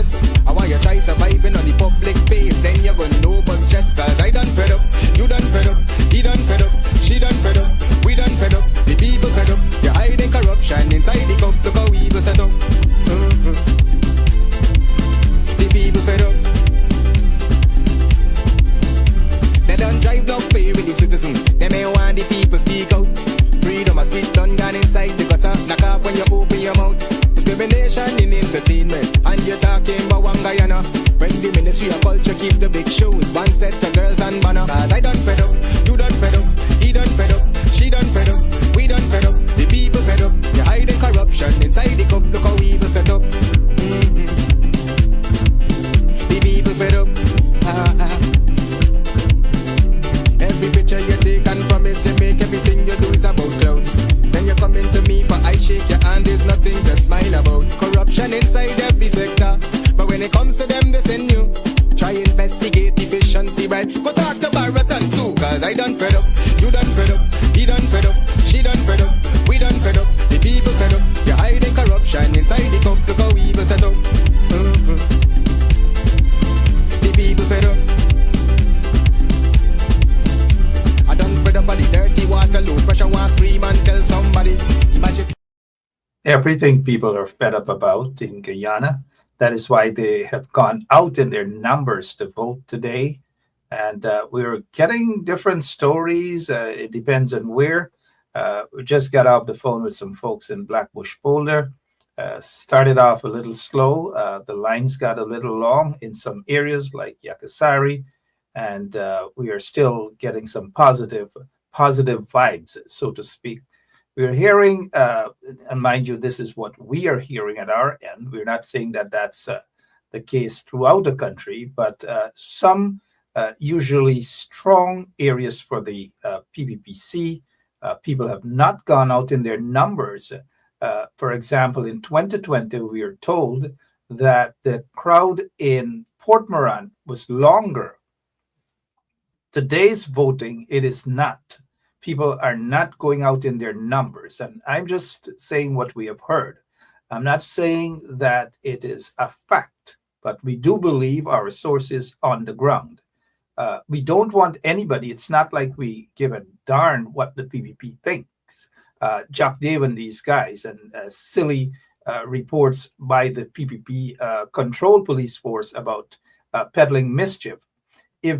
stress. I want you try surviving on the public pace, then you're gonna know but stress. Cause I done fed up, you done fed up, he done fed up, she done fed up, we done fed up, the people fed up. You're hiding corruption inside the cup, look how evil set up. The people fed up. They done drive no fear with the citizen. They may want the people speak out. Freedom of speech done gone inside the gutter. Knock off when you open your mouth. Discrimination in entertainment, and you're talking about one Guyana. When the Ministry of Culture keep the big shows, one set to girls and banner. Cause I done fed up, you done fed up, he done fed up, she done fed up, we done fed up, the people fed up. You're hiding corruption inside the cup, look how evil set up. The people fed up. Every picture you take and promise you make, everything you do is about clout. Then you come into me for I shake your hand, there's nothing to smile about. Corruption inside every sector, but when it comes to them they send you. Try investigate efficiency, right? Go talk to Barrett and Sue. Cause I done fed up, you done fed up, he done fed up, she done fed up, we done fed up, the people fed up. You're hiding corruption inside the cup, look how evil set up. The people fed up. I done fed up on the dirty water, low pressure, want scream and tell somebody. Imagine. Everything people are fed up about in Guyana. That is why they have gone out in their numbers to vote today. And we're getting different stories. It depends on where. We just got off the phone with some folks in Blackbush Boulder. Started off a little slow. The lines got a little long in some areas like Yakasari. And we are still getting some positive vibes, so to speak. We're hearing, and mind you, this is what we are hearing at our end. We're not saying that that's the case throughout the country, but some usually strong areas for the PPPC, people have not gone out in their numbers. For example, in 2020, we are told that the crowd in Port Moran was longer. Today's voting, it is not. People are not going out in their numbers. And I'm just saying what we have heard. I'm not saying that it is a fact, but we do believe our sources on the ground. We don't want anybody. It's not like we give a darn what the PPP thinks. Jack Dave and these guys and silly reports by the PPP control police force about peddling mischief. If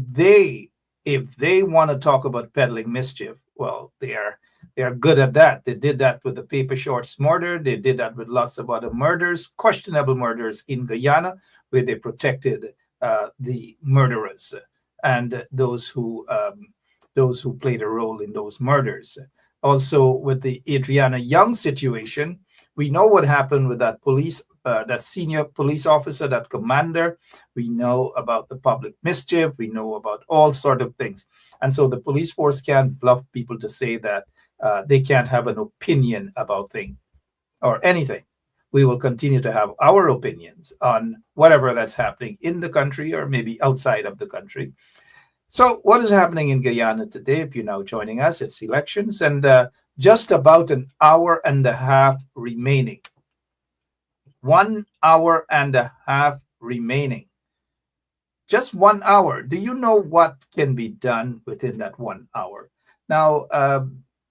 they want to talk about peddling mischief, well, they are good at that. They did that with the Paper Shorts murder. They did that with lots of other murders, questionable murders in Guyana, where they protected the murderers and those who played a role in those murders. Also, with the Adriana Young situation, we know what happened with that senior police officer, that commander. We know about the public mischief. We know about all sort of things. And so the police force can't bluff people to say that they can't have an opinion about things or anything. We will continue to have our opinions on whatever that's happening in the country or maybe outside of the country. So what is happening in Guyana today? If you're now joining us, it's elections and just about an hour and a half remaining. 1 hour and a half remaining. Just 1 hour. Do you know what can be done within that 1 hour? Now,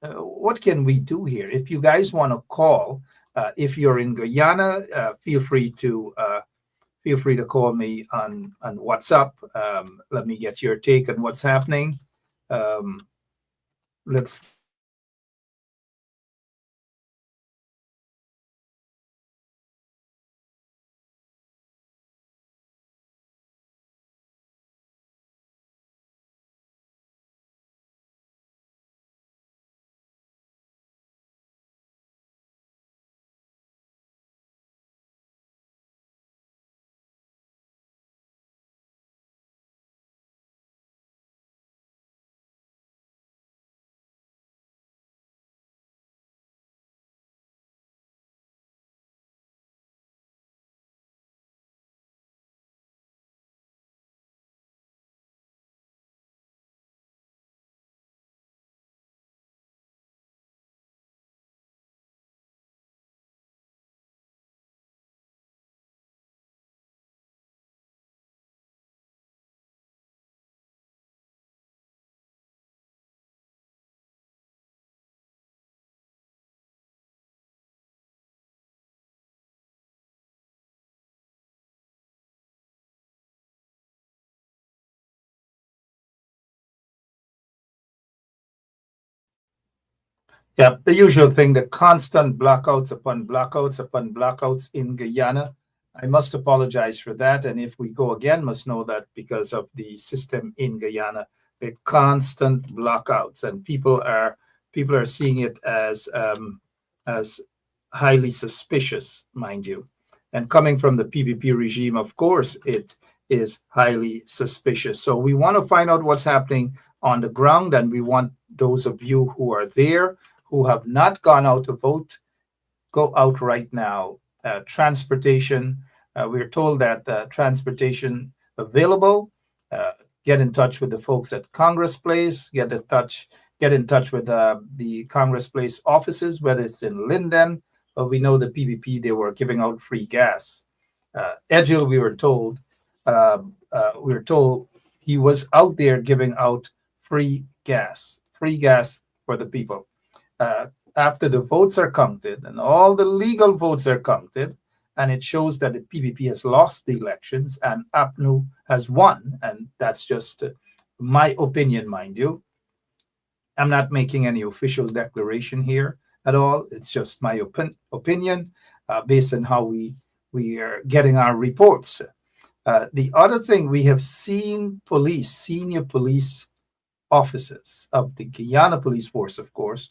what can we do here? If you guys want to call, if you're in Guyana, feel free to call me on WhatsApp. Let me get your take on what's happening. Let's Yeah, the usual thing, the constant blackouts upon blackouts upon blackouts in Guyana. I must apologize for that. And if we go again, must know that because of the system in Guyana, the constant blackouts, and people are seeing it as highly suspicious, mind you. And coming from the PPP regime, of course, it is highly suspicious. So we want to find out what's happening on the ground, and we want those of you who are there who have not gone out to vote, go out right now. Transportation, we're told that transportation available. Uh, get in touch with the folks at Congress Place. Get in touch with the Congress Place offices, whether it's in Linden. But we know the PPP, they were giving out free gas. Edgel, we were told he was out there giving out free gas for the people. After the votes are counted and all the legal votes are counted, and it shows that the PPP has lost the elections and APNU has won, and that's just my opinion, mind you. I'm not making any official declaration here at all. It's just my opinion based on how we are getting our reports. The other thing, we have seen senior police officers of the Guyana Police Force, of course,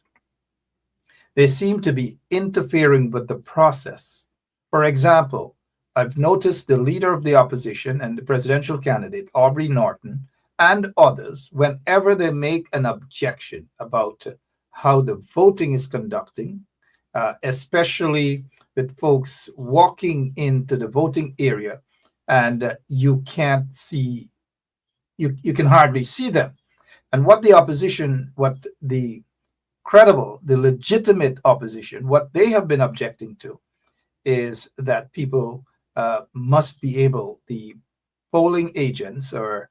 they seem to be interfering with the process. For example, I've noticed the leader of the opposition and the presidential candidate, Aubrey Norton, and others, whenever they make an objection about how the voting is conducting, especially with folks walking into the voting area and you can't see, you can hardly see them. And what the opposition, what the legitimate opposition, what they have been objecting to is that people must be able, the polling agents, or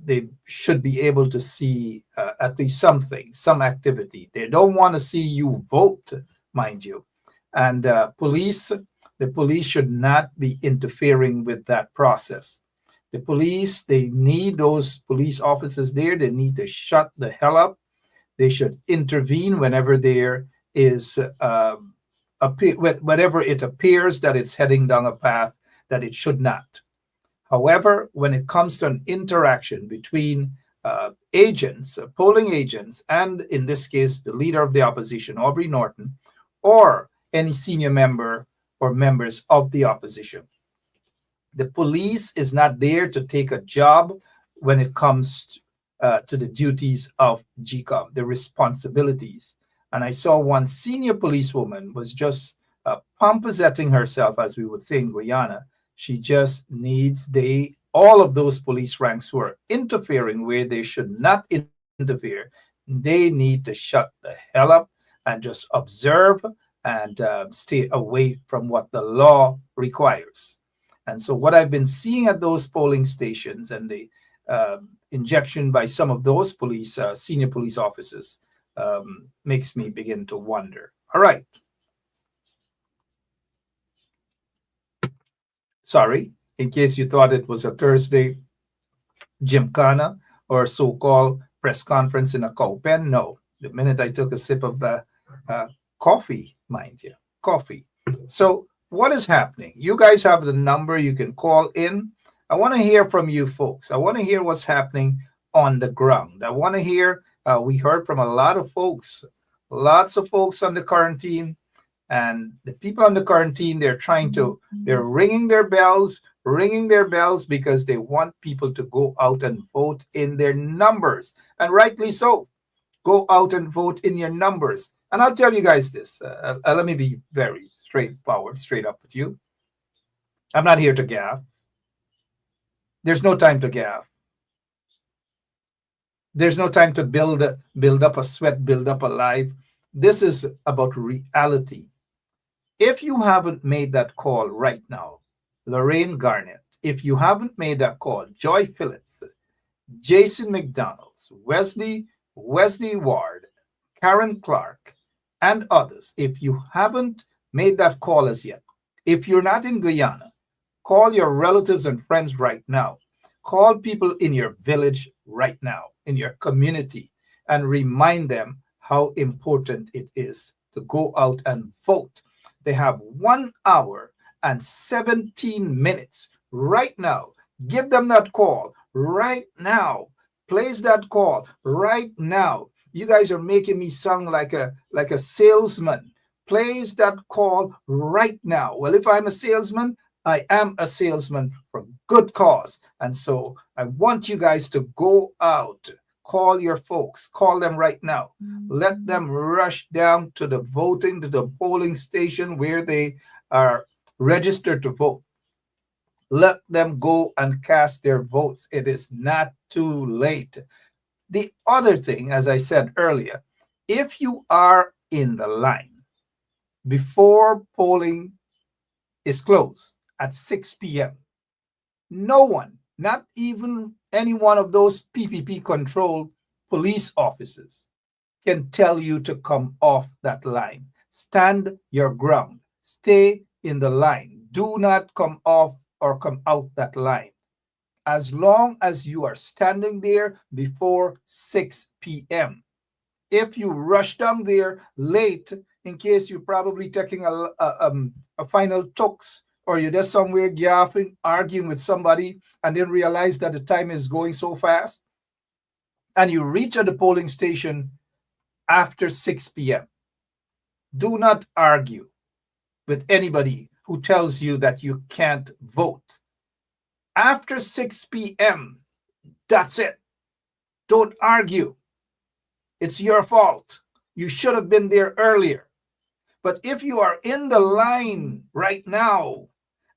they should be able to see at least something, some activity. They don't want to see you vote, mind you. And the police should not be interfering with that process. The police, they need those police officers there. They need to shut the hell up. They should intervene whenever there is, whenever it appears that it's heading down a path that it should not. However, when it comes to an interaction between agents, polling agents, and in this case, the leader of the opposition, Aubrey Norton, or any senior member or members of the opposition, the police is not there to take a job when it comes to the duties of Gecom, the responsibilities. And I saw one senior policewoman was just pomposetting herself, as we would say in Guyana. She just needs all of those police ranks who are interfering where they should not interfere. They need to shut the hell up and just observe and stay away from what the law requires. And so what I've been seeing at those polling stations and the injection by some of those senior police officers makes me begin to wonder. All right. Sorry, in case you thought it was a Thursday gymkhana or so-called press conference in a cow pen. No, the minute I took a sip of the coffee, mind you, coffee. So what is happening? You guys have the number. You can call in. I want to hear from you folks. I want to hear what's happening on the ground. I want to hear, we heard from a lot of folks, lots of folks on the quarantine. And the people on the quarantine, they're ringing their bells because they want people to go out and vote in their numbers. And rightly so. Go out and vote in your numbers. And I'll tell you guys this. Let me be very straightforward, straight up with you. I'm not here to gaff. There's no time to gaff. There's no time to build up a sweat, build up a life. This is about reality. If you haven't made that call right now, Lorraine Garnett, if you haven't made that call, Joy Phillips, Jason McDonald's, Wesley Ward, Karen Clark, and others, if you haven't made that call as yet, if you're not in Guyana, call your relatives and friends right now. Call people in your village right now, in your community, and remind them how important it is to go out and vote. They have 1 hour and 17 minutes right now. Give them that call right now. Place that call right now. You guys are making me sound like a salesman. Place that call right now. Well, if I'm a salesman, I am a salesman for good cause. And so I want you guys to go out, call your folks, call them right now. Let them rush down to the polling station where they are registered to vote. Let them go and cast their votes. It is not too late. The other thing, as I said earlier, if you are in the line before polling is closed at 6 p.m., no one, not even any one of those PPP-controlled police officers, can tell you to come off that line. Stand your ground. Stay in the line. Do not come off or come out that line. As long as you are standing there before 6 p.m. If you rush down there late, in case you're probably taking a final talks, or you're just somewhere gaffing, arguing with somebody, and then realize that the time is going so fast, and you reach at the polling station after 6 p.m., do not argue with anybody who tells you that you can't vote. After 6 p.m., that's it. Don't argue. It's your fault. You should have been there earlier. But if you are in the line right now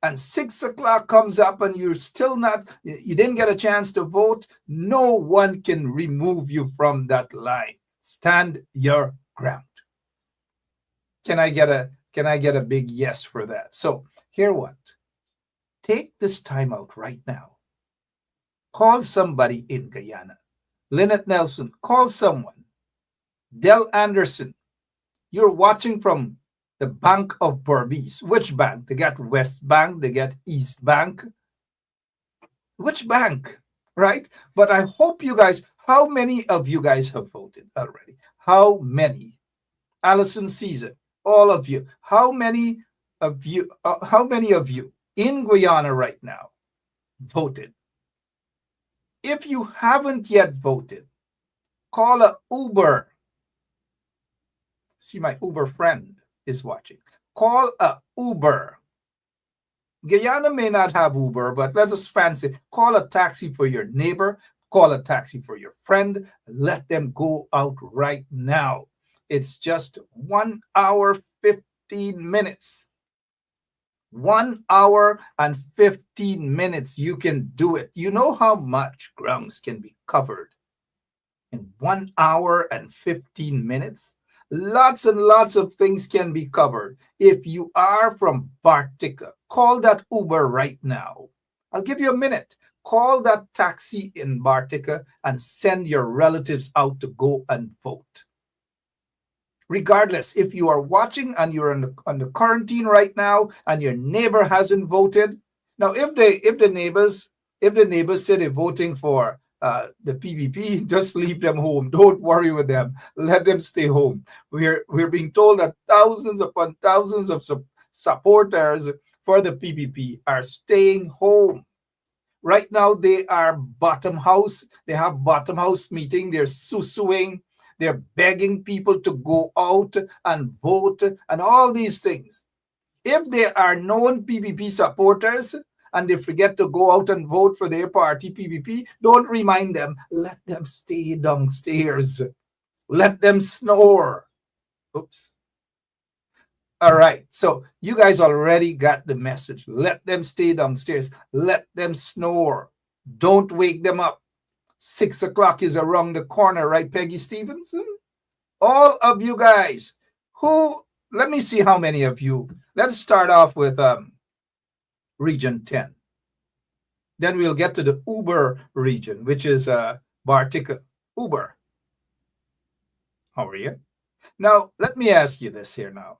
and 6 o'clock comes up and you didn't get a chance to vote, no one can remove you from that line. Stand your ground. Can I get a big yes for that? So hear what? Take this time out right now. Call somebody in Guyana. Lynette Nelson, call someone. Del Anderson, you're watching from the Bank of Berbice. Which bank? They got West Bank, they got East Bank. Which bank, right? But I hope you guys, how many of you guys have voted already? How many? Allison Caesar, all of you. How many of you in Guyana right now voted? If you haven't yet voted, call a Uber. See, my Uber friend is watching. Call a Uber. Guyana may not have Uber, but let's just fancy. Call a taxi for your neighbor. Call a taxi for your friend. Let them go out right now. It's just 1 hour, 15 minutes. 1 hour and 15 minutes. You can do it. You know how much grounds can be covered in 1 hour and 15 minutes? Lots and lots of things can be covered. If you are from Bartica, call that Uber right now. I'll give you a minute. Call that taxi in Bartica and send your relatives out to go and vote. Regardless, if you are watching and you're on the quarantine right now and your neighbor hasn't voted, now if the neighbors say they're voting for the PPP, just leave them home. Don't worry with them. Let them stay home. We're being told that thousands upon thousands of supporters for the PPP are staying home. Right now, they are bottom house. They have bottom house meeting. They're suing. They're begging people to go out and vote and all these things. If they are known PPP supporters and they forget to go out and vote for their party, PPP, don't remind them. Let them stay downstairs. Let them snore. Oops. All right. So you guys already got the message. Let them stay downstairs. Let them snore. Don't wake them up. 6 o'clock is around the corner, right, Peggy Stevenson? All of you guys let me see how many of you. Let's start off with Region 10. Then we'll get to the Uber region, which is Bartica. Uber. How are you? Now, let me ask you this here now.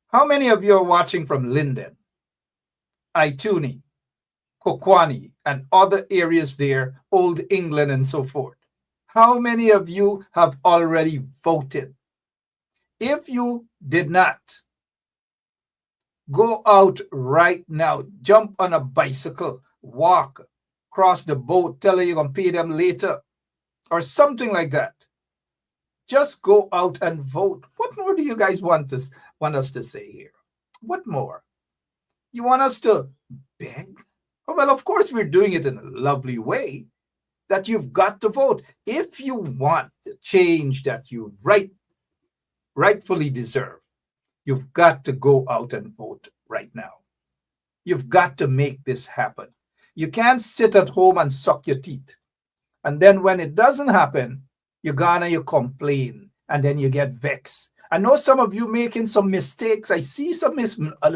How many of you are watching from Linden, Ituni, Kokwani, and other areas there, Old England and so forth? How many of you have already voted? If you did not go out right now, jump on a bicycle, walk, cross the boat, tell her you're going to pay them later, or something like that. Just go out and vote. What more do you guys want us to say here? What more? You want us to beg? Oh, well, of course, we're doing it in a lovely way, that you've got to vote. If you want the change that you rightfully deserve, you've got to go out and vote right now. You've got to make this happen. You can't sit at home and suck your teeth. And then when it doesn't happen, you complain, and then you get vexed. I know some of you making some mistakes. I see some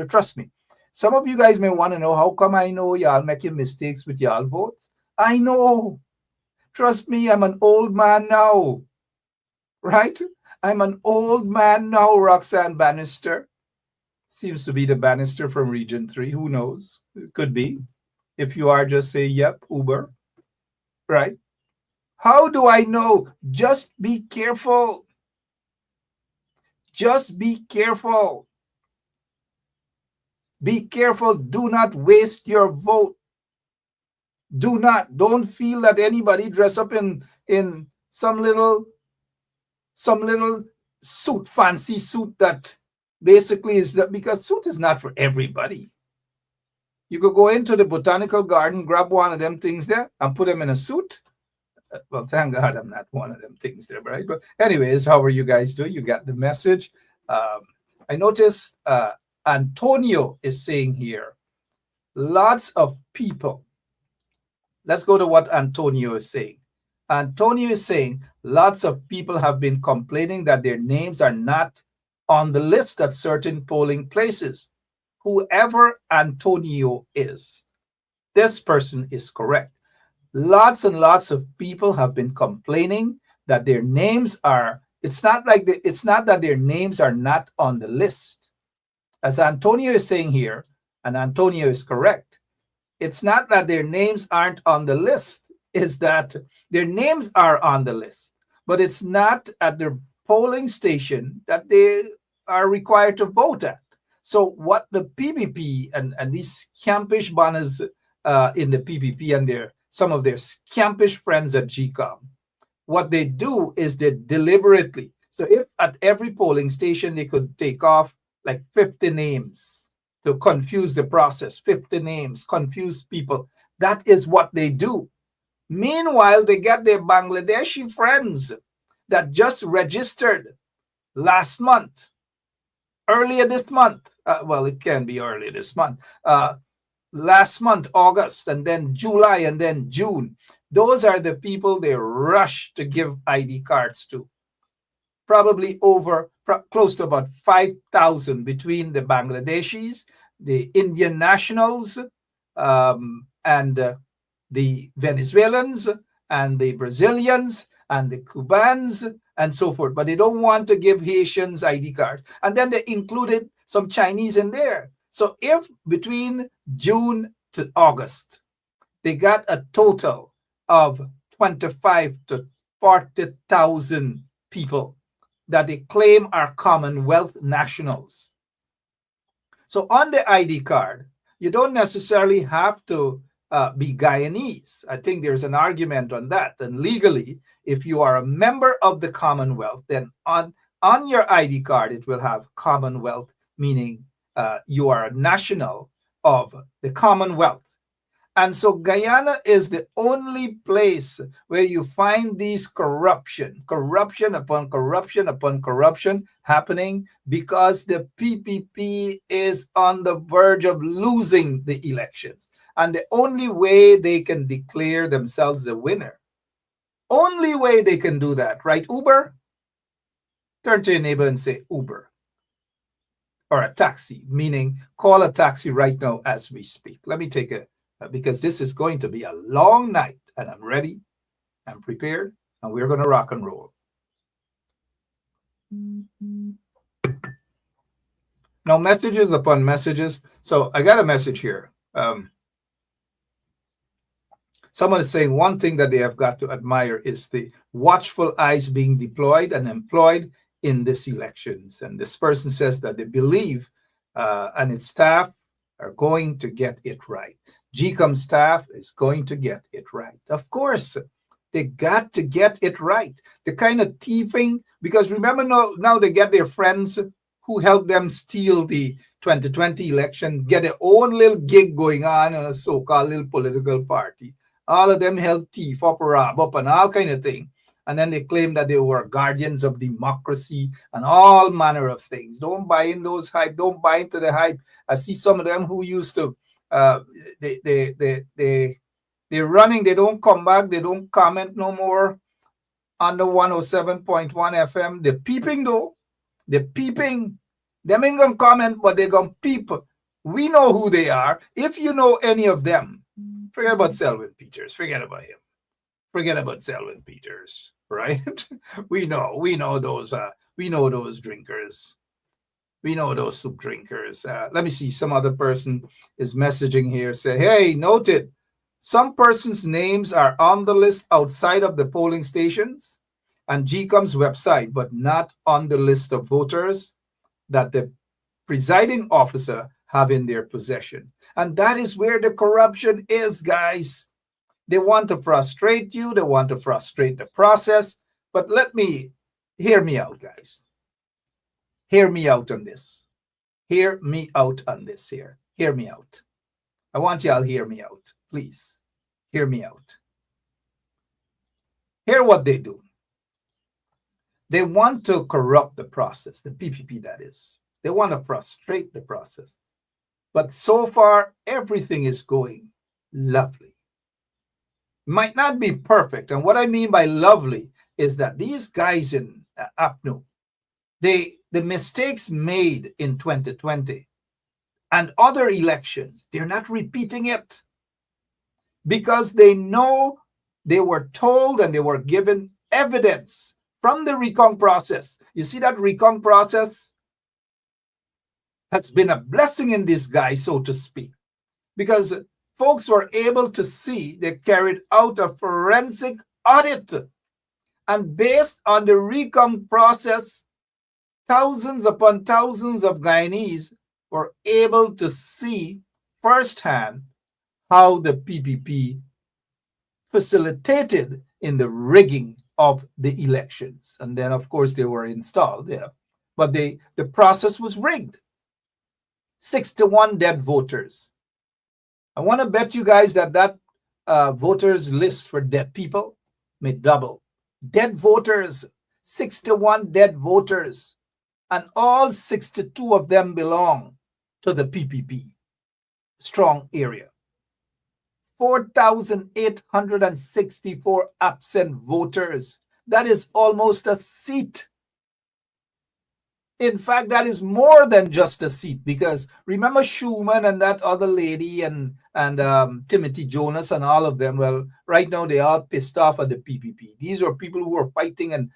trust me. Some of you guys may want to know, how come I know y'all making mistakes with y'all votes? I know. Trust me, I'm an old man now. Right? I'm an old man now, Roxanne Bannister. Seems to be the Bannister from Region 3. Who knows? It could be. If you are, just say, yep, Uber. Right? How do I know? Just be careful. Just be careful. Be careful. Do not waste your vote. Don't feel that anybody dress up in some little suit, fancy suit that basically is that, because suit is not for everybody. You could go into the botanical garden, grab one of them things there and put them in a suit. Well, thank God I'm not one of them things there, right? But anyways, how are you guys doing? You got the message. I noticed Antonio is saying here, lots of people. Let's go to what Antonio is saying. Antonio is saying lots of people have been complaining that their names are not on the list at certain polling places. Whoever Antonio is, this person is correct. Lots and lots of people have been complaining that their names are, it's not that their names are not on the list. As Antonio is saying here, and Antonio is correct, it's not that their names aren't on the list, it's that their names are on the list, but it's not at the polling station that they are required to vote at. So what the PPP and these scampish banners in the PPP and some of their scampish friends at Gecom, what they do is they deliberately, so if at every polling station they could take off like 50 names to confuse the process, 50 names, confuse people, that is what they do. Meanwhile, they get their Bangladeshi friends that just registered last month, earlier this month. Well, it can be earlier this month. Last month, August, and then July, and then June. Those are the people they rush to give ID cards to. Probably close to about 5,000 between the Bangladeshis, the Indian nationals, and the Venezuelans, and the Brazilians, and the Cubans, and so forth. But they don't want to give Haitians ID cards. And then they included some Chinese in there. So if between June to August, they got a total of 25 to 40,000 people that they claim are Commonwealth nationals. So on the ID card, you don't necessarily have to be Guyanese. I think there's an argument on that. And legally, if you are a member of the Commonwealth, then on your ID card, it will have Commonwealth, meaning you are a national of the Commonwealth. And so Guyana is the only place where you find these corruption upon corruption happening, because the PPP is on the verge of losing the elections. And the only way they can declare themselves the winner, only way they can do that, right, Uber? Turn to your neighbor and say Uber. Or a taxi, meaning call a taxi right now as we speak. Let me take because this is going to be a long night, and I'm ready, I'm prepared, and we're going to rock and roll. Now, messages upon messages. So I got a message here. Someone is saying one thing that they have got to admire is the watchful eyes being deployed and employed in this elections. And this person says that they believe and its staff are going to get it right. Gecom staff is going to get it right. Of course, they got to get it right. The kind of thieving, because remember now they get their friends who helped them steal the 2020 election, get their own little gig going on in a so-called little political party. All of them helped thief up, rob up, and all kind of thing. And then they claim that they were guardians of democracy and all manner of things. Don't buy in those hype. Don't buy into the hype. I see some of them who used to, they're running. They don't come back. They don't comment no more on the 107.1 FM. They're peeping though. They're peeping. Them ain't gonna comment, but they're gonna peep. We know who they are. If you know any of them, forget about Selwyn Peters. Forget about him. Forget about Selwyn Peters, right? we know those drinkers. We know those soup drinkers. Let me see. Some other person is messaging here. Say, hey, noted. Some persons' names are on the list outside of the polling stations and Gecom's website, but not on the list of voters that the presiding officer have in their possession. And that is where the corruption is, guys. They want to frustrate you. They want to frustrate the process. But hear me out, guys. Hear me out on this. Hear me out on this here. Hear me out. I want y'all hear me out. Please, hear me out. Hear what they do. They want to corrupt the process, the PPP that is. They want to frustrate the process. But so far, everything is going lovely. Might not be perfect. And what I mean by lovely is that these guys in APNU, the mistakes made in 2020 and other elections, they're not repeating it because they know they were told and they were given evidence from the recon process. You see, that recon process has been a blessing in disguise, so to speak, because folks were able to see they carried out a forensic audit. And based on the recon process, thousands upon thousands of Guyanese were able to see firsthand how the PPP facilitated in the rigging of the elections. And then, of course, they were installed. Yeah. But the process was rigged. 61 dead voters. I want to bet you guys that voters list for dead people may double. Dead voters, 61 dead voters, and all 62 of them belong to the PPP strong area. 4,864 absent voters. That is almost a seat. In fact, that is more than just a seat, because remember Schumann and that other lady and Timothy Jonas and all of them. Well, right now they are pissed off at the PPP. These are people who are fighting and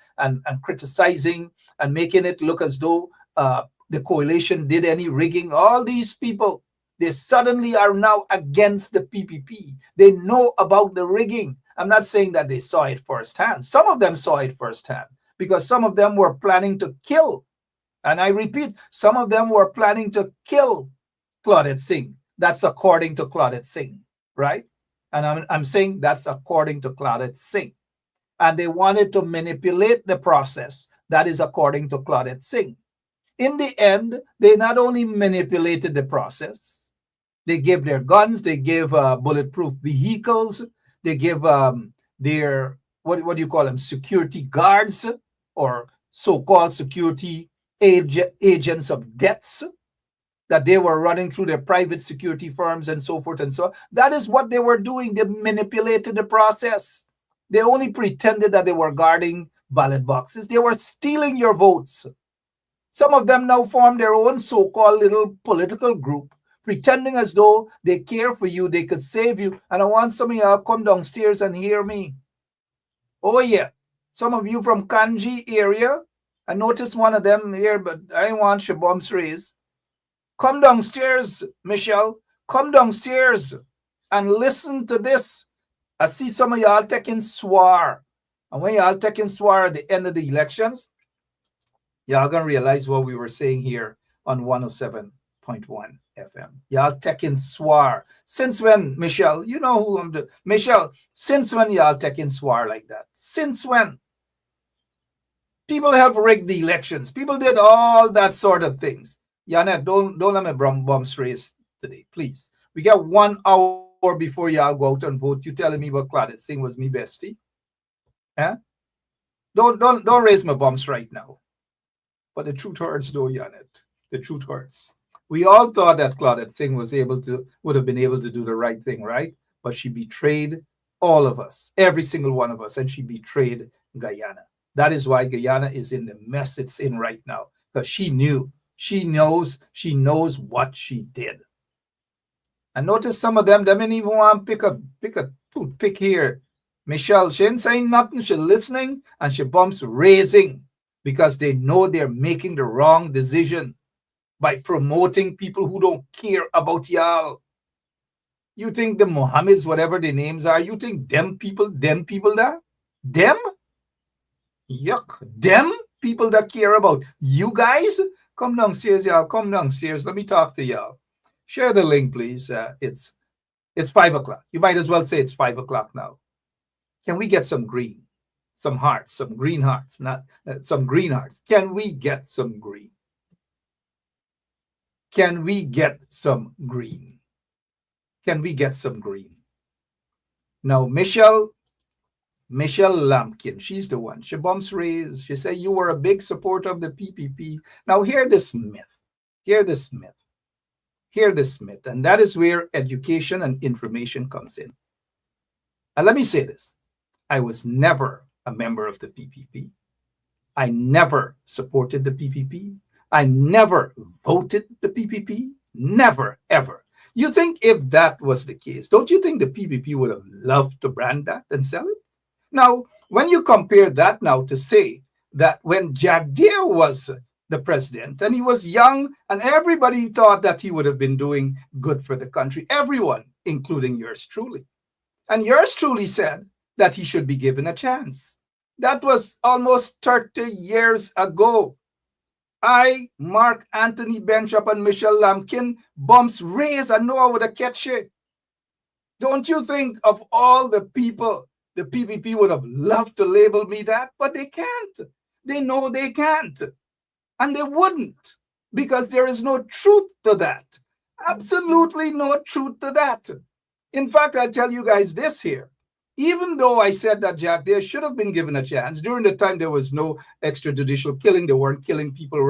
criticizing and making it look as though the coalition did any rigging. All these people, they suddenly are now against the PPP. They know about the rigging. I'm not saying that they saw it firsthand. Some of them saw it firsthand because some of them were planning to kill. And I repeat, some of them were planning to kill Claudette Singh. That's according to Claudette Singh, right? And I'm saying that's according to Claudette Singh. And they wanted to manipulate the process. That is according to Claudette Singh. In the end, they not only manipulated the process, they gave their guns, they gave bulletproof vehicles, they give their, what do you call them, security guards or so-called security agents of deaths that they were running through their private security firms and so forth and so on. That is what they were doing. They manipulated the process. They only pretended that they were guarding ballot boxes. They were stealing your votes. Some of them now form their own so-called little political group, pretending as though they care for you, they could save you. And I want some of y'all come downstairs and hear me. Oh yeah, some of you from Kanji area, I noticed one of them here, but I didn't want your bombs raised. Come downstairs, Michelle. Come downstairs and listen to this. I see some of y'all taking swar. And when y'all taking swar at the end of the elections, Y'all gonna realize what we were saying here on 107.1 FM. Y'all taking swar. Since when, Michelle? You know who I'm the Michelle, since when y'all taking swar like that? Since when? People helped rig the elections. People did all that sort of things. Yanet, don't let me bumps race today, please. We got 1 hour before y'all go out and vote. You telling me what Claudette Singh was me bestie? Huh? Don't raise my bumps right now. But the truth hurts, though, Yanet. The truth hurts. We all thought that Claudette Singh would have been able to do the right thing, right? But she betrayed all of us, every single one of us, and she betrayed Guyana. That is why Guyana is in the mess it's in right now, because she knows what she did. And notice some of them didn't even want to pick a toothpick here. Michelle, she ain't saying nothing, she listening, and she bumps raising because they know they're making the wrong decision by promoting people who don't care about y'all. You think the Mohammeds, whatever their names are, you think them people that? Them? Yuck. Them people that care about you guys? Come downstairs, y'all. Come downstairs. Let me talk to y'all. Share the link, please. It's 5 o'clock. You might as well say it's 5 o'clock now. Can we get some green? Some hearts, some green hearts, not some green hearts. Can we get some green? Can we get some green? Can we get some green? Now, Michelle Lampkin, she's the one. She bumps raised. She said, you were a big supporter of the PPP. Now, hear this myth. Hear this myth. Hear this myth. And that is where education and information comes in. And let me say this. I was never a member of the PPP. I never supported the PPP. I never voted the PPP. Never, ever. You think if that was the case, don't you think the PPP would have loved to brand that and sell it? Now, when you compare that now to say that when Jack Deere was the president and he was young and everybody thought that he would have been doing good for the country, everyone, including yours truly. And yours truly said that he should be given a chance. That was almost 30 years ago. I, Mark Anthony Benchop, and Michelle Lampkin, bumps raised and know I would have catch it. Don't you think of all the people the PPP would have loved to label me that, but they can't. They know they can't. And they wouldn't, because there is no truth to that. Absolutely no truth to that. In fact, I'll tell you guys this here. Even though I said that Jack Deere should have been given a chance, during the time there was no extrajudicial killing, they weren't killing people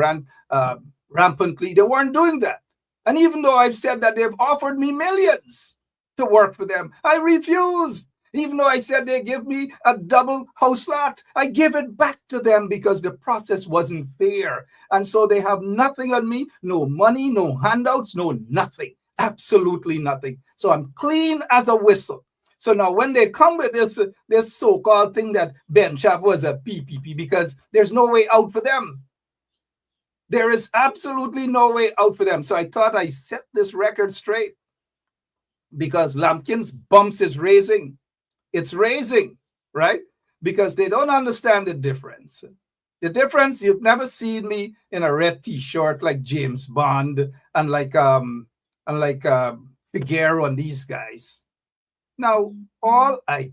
rampantly, they weren't doing that. And even though I've said that they've offered me millions to work for them, I refused. Even though I said they give me a double house lot, I give it back to them because the process wasn't fair. And so they have nothing on me, no money, no handouts, no nothing, absolutely nothing. So I'm clean as a whistle. So now when they come with this so-called thing that Benchop was a PPP, because there's no way out for them. There is absolutely no way out for them. So I thought I set this record straight because Lampkin's bumps is raising. It's raising, right? Because they don't understand the difference. The difference, you've never seen me in a red t-shirt like James Bond and like Figueroa and these guys. Now, all I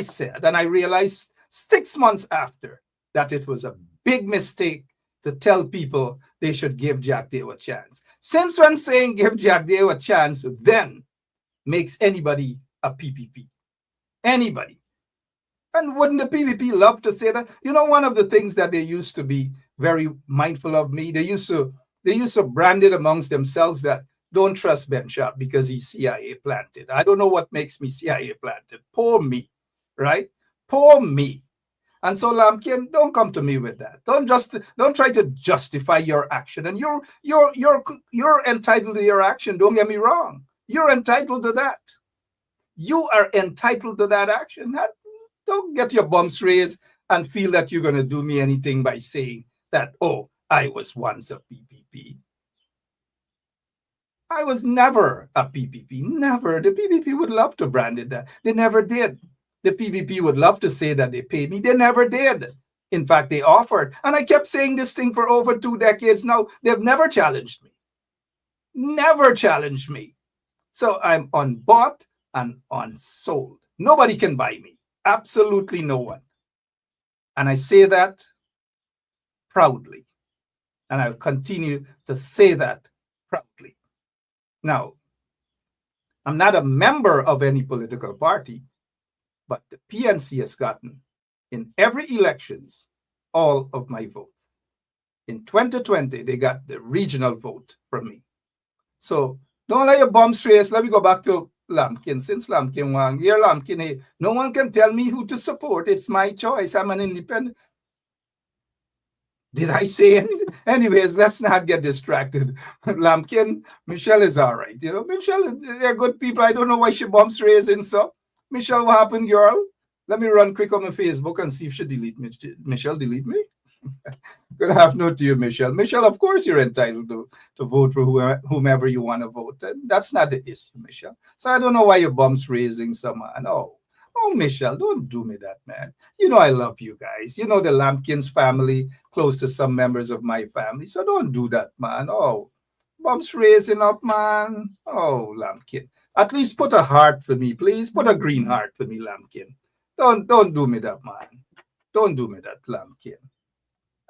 said, and I realized 6 months after that it was a big mistake to tell people they should give Jack Deere a chance. Since when saying give Jack Deere a chance then makes anybody a PPP? Anybody. And wouldn't the PPP love to say that? You know, one of the things that they used to be very mindful of me, they used to brand it amongst themselves that don't trust Benchop because he's CIA planted. I don't know what makes me CIA planted. Poor me, right? Poor me. And so Lampkin, don't come to me with that. Don't try to justify your action. And you're entitled to your action. Don't get me wrong. You're entitled to that. You are entitled to that action. Don't get your bumps raised and feel that you're going to do me anything by saying that, oh, I was once a PPP. I was never a PPP, never. The PPP would love to brand it that. They never did. The PPP would love to say that they paid me. They never did. In fact, they offered. And I kept saying this thing for over 2 decades now. They've never challenged me. Never challenged me. So I'm unbought and unsold. Nobody can buy me. Absolutely no one. And I say that proudly. And I'll continue to say that proudly. Now, I'm not a member of any political party, but the PNC has gotten in every elections all of my votes. In 2020, they got the regional vote from me. So don't let your bumps race. Let me go back to Lampkin. Since Lampkin won, here Lampkin, hey, no one can tell me who to support. It's my choice. I'm an independent. Did I say anything? Anyways, let's not get distracted. Lampkin, Michelle is all right. You know, Michelle, they're good people. I don't know why she bumps raising. So, Michelle, what happened, girl? Let me run quick on my Facebook and see if she delete me. Michelle, delete me? Good afternoon to you, Michelle. Michelle, of course you're entitled to vote for whomever you want to vote. That's not the issue, Michelle. So I don't know why your bumps raising someone. Oh, Michelle, don't do me that, man. You know I love you guys. You know the Lampkins family, close to some members of my family. So don't do that, man. Oh, bumps raising up, man. Oh, Lampkin. At least put a heart for me, please. Put a green heart for me, Lampkin. Don't do me that, man. Don't do me that, Lampkin.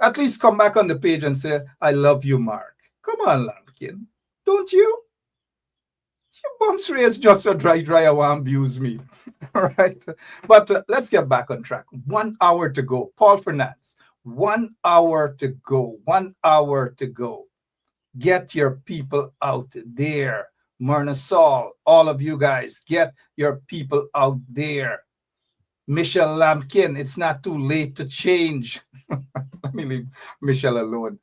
At least come back on the page and say, I love you, Mark. Come on, Lampkin. Don't you? Your bumps raised just so dry, I want to abuse me. All right. But let's get back on track. 1 hour to go. Paul Fernandez, 1 hour to go. 1 hour to go. Get your people out there. Myrna Saul, all of you guys, get your people out there. Michelle Lampkin, it's not too late to change. Let me leave Michelle alone.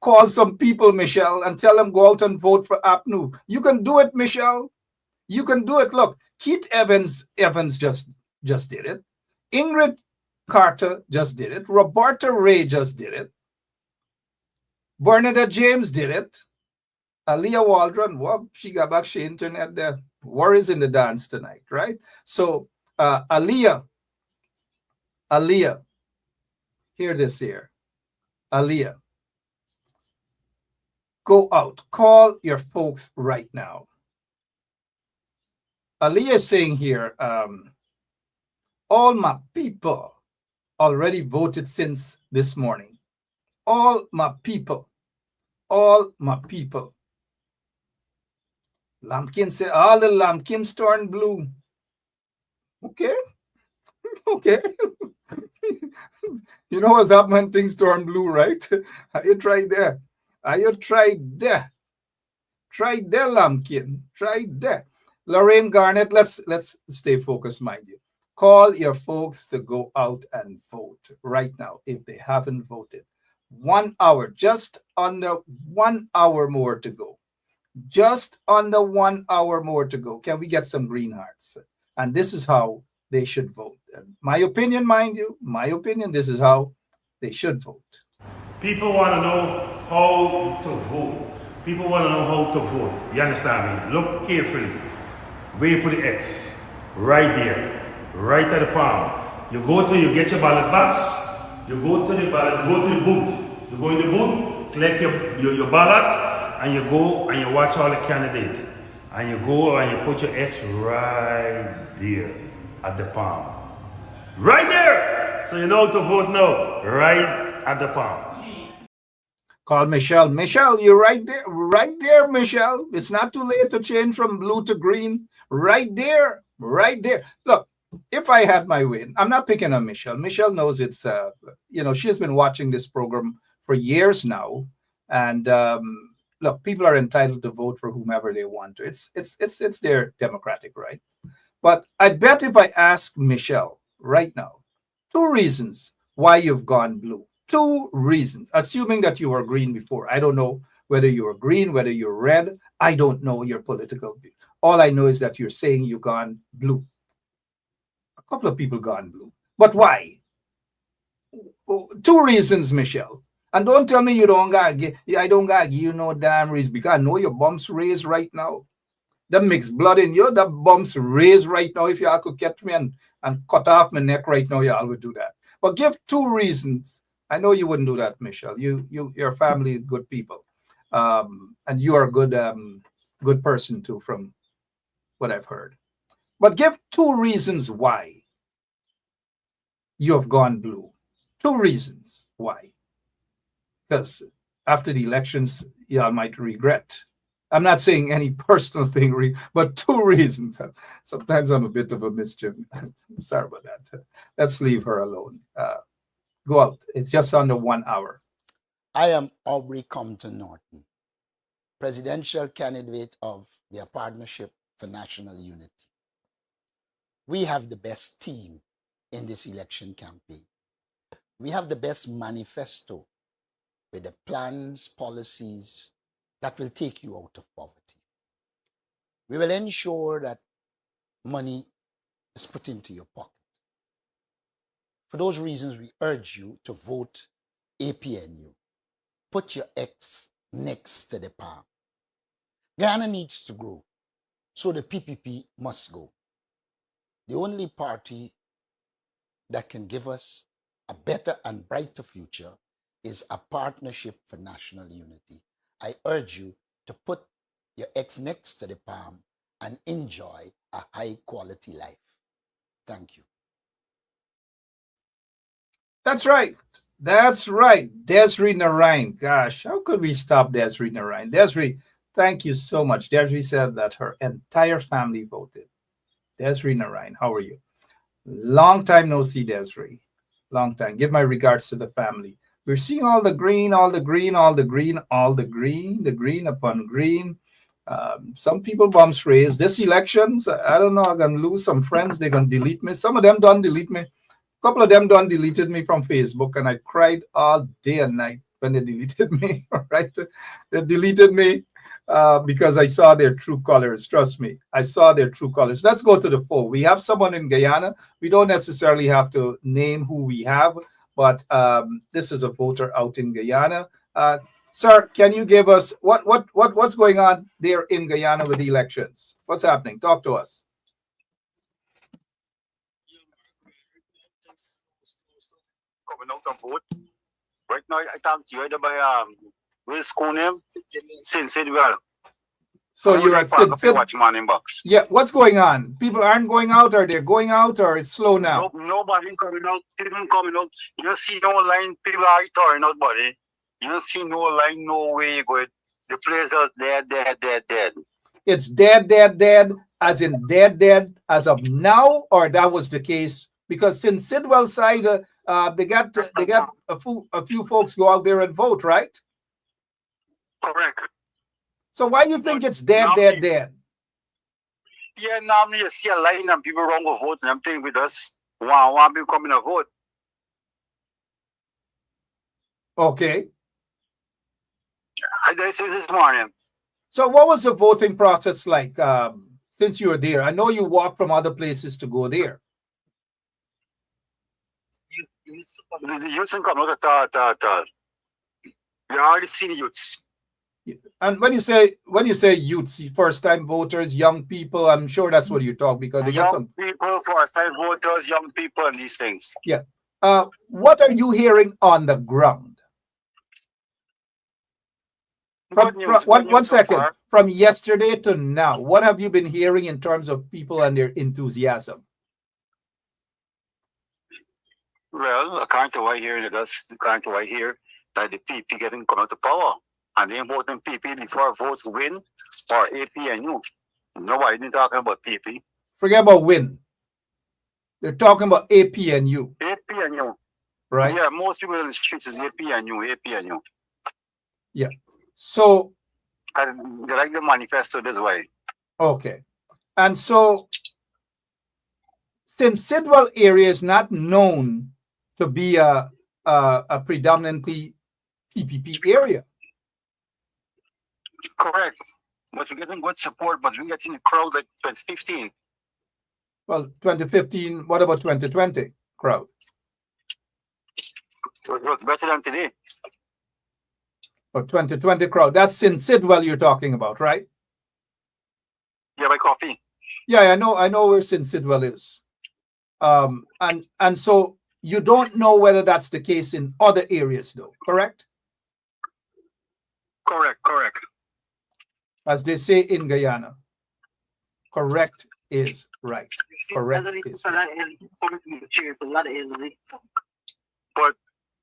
Call some people, Michelle, and tell them go out and vote for APNU. You can do it, Michelle. You can do it. Look, Keith Evans just did it. Ingrid Carter just did it. Roberta Ray just did it. Bernadette James did it. Aaliyah Waldron, well, she got back she internet there. Worries in the dance tonight, right? So Aaliyah, hear this here. Aaliyah, go out. Call your folks right now. Aaliyah is saying here, all my people already voted since this morning. All my people. All my people. Lampkin said, all the Lampkins turned blue. Okay. Okay. You know what's up when things turn blue, right? Are you tried there? Are you tried there? Try there, Lampkin. Try there. Lorraine Garnett, let's stay focused, mind you. Call your folks to go out and vote right now if they haven't voted. 1 hour, just under 1 hour more to go. Just under 1 hour more to go. Can we get some green hearts? And this is how they should vote. My opinion, mind you, my opinion, this is how they should vote. People want to know how to vote. People want to know how to vote. You understand me? Look carefully. Where you put the X? Right there. Right at the palm. You get your ballot box. You go to the ballot, you go to the booth. You go in the booth, collect your ballot, and you go and you watch all the candidates. And you go and you put your X right there at the palm. Right there! So you know how to vote now. Right at the palm. Call Michelle. Michelle, you're right there. Right there, Michelle. It's not too late to change from blue to green. Right there. Right there. Look, if I had my way, I'm not picking on Michelle. Michelle knows it's, she's been watching this program for years now. And look, people are entitled to vote for whomever they want to. It's their democratic right. But I bet if I ask Michelle right now, 2 reasons why you've gone blue. 2 reasons, assuming that you were green before. I don't know whether you were green, whether you're red. I don't know your political view. All I know is that you're saying you've gone blue. A couple of people gone blue. But why? 2 reasons, Michelle. And don't tell me you don't got I don't got you no damn reason, because I know your bumps raised right now. That mixed blood in you, that bumps raised right now. If y'all could catch me and cut off my neck right now, y'all would do that. But give 2 reasons. I know you wouldn't do that, Michelle. Your family, good people, and you are a good person too, from what I've heard. But give 2 reasons why you have gone blue. 2 reasons why. Because after the elections, y'all might regret. I'm not saying any personal thing, but 2 reasons. Sometimes I'm a bit of a mischief. I'm sorry about that. Let's leave her alone. Go out. It's just under 1 hour. I am Aubrey Norton, presidential candidate of the Partnership for National Unity. We have the best team in this election campaign. We have the best manifesto with the plans, policies that will take you out of poverty. We will ensure that money is put into your pocket. For those reasons, we urge you to vote APNU. Put your X next to the palm. Ghana needs to grow, so the PPP must go. The only party that can give us a better and brighter future is a Partnership for National Unity. I urge you to put your X next to the palm and enjoy a high quality life. Thank you. That's right. That's right. Desiree Narain. Gosh, how could we stop Desiree Narain? Desiree, thank you so much. Desiree said that her entire family voted. Desiree Narain, how are you? Long time no see, Desiree. Long time. Give my regards to the family. We're seeing all the green, all the green, all the green, all the green, the green upon green. Some people bombs raised. This elections, I don't know, I'm going to lose some friends. They're going to delete me. Some of them don't delete me. A couple of them done deleted me from Facebook, and I cried all day and night when they deleted me. Right? They deleted me because I saw their true colors. Trust me, I saw their true colors. Let's go to the poll. We have someone in Guyana. We don't necessarily have to name who we have, but this is a voter out in Guyana. Sir, can you give us what's going on there in Guyana with the elections? What's happening? Talk to us. Coming out and vote. Right now, I talk to you by Will school name since it well. So you're at watch my inbox. Yeah, what's going on? People aren't going out, or they're going out, or it's slow now? Nobody coming out. People coming out. You don't see no line. People are turning out, buddy. You don't see no line, no way you go. The place is dead. It's dead, as in dead as of now, or that was the case? Because since Sidwell side, they got a few folks go out there and vote, right? Correct. So why do you think it's dead? Yeah, normally you see a line and people wrong go vote, and I'm thinking with us, one people coming to vote. Okay. I say this morning. So what was the voting process like since you were there? I know you walked from other places to go there. The youths can come out at all. You already see the youths. And when you say youths, first time voters, young people, I'm sure that's what you talk, because they young people, first time voters, young people, and these things. Yeah. What are you hearing on the ground? One second. From yesterday to now, what have you been hearing in terms of people and their enthusiasm? Well, according to what I hear, that the PP getting come out to power, and they voting PP before votes win or APNU. Nobody been talking about PP. Forget about win. They're talking about APNU. APNU. Right? Yeah, most people in the streets is APNU. Yeah. So and they like the manifesto this way. Okay. And so since Sidwell area is not known to be a predominantly PPP area. Correct. But we're getting good support, but we're getting a crowd like 2015. Well, 2015, what about 2020 crowd? So it was better than today. Or 2020 crowd. That's in Sidwell you're talking about, right? Yeah, by coffee. Yeah, I know where Sin Sidwell is. And so you don't know whether that's the case in other areas, though, correct? Correct. As they say in Guyana, correct is right. Correct is right. But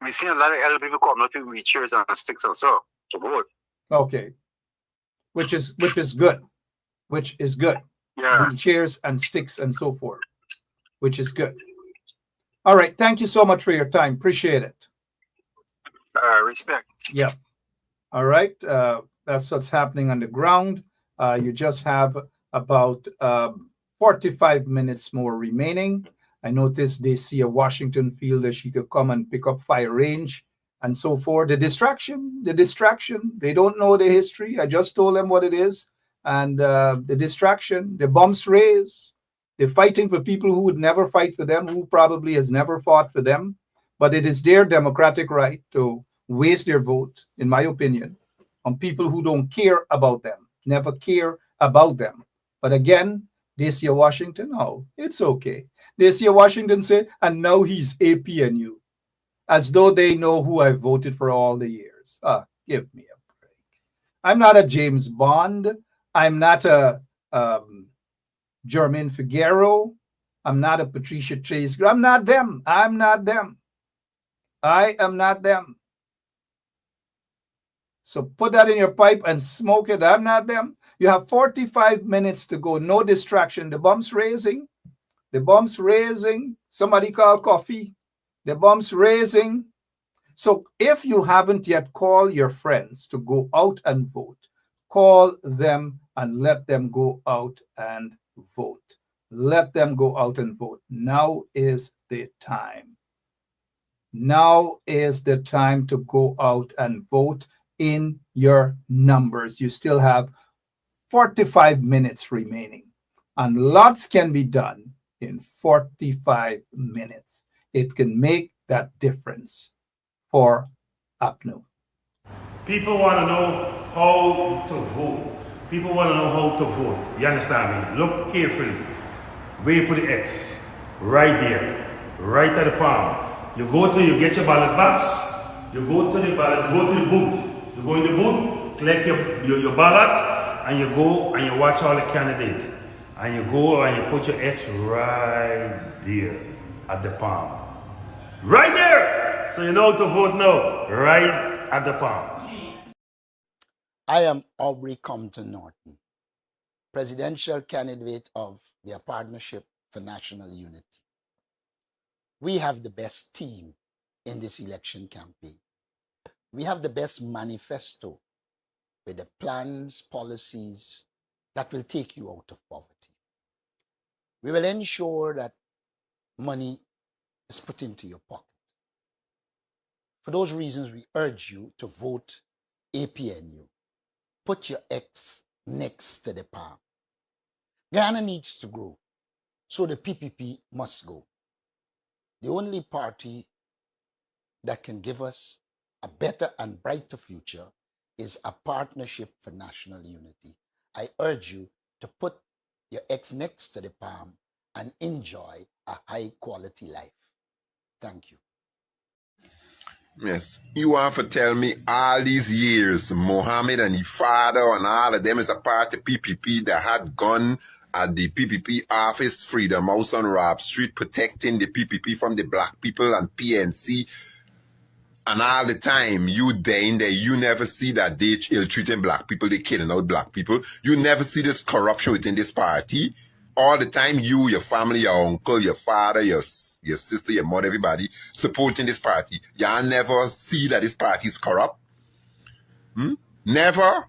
we see a lot of elder people come out with chairs and sticks also to vote. Okay, which is good, which is good. Yeah. Wheelchairs and sticks and so forth, which is good. All right, thank you so much for your time. Appreciate it. Respect. Yeah. All right, that's what's happening on the ground. You just have about 45 minutes more remaining. I noticed they see a Washington field that she could come and pick up fire range and so forth. The distraction, they don't know the history. I just told them what it is. And the distraction, the bombs raised. They're fighting for people who would never fight for them, who probably has never fought for them. But it is their democratic right to waste their vote, in my opinion, on people who don't care about them, never care about them. But again, they see a Washington, oh, it's okay. They see a Washington say, and now he's APNU, as though they know who I voted for all the years. Give me a break. I'm not a James Bond. I'm not a Jermaine Figueroa. I'm not a Patricia Chase. I'm not them. I'm not them. I am not them. So put that in your pipe and smoke it. I'm not them. You have 45 minutes to go. No distraction. The bomb's raising. The bomb's raising. Somebody call coffee. The bomb's raising. So if you haven't yet called your friends to go out and vote, call them and let them go out and vote. Let them go out and vote. Now is the time. Now is the time to go out and vote in your numbers. You still have 45 minutes remaining, and lots can be done in 45 minutes. It can make that difference for APNU. People want to know how to vote. People want to know how to vote. You understand me? Look carefully. Where you put the X, right there, right at the palm. You get your ballot box. You go to the ballot. You go to the booth. You go in the booth, collect your ballot, and you go and you watch all the candidates. And you go and you put your X right there at the palm. Right there! So you know how to vote now. Right at the palm. I am Aubrey Norton, presidential candidate of their Partnership for National Unity. We have the best team in this election campaign. We have the best manifesto with the plans, policies that will take you out of poverty. We will ensure that money is put into your pocket. For those reasons, we urge you to vote APNU. Put your X next to the palm. Ghana needs to grow, so the PPP must go. The only party that can give us a better and brighter future is a Partnership for National Unity. I urge you to put your X next to the palm and enjoy a high quality life. Thank you. Yes, you want to tell me all these years, Mohammed and his father and all of them is a part of PPP that had gone at the PPP office, Freedom House on Rob Street, protecting the PPP from the black people and PNC. And all the time, you there in there, you never see that they ill-treating black people, they killing out black people. You never see this corruption within this party. All the time, you, your family, your uncle, your father, your sister, your mother, everybody supporting this party. Y'all never see that this party is corrupt. Never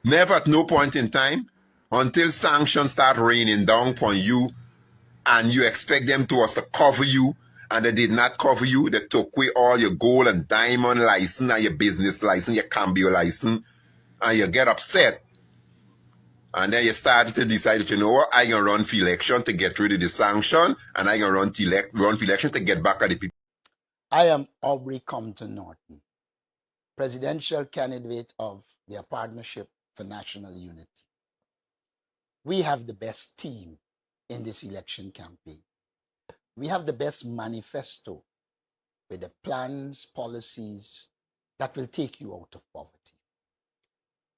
at no point in time until sanctions start raining down upon you and you expect them to cover you, and they did not cover you. They took away all your gold and diamond license and your business license, your cambio license, and you get upset. And then you started to decide that, you know what, I can run for election to get rid of the sanction, and I can run for election to get back at the people. I am Aubrey Norton, presidential candidate of their Partnership for National Unity. We have the best team in this election campaign. We have the best manifesto with the plans, policies that will take you out of poverty.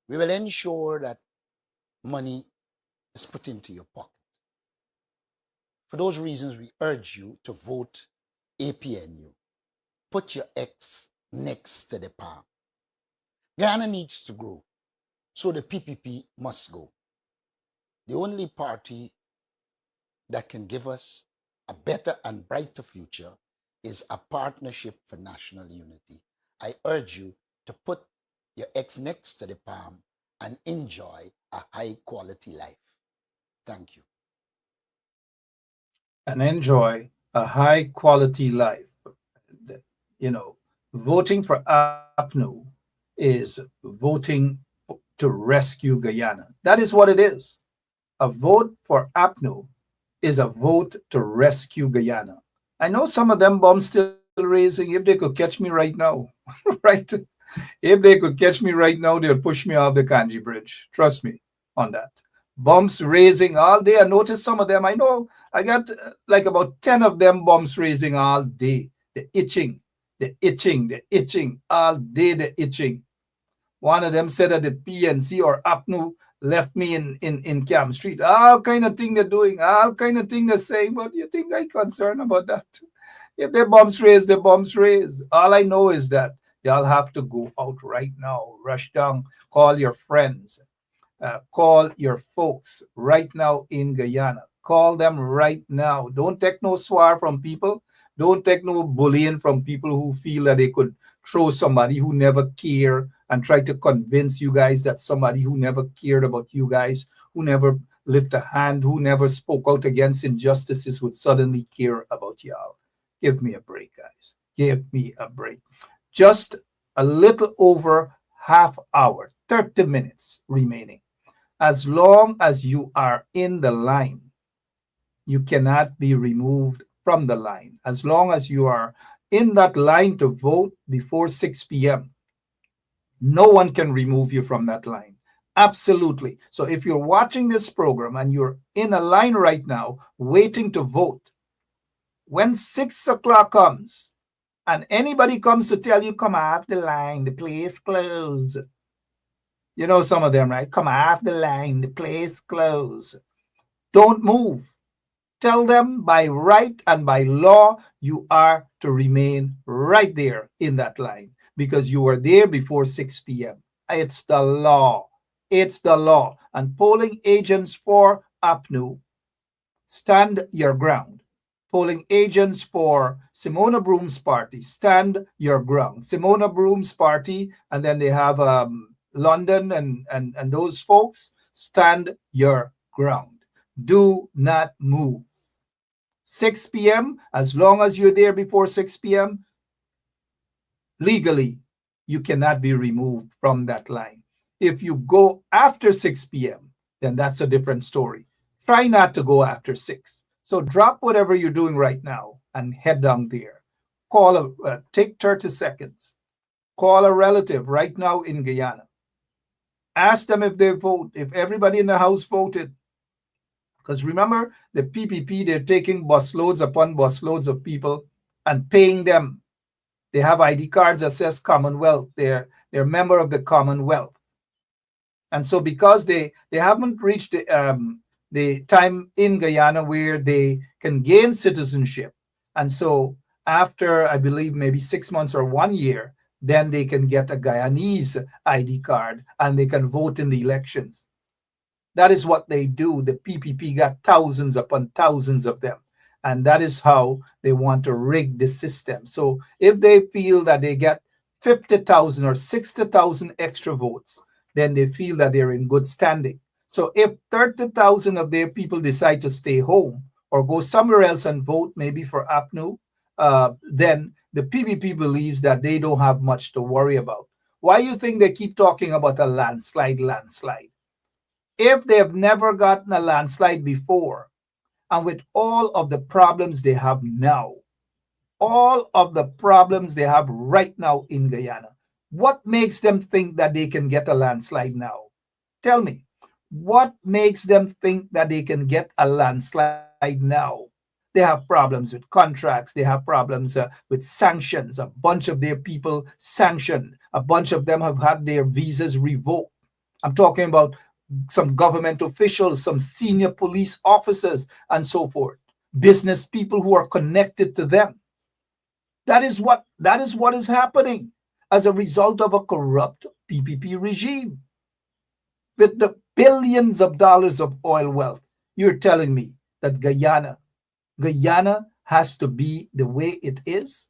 We will ensure that money is put into your pocket. For those reasons, we urge you to vote APNU. Put your X next to the palm. Ghana needs to grow, so the PPP must go. The only party that can give us a better and brighter future is a partnership for national unity. I urge you to put your X next to the palm and enjoy a high quality life. Thank you. And enjoy a high quality life. You know, voting for APNU is voting to rescue Guyana. That is what it is. A vote for APNU is a vote to rescue Guyana. I know some of them bombs still raising. If they could catch me right now, right? If they could catch me right now, they'll push me off the Kanji Bridge. Trust me on that. Bombs raising all day. I noticed some of them. I know I got like about 10 of them bombs raising all day. The itching, the itching, the itching, all day the itching. One of them said that the PNC or APNU left me in Camp Street. All kind of thing they're doing, all kind of thing they're saying, but you think I'm concerned about that? If the bombs raise, the bombs raise. All I know is that y'all have to go out right now, rush down, call your friends, call your folks right now in Guyana. Call them right now. Don't take no swar from people. Don't take no bullying from people who feel that they could throw somebody who never care and try to convince you guys that somebody who never cared about you guys, who never lifted a hand, who never spoke out against injustices would suddenly care about y'all. Give me a break, guys. Give me a break. Just a little over half hour, 30 minutes remaining. As long as you are in the line, you cannot be removed from the line. As long as you are in that line to vote before 6 p.m., no one can remove you from that line. Absolutely. So if you're watching this program and you're in a line right now waiting to vote, when 6 o'clock comes and anybody comes to tell you, come off the line, the place closed. You know some of them, right? Come off the line, the place closed. Don't move. Tell them by right and by law, you are to remain right there in that line because you were there before 6 p.m. It's the law. It's the law. And polling agents for APNU, stand your ground. Polling agents for Simona Broom's party, stand your ground. Simona Broom's party, and then they have London and those folks, stand your ground. Do not move. 6 p.m., as long as you're there before 6 p.m., legally, you cannot be removed from that line. If you go after 6 p.m., then that's a different story. Try not to go after 6. So drop whatever you're doing right now and head down there. Take 30 seconds. Call a relative right now in Guyana. Ask them if they vote, if everybody in the house voted. Because remember, the PPP, they're taking busloads upon busloads of people and paying them. They have ID cards that says Commonwealth. They're a member of the Commonwealth. And so because they haven't reached the time in Guyana where they can gain citizenship. And so after, I believe, maybe 6 months or 1 year, then they can get a Guyanese ID card and they can vote in the elections. That is what they do. The PPP got thousands upon thousands of them. And that is how they want to rig the system. So if they feel that they get 50,000 or 60,000 extra votes, then they feel that they're in good standing. So if 30,000 of their people decide to stay home or go somewhere else and vote, maybe for APNU, then the PPP believes that they don't have much to worry about. Why do you think they keep talking about a landslide? If they have never gotten a landslide before, and with all of the problems they have now, all of the problems they have right now in Guyana, what makes them think that they can get a landslide now? Tell me, what makes them think that they can get a landslide now? They have problems with contracts. They have problems with sanctions. A bunch of their people sanctioned. A bunch of them have had their visas revoked. I'm talking about some government officials, some senior police officers, and so forth. Business people who are connected to them. That is what is happening as a result of a corrupt PPP regime. With the billions of dollars of oil wealth, you're telling me that Guyana has to be the way it is?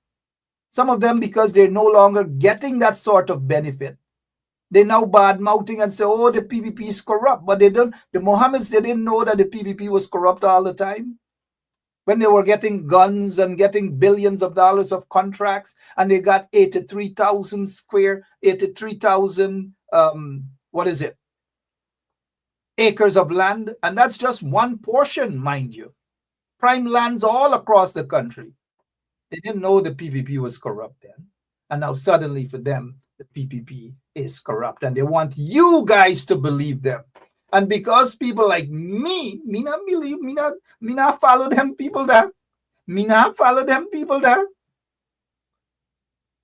Some of them, because they're no longer getting that sort of benefit, they now bad mouthing and say, oh, the PPP is corrupt. But the Mohammeds, they didn't know that the PPP was corrupt all the time. When they were getting guns and getting billions of dollars of contracts, and they got 83,000 acres of land. And that's just one portion, mind you. Prime lands all across the country. They didn't know the PPP was corrupt then. And now suddenly for them, the PPP is corrupt. And they want you guys to believe them. And because people like me not believe, me not follow them people there. Me not follow them people there.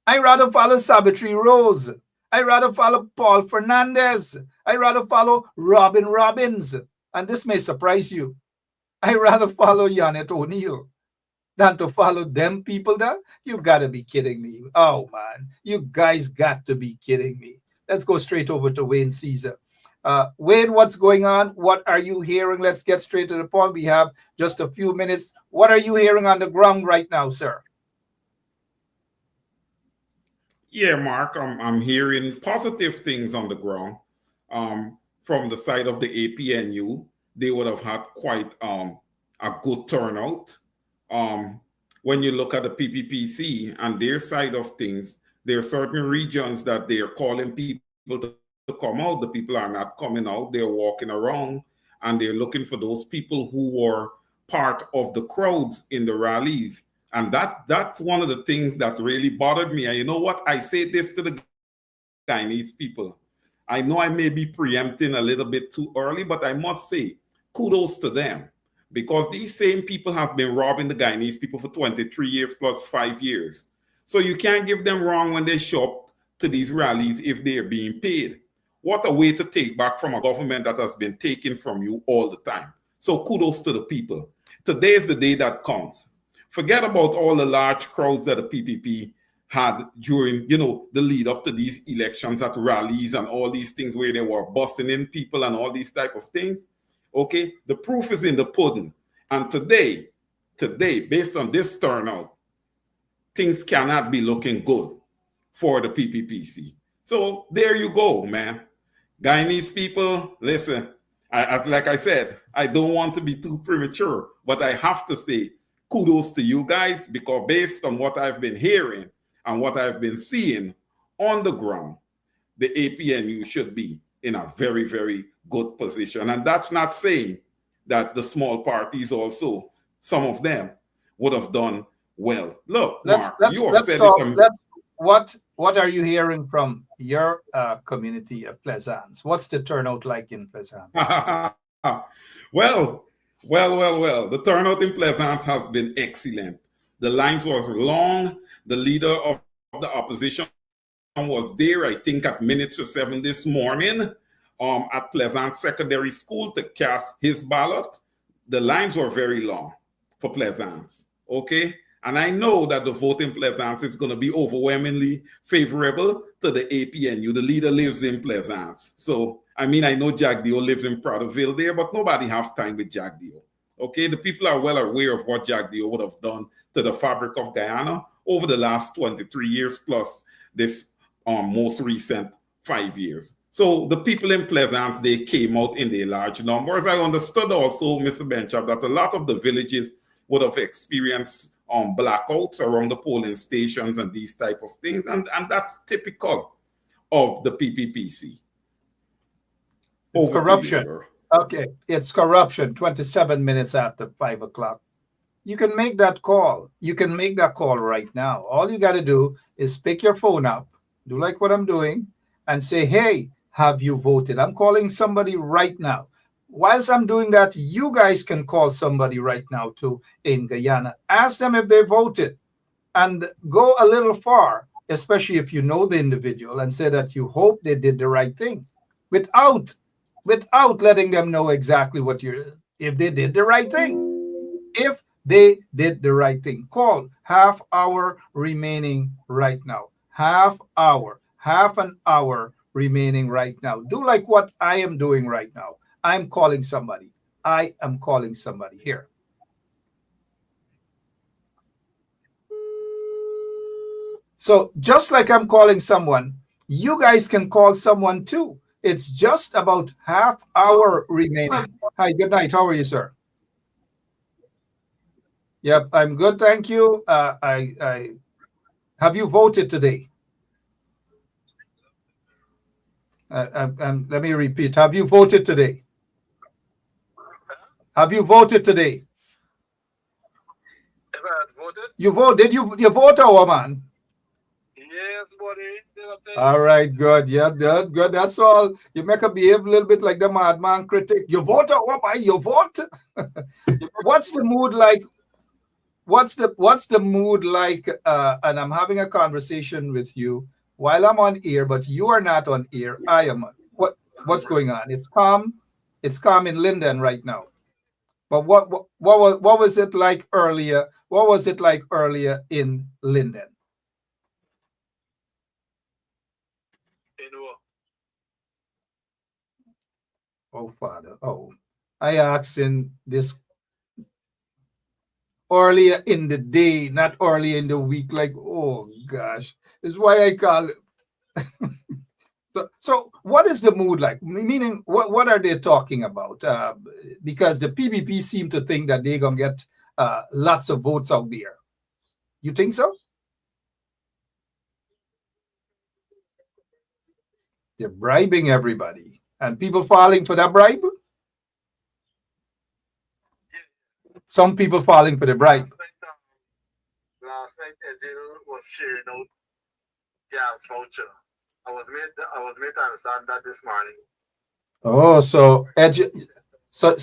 I rather follow Savitri Rose. I rather follow Paul Fernandez. I rather follow Robin Robbins. And this may surprise you. I rather follow Janet O'Neill than to follow them people there. You gotta be kidding me. Oh man, you guys got to be kidding me. Let's go straight over to Wayne Caesar. Wayne, what's going on? What are you hearing? Let's get straight to the point. We have just a few minutes. What are you hearing on the ground right now, sir? Yeah, Mark, I'm hearing positive things on the ground. From the side of the APNU, they would have had quite a good turnout. When you look at the PPPC and their side of things, there are certain regions that they are calling people to come out. The people are not coming out. They're walking around and they're looking for those people who were part of the crowds in the rallies. And that's one of the things that really bothered me. And you know what? I say this to the Guyanese people. I know I may be preempting a little bit too early, but I must say kudos to them, because these same people have been robbing the Guyanese people for 23 years plus 5 years. So you can't give them wrong when they show up to these rallies if they're being paid. What a way to take back from a government that has been taken from you all the time. So kudos to the people. Today is the day that counts. Forget about all the large crowds that the PPP had during, the lead up to these elections at rallies and all these things where they were busting in people and all these type of things. Okay, the proof is in the pudding. And today, based on this turnout, things cannot be looking good for the PPPC. So there you go, man. Guyanese people, listen, like I said, I don't want to be too premature, but I have to say kudos to you guys, because based on what I've been hearing and what I've been seeing on the ground, the APNU should be in a very, very good position. And that's not saying that the small parties also, some of them, would have done well. Look, Mark, you have said it. What are you hearing from your community of Plaisance? What's the turnout like in Plaisance? Well. The turnout in Plaisance has been excellent. The lines was long. The leader of the opposition was there, I think, at 7 this morning at Plaisance Secondary School to cast his ballot. The lines were very long for Plaisance, okay? And I know that the vote in Plaisance is going to be overwhelmingly favorable to the APNU. The leader lives in Plaisance. So, I know Jack Dio lives in Pratoville there, but nobody has time with Jack Dio. Okay, the people are well aware of what Jack Dio would have done to the fabric of Guyana over the last 23 years plus this most recent 5 years. So the people in Plaisance, they came out in their large numbers. I understood also, Mr. Benchap, that a lot of the villages would have experienced blackouts around the polling stations and these type of things. And that's typical of the PPPC. It's corruption. Okay, it's corruption. 27 minutes after 5 o'clock. You can make that call. You can make that call right now. All you got to do is pick your phone up, do like what I'm doing, and say, hey, have you voted? I'm calling somebody right now. whilst I'm doing that, you guys can call somebody right now too in Guyana. Ask them if they voted, and go a little far, especially if you know the individual, and say that you hope they did the right thing, without letting them know exactly if they did the right thing. If they did the right thing, call. Half hour remaining right now. Half an hour remaining right now. Do like what I am doing right now. I'm calling somebody. I am calling somebody here. So just like I'm calling someone, you guys can call someone too. It's just about half hour remaining. Hi, good night. How are you, sir? Yep, I'm good, thank you. I have you voted today? Let me repeat. Have you voted today? Have you voted today? If I had voted? You voted. You vote, our man? Yes, buddy. All right, good. Yeah, good, good. That's all. You make a behave a little bit like the madman critic. You vote, or why you vote? What's the mood like? What's the mood like? And I'm having a conversation with you while I'm on air, but you are not on air. I am. What's going on? It's calm. It's calm in Linden right now. But what was it like earlier? What was it like earlier in Linden? Oh, Father. Oh, I asked in this earlier in the day, not early in the week. Like, oh gosh, this is why I call it. So what is the mood like? Meaning, what are they talking about? Because the PPP seem to think that they're gonna get lots of votes out there. You think so? They're bribing everybody, and people falling for that bribe. Some people falling for the bribe. Last night, Edil was sharing out gas voucher. I was made to understand that this morning. Oh, so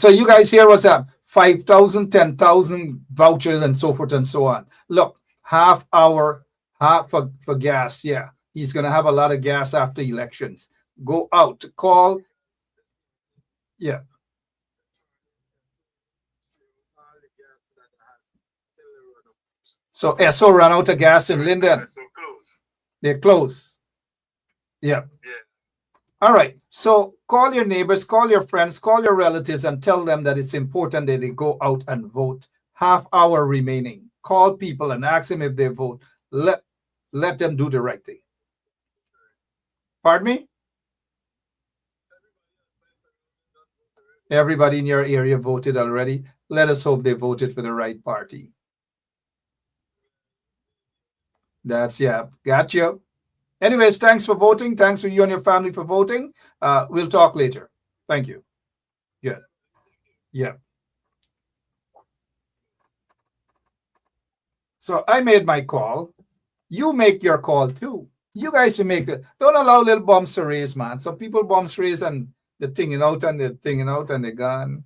you guys hear what's up? 5,000, 10,000 vouchers and so forth and so on. Look, half hour, half for gas. Yeah, he's gonna have a lot of gas after elections. Go out, call. Yeah. So Esso ran out of gas in Linden. They're close. Yeah. All right. So call your neighbors, call your friends, call your relatives, and tell them that it's important that they go out and vote. Half hour remaining. Call people and ask them if they vote. Let them do the right thing. Pardon me? Everybody in your area voted already. Let us hope they voted for the right party. Yeah, got you. Anyways, thanks for voting. Thanks for you and your family for voting. We'll talk later. Thank you. Good. Yeah. So I made my call. You make your call too. You guys will make it. Don't allow little bombs to raise, man. Some people bombs raise and they're thinking out and they're gone.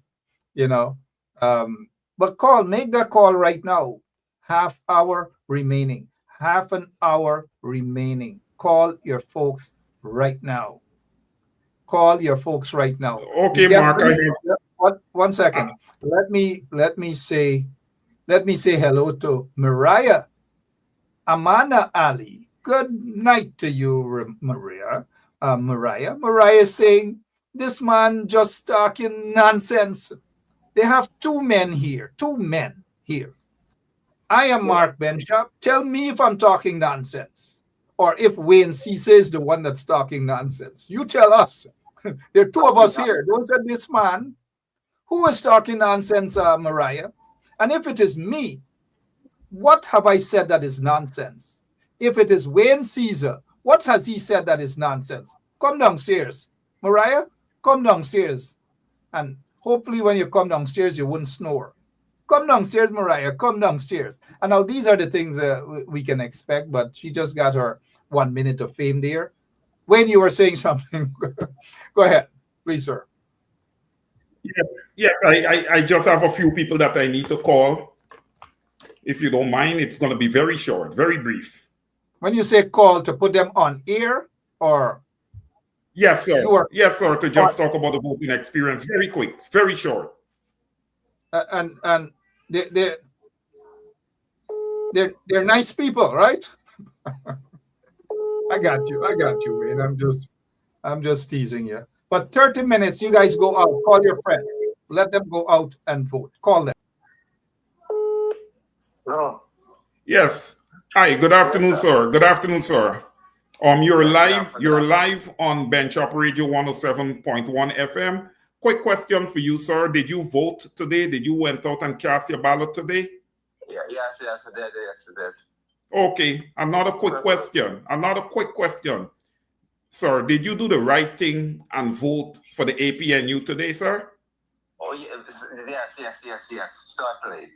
But make that call right now. Half hour remaining. Half an hour remaining. Call your folks right now. Call your folks right now. Okay, Mark. One second. Let me say hello to Mariah Amana Ali. Good night to you, Mariah. Mariah is saying this man just talking nonsense. They have two men here. I am Mark Benshop. Tell me if I'm talking nonsense, or if Wayne Cisse is the one that's talking nonsense. You tell us. There are two of us here. Don't say this man. Who is talking nonsense, Mariah? And if it is me, what have I said that is nonsense? If it is Wayne Caesar, what has he said that is nonsense? Come downstairs. Mariah, come downstairs. And hopefully when you come downstairs, you wouldn't snore. Come downstairs, Mariah. Come downstairs. And now these are the things we can expect, but she just got her 1 minute of fame there. When you were saying something, go ahead, please, sir. Yes, I just have a few people that I need to call. If you don't mind, it's going to be very short, very brief. When you say call, to put them on air, or yes, sir. You are, yes, sir. To just talk about the voting experience, very quick, very short. And they're nice people, right? I got you, Wayne. I'm just teasing you. But 30 minutes, you guys go out, call your friends, let them go out and vote. Call them. No. Yes. Hi. Good afternoon, sir. Good afternoon, sir. You're live on Bench Up Radio 107.1 FM. Quick question for you, sir. Did you vote today? Did you went out and cast your ballot today? Yes, I did. Yes, I did. Okay. Another quick question. Sir, did you do the right thing and vote for the APNU today, sir? Oh, yes, certainly.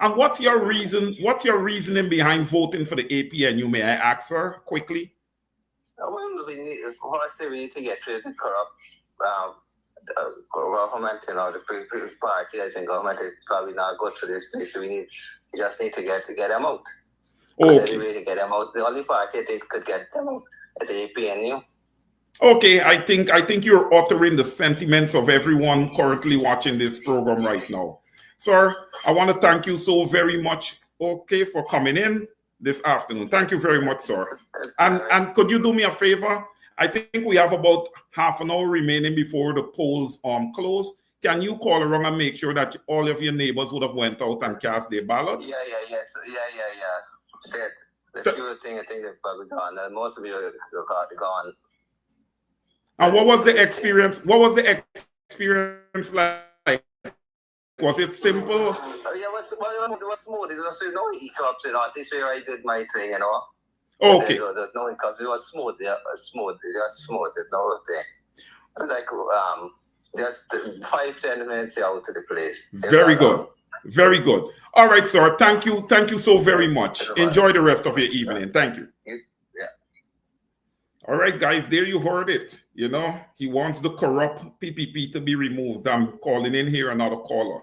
And what's your reason? What's your reasoning behind voting for the APNU? May I ask, sir, quickly? Well, we need to get rid of the corrupt government. You know, the previous party, I think government is probably not good for this place. So we just need to get them out. Okay. The only way to get them out, the only party I think could get them out at the APNU. Okay, I think you're uttering the sentiments of everyone currently watching this program right now. Sir, I want to thank you so very much, okay, for coming in this afternoon. Thank you very much, sir. And could you do me a favor? I think we have about half an hour remaining before the polls close. Can you call around and make sure that all of your neighbors would have went out and cast their ballots? Yeah. The few things I think they've probably gone. Most of you are gone. And what was the experience? What was the experience like? Was it simple? Yeah, it was smooth. It was no hiccups, you know. This way I did my thing, you know. Okay. There's no hiccups. It was smooth. Yeah, it was smooth. There's no thing. Like just 5-10 minutes out to the place. Very good. Very good. All right, sir. Thank you so very much. Enjoy the rest of your evening. Thank you. Yeah. All right, guys, there you heard it. You know, he wants the corrupt PPP to be removed. I'm calling in here another caller.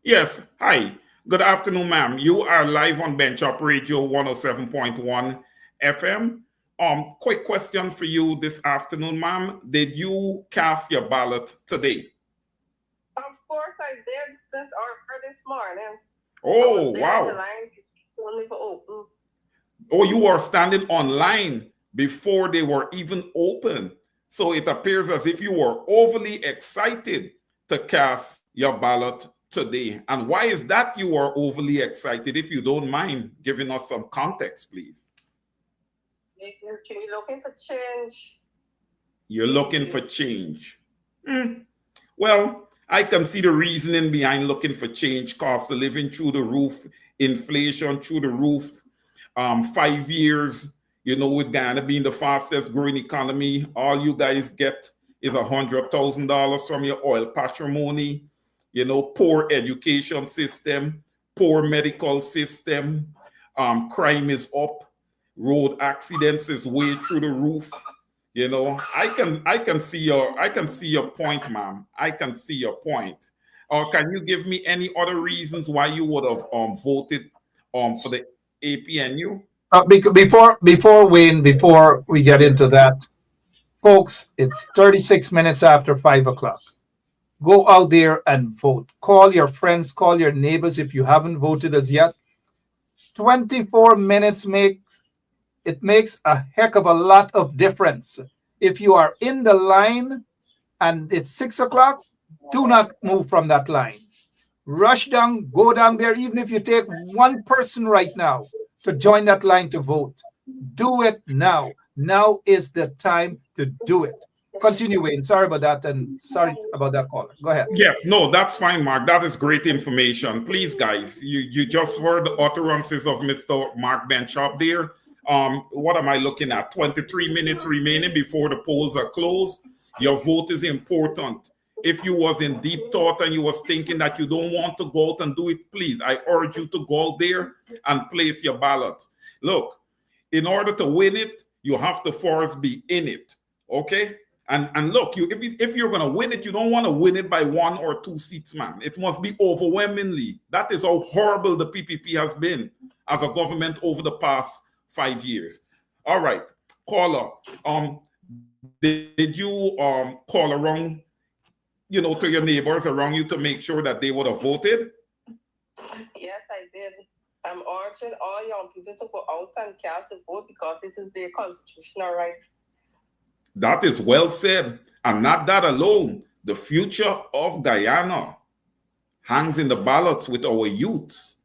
Yes. Hi. Good afternoon, ma'am. You are live on Bench Up Radio 107.1 FM. Quick question for you this afternoon, ma'am. Did you cast your ballot today? Of course I did, since early this morning. Oh, wow. The line only for open. Oh, you were standing online before they were even open. So it appears as if you were overly excited to cast your ballot today. And why is that you are overly excited? If you don't mind giving us some context, please. You're looking for change. You're looking for change. Well, I can see the reasoning behind looking for change. Cost of living through the roof, inflation through the roof. 5 years, you know, with Ghana being the fastest growing economy, all you guys get is $100,000 from your oil patrimony. You know, poor education system, poor medical system. Crime is up. Road accidents is way through the roof. You know, I can see your point, ma'am. I can see your point. Or can you give me any other reasons why you would have voted for the APNU? Before we get into that, folks, it's 36 minutes after 5 o'clock. Go out there and vote. Call your friends, call your neighbors if you haven't voted as yet. 24 minutes makes a heck of a lot of difference. If you are in the line and it's 6 o'clock, do not move from that line. Rush down, go down there, even if you take one person right now to join that line to vote. Do it now. Now is the time to do it. Continue, Wayne. Sorry about that, and sorry about that caller. Go ahead. Yes, no, that's fine, Mark. That is great information. Please, guys, you just heard the utterances of Mr. Mark Benchop there. What am I looking at? 23 minutes remaining before the polls are closed. Your vote is important. If you was in deep thought and you was thinking that you don't want to go out and do it, please, I urge you to go out there and place your ballot. Look, in order to win it, You have to first be in it. Okay? And look, if you're going to win it, you don't want to win it by 1 or 2 seats, man. It must be overwhelmingly. That is how horrible the PPP has been as a government over the past 5 years. All right, caller. Did you call around, to your neighbors around you to make sure that they would have voted? Yes, I did. I'm urging all young people to go out and cast a vote because it is their constitutional right. That is well said. And not that alone. The future of Guyana hangs in the balance with our youth.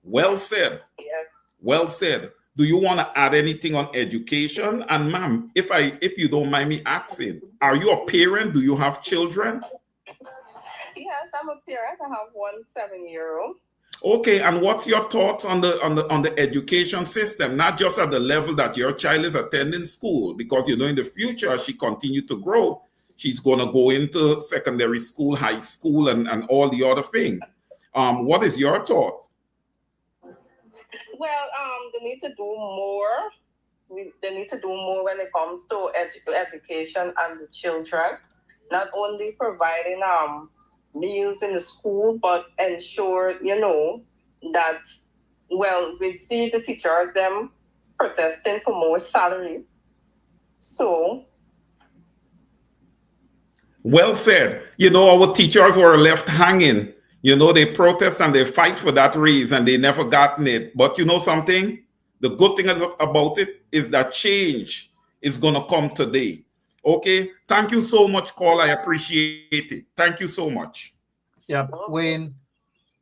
Well said. Yes. Well said. Do you want to add anything on education? And ma'am, if you don't mind me asking, are you a parent? Do you have children? Yes, I'm a parent. I have one 7-year-old. Okay, and what's your thoughts on the education system, not just at the level that your child is attending school, because in the future as she continues to grow, she's going to go into secondary school, high school, and all the other things. What is your thought? Well, they need to do more. They need to do more when it comes to education and the children. Not only providing meals in the school, but ensure, that, we see the teachers, them protesting for more salary. So. Well said. Our teachers were left hanging. They protest and they fight for that raise and they never gotten it. But you know something? The good thing about it is that change is going to come today. Okay, thank you so much, Call. I appreciate it. Thank you so much. Yep, Wayne,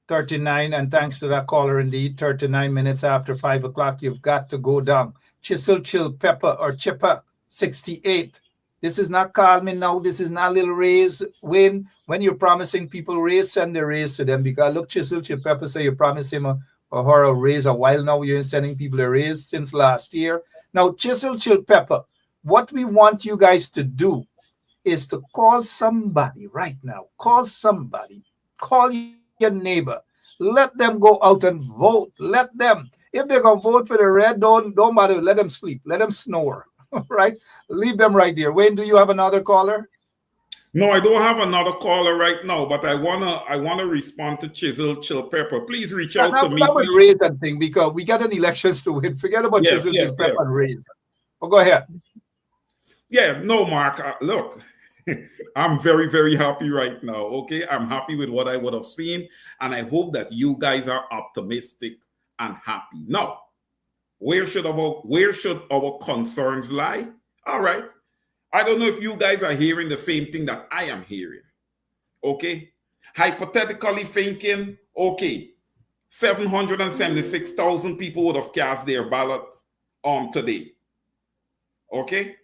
39, and thanks to that caller, indeed, 39 minutes after 5 o'clock, you've got to go down. Chisel Chill Pepper or Chipper, 68. This is not calming now. This is not a little raise. When you're promising people raise, send the raise to them. Because look, Chisel Chill Pepper say you promised him or her a raise a while now. You're sending people a raise since last year. Now, Chisel Chill Pepper, what we want you guys to do is to call somebody right now. Call somebody. Call your neighbor. Let them go out and vote. Let them. If they're going to vote for the red, don't bother. Let them sleep. Let them snore. Right? Leave them right there. Wayne, do you have another caller? No, I don't have another caller right now, but I wanna respond to Chisel Chill Pepper. Please reach out to me. That would raise that thing because we got an elections to win. Forget about Chisel Chill Pepper and raise. Oh, go ahead. Yeah, no, Mark. Look, I'm very, very happy right now. Okay, I'm happy with what I would have seen, and I hope that you guys are optimistic and happy. Now, where should our concerns lie? All right. I don't know if you guys are hearing the same thing that I am hearing. Okay. Hypothetically thinking, okay, 776,000 people would have cast their ballots today. Okay.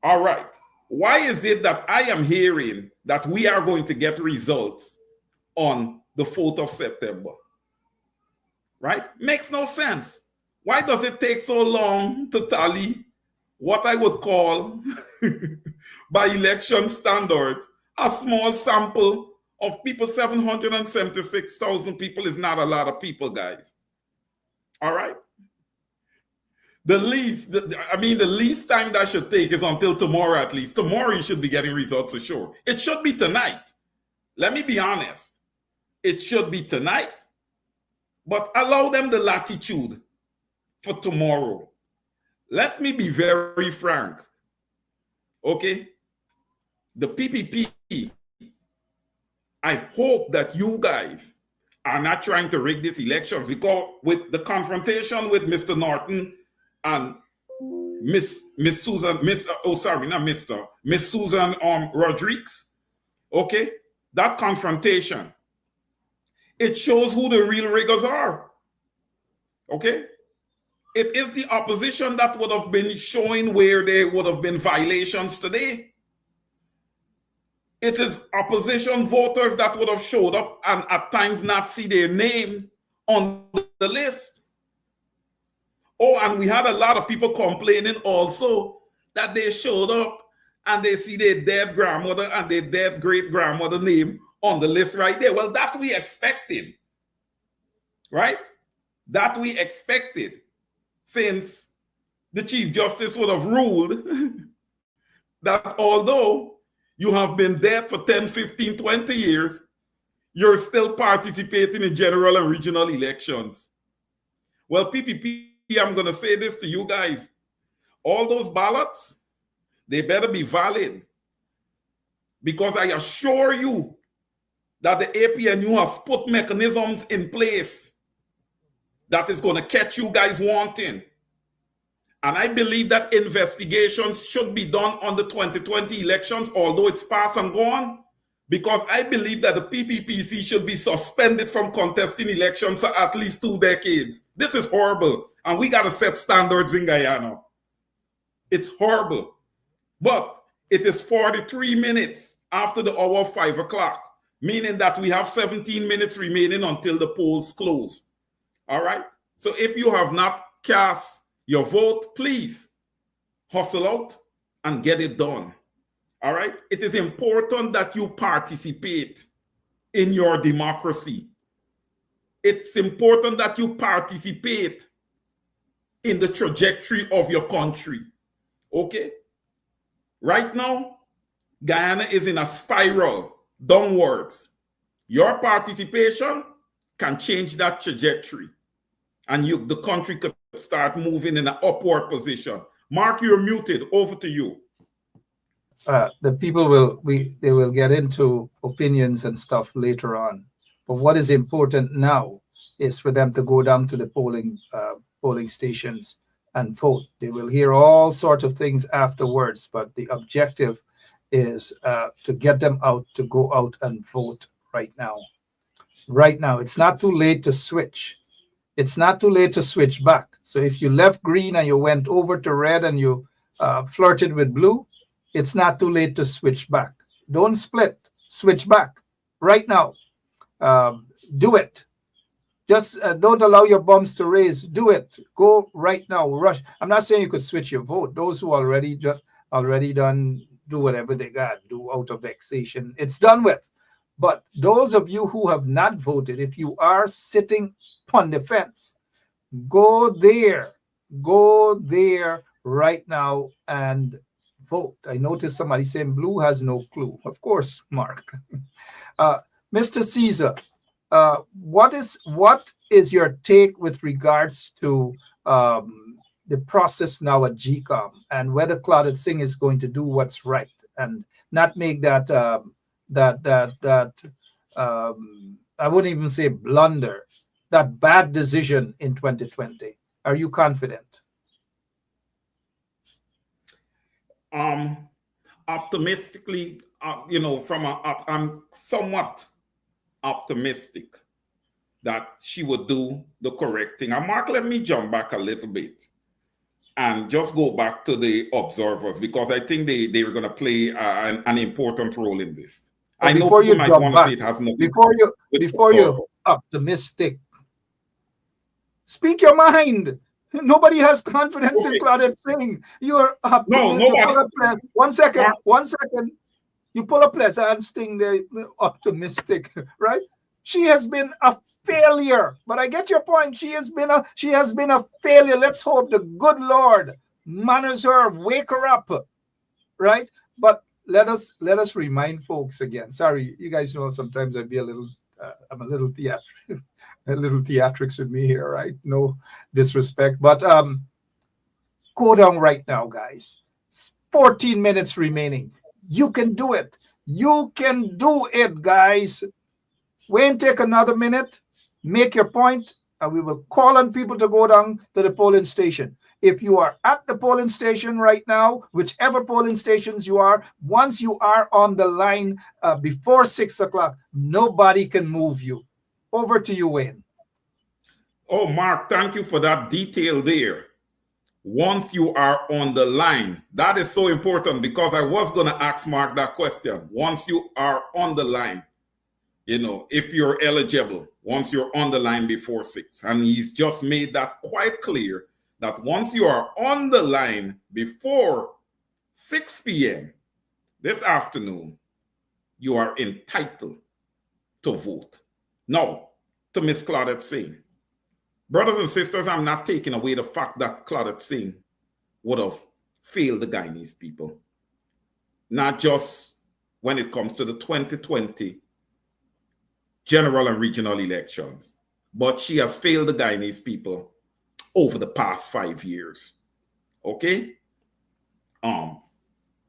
All right. Why is it that I am hearing that we are going to get results on the 4th of September? Right? Makes no sense. Why does it take so long to tally what I would call, by election standard, a small sample of people? 776,000 people is not a lot of people, guys. All right? The least time that should take is until tomorrow at least. Tomorrow you should be getting results for sure. It should be tonight. Let me be honest. It should be tonight. But allow them the latitude for tomorrow. Let me be very frank. Okay? The PPP, I hope that you guys are not trying to rig these elections, because with the confrontation with Mr. Norton and Miss Susan Rodriguez, okay? That confrontation, it shows who the real riggers are. Okay? It is the opposition that would have been showing where there would have been violations today. It is opposition voters that would have showed up and at times not see their name on the list. Oh, and we had a lot of people complaining also that they showed up and they see their dead grandmother and their dead great-grandmother name on the list right there. Well, that we expected, right? That we expected, since the Chief Justice would have ruled that although you have been dead for 10, 15, 20 years, you're still participating in general and regional elections. Well, PPP, I'm going to say this to you guys. All those ballots, they better be valid. Because I assure you that the APNU has put mechanisms in place that is going to catch you guys wanting. And I believe that investigations should be done on the 2020 elections, although it's past and gone, because I believe that the PPPC should be suspended from contesting elections for at least 2 decades. This is horrible, and we got to set standards in Guyana. It's horrible. But it is 43 minutes after the hour of 5 o'clock, meaning that we have 17 minutes remaining until the polls close. All right? So if you have not cast your vote, please hustle out and get it done. All right? It is important that you participate in your democracy. It's important that you participate in the trajectory of your country. Okay? Right now, Guyana is in a spiral downwards. Your participation can change that trajectory, and the country could start moving in an upward position. Mark, you're muted. Over to you. The people will get into opinions and stuff later on. But what is important now is for them to go down to the polling stations and vote. They will hear all sorts of things afterwards, but the objective is to get them out to go out and vote right now. Right now, it's not too late to switch. It's not too late to switch back. So if you left green and you went over to red and you flirted with blue, it's not too late to switch back. Don't split. Switch back right now. Do it. Just don't allow your bums to raise. Do it. Go right now. Rush. I'm not saying you could switch your vote. Those who already done, do whatever they got, do out of vexation. It's done with. But those of you who have not voted, if you are sitting on the fence, go there right now and vote. I noticed somebody saying blue has no clue. Of course, Mark. Mr. Caesar, what is your take with regards to the process now at Gecom and whether Claudette Singh is going to do what's right and not make that I wouldn't even say blunder, that bad decision in 2020? Are you confident? Optimistically, I'm somewhat optimistic that she would do the correct thing. And Mark, let me jump back a little bit and just go back to the observers, because I think they were going to play an important role in this. But I know people might want to say it has nothing before you're optimistic, speak your mind. Nobody has confidence in Claudette Singh. You're optimistic. No, One second. You pull a pleasant sting there, optimistic, right? She has been a failure. But I get your point. She has been a failure. Let's hope the good Lord manners her, wake her up, right? But let us remind folks again. Sorry, you guys know sometimes I'd be I'm a little theatrics with me here, right? No disrespect, but go down right now, guys. 14 minutes remaining. You can do it. You can do it, guys. Wait and take another minute, make your point, and we will call on people to go down to the polling station. If you are at the polling station right now, whichever polling stations you are, once you are on the line before 6 o'clock, nobody can move you. Over to you, Wayne. Oh, Mark, thank you for that detail there. Once you are on the line, that is so important, because I was going to ask Mark that question. Once you are on the line, if you're eligible, once you're on the line before 6, and he's just made that quite clear, that once you are on the line before 6 p.m. this afternoon, you are entitled to vote. Now, to Miss Claudette Singh. Brothers and sisters, I'm not taking away the fact that Claudette Singh would have failed the Guyanese people. Not just when it comes to the 2020 general and regional elections, but she has failed the Guyanese people over the past 5 years. Okay? No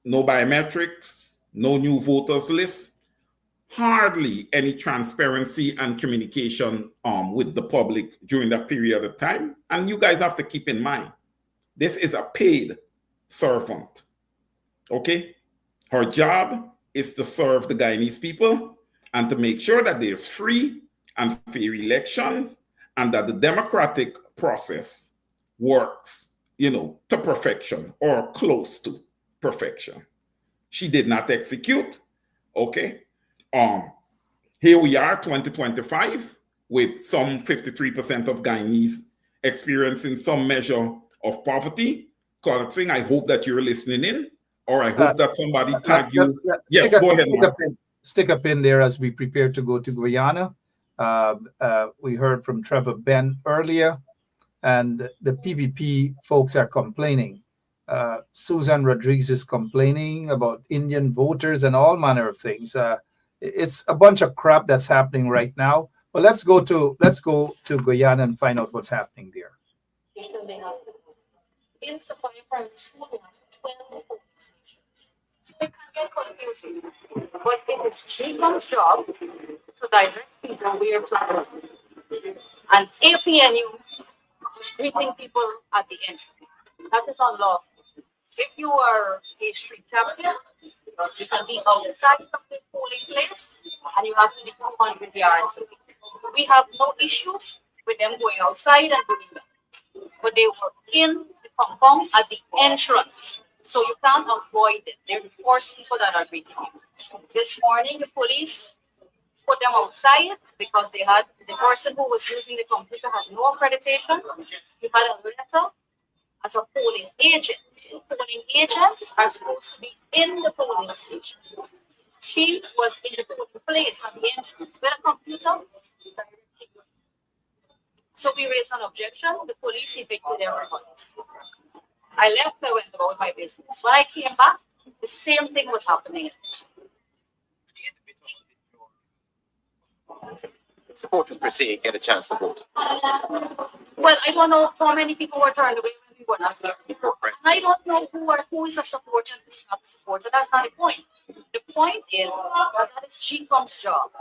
biometrics, no new voters list, hardly any transparency and communication with the public during that period of time. And you guys have to keep in mind, this is a paid servant. Okay? Her job is to serve the Guyanese people and to make sure that there's free and fair elections and that the democratic process works, to perfection or close to perfection. She did not execute. Okay. Here we are, 2025, with some 53% of Guyanese experiencing some measure of poverty. Curtsing, I hope that you're listening in, or I hope that somebody tagged you. Yes, go ahead, Mark. Stick a pin there as we prepare to go to Guyana. We heard from Trevor Ben earlier, and the PPP folks are complaining. Susan Rodriguez is complaining about Indian voters and all manner of things. It's a bunch of crap that's happening right now. But let's go to Guyana and find out what's happening there. In Safari Primary School, we have 12 polling stations. So it can get confusing. But it is Gecom's job to direct people where to go. And APNU is greeting people at the entrance. That is unlawful. If you are a street captain, you can be outside of the polling place and you have to be 200 yards away. We have no issue with them going outside and doing that. But they were in the compound at the entrance. So you can't avoid it. They're the first people that are greeting you. This morning, the police put them outside because the person who was using the computer had no accreditation. He had a letter as a polling agent. Polling agents are supposed to be in the polling station. She was in the polling place at the entrance with a computer. So we raised an objection. The police evicted everybody. I left, I went about my business. When I came back, the same thing was happening. Supporters per se get a chance to vote. Well, I don't know how many people were turned away when we were not here before. And I don't know who is a supporter and who is not a supporter. That's not the point. The point is that is Gecom's job.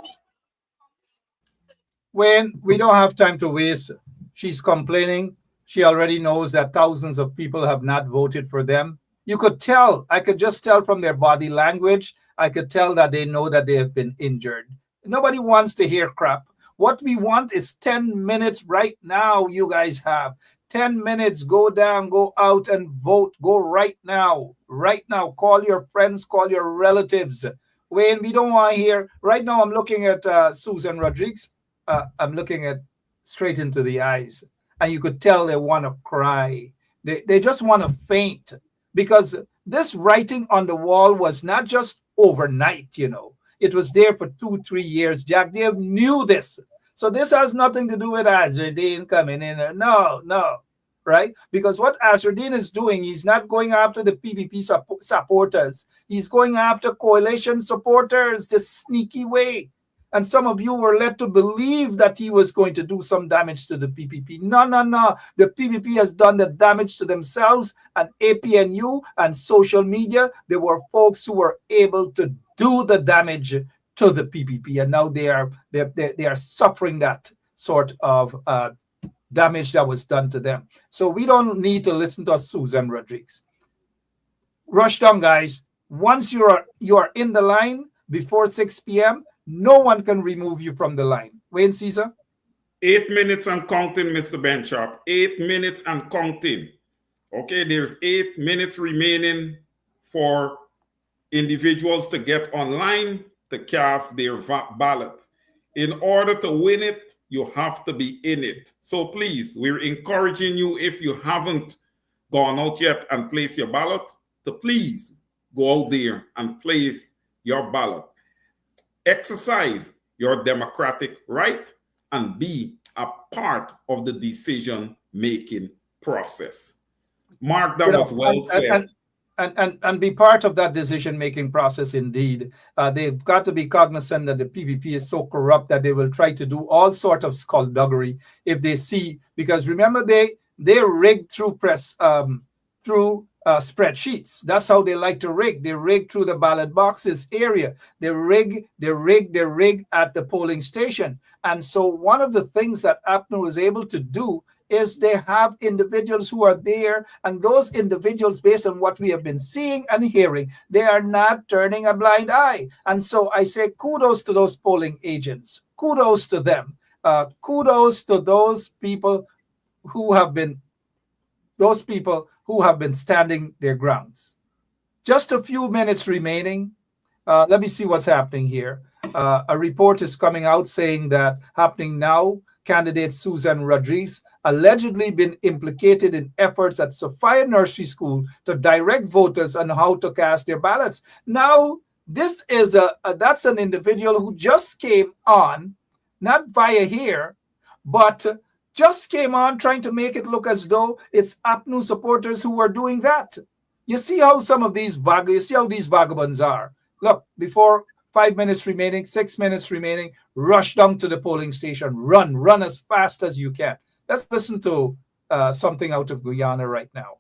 When we don't have time to waste, she's complaining. She already knows that thousands of people have not voted for them. You could tell, I could just tell from their body language, I could tell that they know that they have been injured. Nobody wants to hear crap. What we want is 10 minutes right now. You guys have 10 minutes. Go down, go out and vote. Go right now. Right now. Call your friends, call your relatives. Wayne, we don't want to hear. Right now, I'm looking at Susan Rodriguez. I'm looking at straight into the eyes. And you could tell they want to cry. They just want to faint. Because this writing on the wall was not just overnight, It was there for 2-3 years. Jack Dave knew this. So this has nothing to do with Azradine coming in. No, right? Because what Azradine is doing, he's not going after the PPP supporters. He's going after coalition supporters this sneaky way. And some of you were led to believe that he was going to do some damage to the PPP. No. The PPP has done the damage to themselves, and APNU and social media. There were folks who were able to do the damage to the PPP, and now they are suffering that sort of damage that was done to them. So we don't need to listen to Susan Rodriguez. Rush down, guys. Once you are in the line before 6 p.m., no one can remove you from the line. Wayne Caesar? 8 minutes and counting, Mr. Benchop. 8 minutes and counting. Okay, there's 8 minutes remaining for individuals to get online to cast their ballot. In order to win it, you have to be in it. So please, we're encouraging you, if you haven't gone out yet and placed your ballot, to please go out there and place your ballot. Exercise your democratic right and be a part of the decision-making process. Mark, that was well said. And be part of that decision-making process indeed. They've got to be cognizant that the PPP is so corrupt that they will try to do all sort of skullduggery if they see, because remember they rigged through spreadsheets. That's how they like to rig. They rig through the ballot boxes area. They rig at the polling station. And so one of the things that APNU is able to do is they have individuals who are there, and those individuals, based on what we have been seeing and hearing, they are not turning a blind eye. And so I say kudos to those polling agents. Kudos to them. Kudos to those people who have been standing their grounds. Just a few minutes remaining. Let me see what's happening here. A report is coming out saying that happening now, candidate Susan Rodriguez allegedly been implicated in efforts at Sophia Nursery School to direct voters on how to cast their ballots. Now, this is that's an individual who just came on, not via here, but just came on trying to make it look as though it's APNU supporters who are doing that. You see how these vagabonds are. Look, before 5 minutes remaining, 6 minutes remaining, rush down to the polling station. Run as fast as you can. Let's listen to something out of Guyana right now.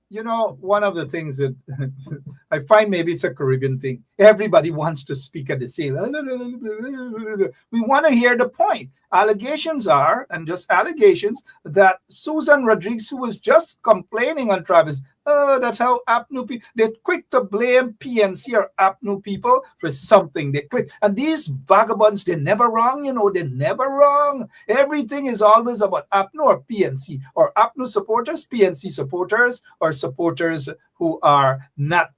You know, one of the things that I find, maybe it's a Caribbean thing, everybody wants to speak at the same. We want to hear the point. Allegations are, and just allegations, that Susan Rodriguez, who was just complaining on Travis, that's how APNU people, they're quick to blame PNC or APNU people for something. They're quick. And these vagabonds, they're never wrong, they're never wrong. Everything is always about APNU or PNC, or APNU supporters, PNC supporters, or supporters who are not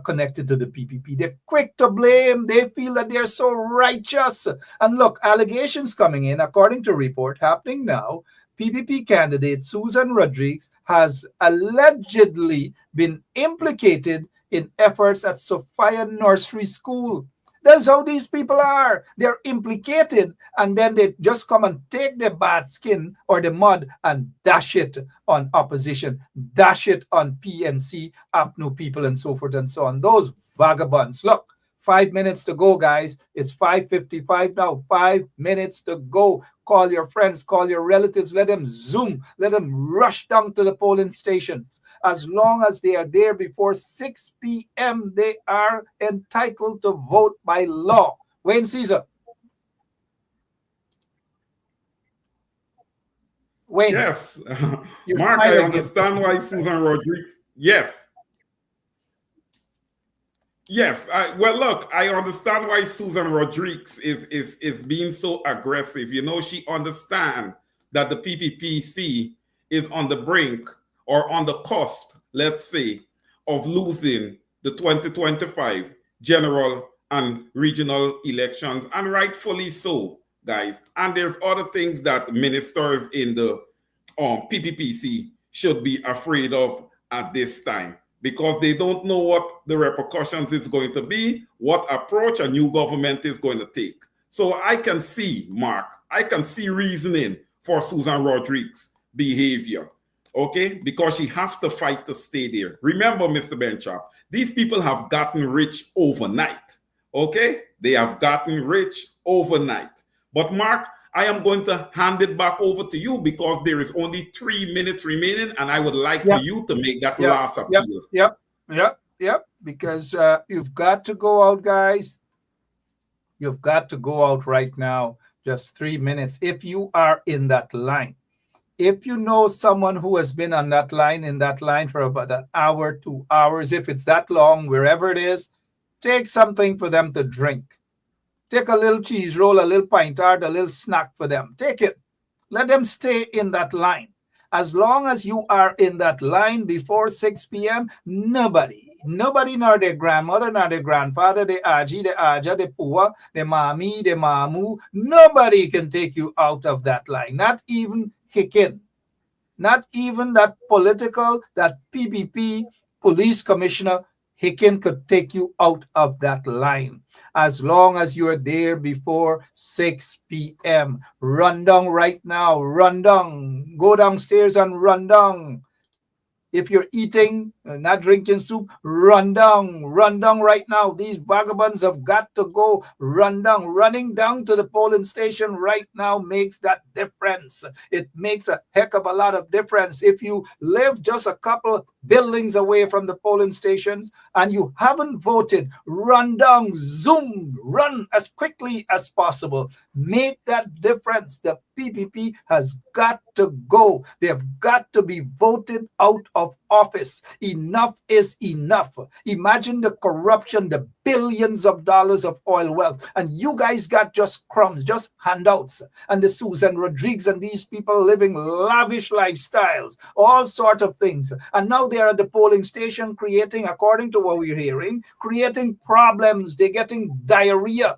connected to the PPP. They're quick to blame. They feel that they're so righteous. And look, allegations coming in, according to report happening now, PPP candidate Susan Rodriguez has allegedly been implicated in efforts at Sophia Nursery School. That's how these people are. They're implicated, and then they just come and take their bad skin or the mud and dash it on opposition, dash it on PNC, APNU people, and so forth and so on. Those vagabonds. Look, 5 minutes to go, guys. It's 5:55 now. 5 minutes to go. Call your friends, call your relatives. Let them Zoom. Let them rush down to the polling stations. As long as they are there before 6 p.m., they are entitled to vote by law. Wayne Caesar. Wayne. Yes. Mark, I understand why Susan Rodriguez. Yes. Yes, well, look, I understand why Susan Rodriguez is being so aggressive. She understands that the PPPC is on the brink or on the cusp, let's say, of losing the 2025 general and regional elections, and rightfully so, guys. And there's other things that ministers in the PPPC should be afraid of at this time, because they don't know what the repercussions is going to be, what approach a new government is going to take. So I can see, Mark, I can see reasoning for Susan Rodriguez's behavior, okay? Because she has to fight to stay there. Remember, Mr. Benchop, these people have gotten rich overnight, okay? They have gotten rich overnight. But Mark, I am going to hand it back over to you, because there is only 3 minutes remaining, and I would like for you to make that last appeal. Yep. Because you've got to go out, guys. You've got to go out right now. Just 3 minutes. If you are in that line, if you know someone who has been on that line, in that line for about an hour, 2 hours, if it's that long, wherever it is, take something for them to drink. Take a little cheese roll, a little pint tart, a little snack for them. Take it. Let them stay in that line. As long as you are in that line before 6 p.m., nobody Nobody nor their grandmother, nor their grandfather, the aji, the aja, the pua, the mami, the mamu. Nobody can take you out of that line. Not even Hicken. Not even that political, that PPP police commissioner Hicken could take you out of that line. As long as you're there before 6 p.m. Run down right now. Run down. Go downstairs and run down. If you're eating, not drinking soup, run down right now. These vagabonds have got to go. Run down. Running down to the polling station right now makes that difference. It makes a heck of a lot of difference. If you live just a couple buildings away from the polling stations and you haven't voted, run down, zoom, run as quickly as possible. Make that difference. The PPP has got to go. They have got to be voted out of office. Enough is enough. Imagine the corruption, the billions of dollars of oil wealth, and you guys got just crumbs, just handouts. And the Susan Rodriguez and these people living lavish lifestyles, all sort of things. And now they are at the polling station creating, according to what we're hearing, creating problems. They're getting diarrhea.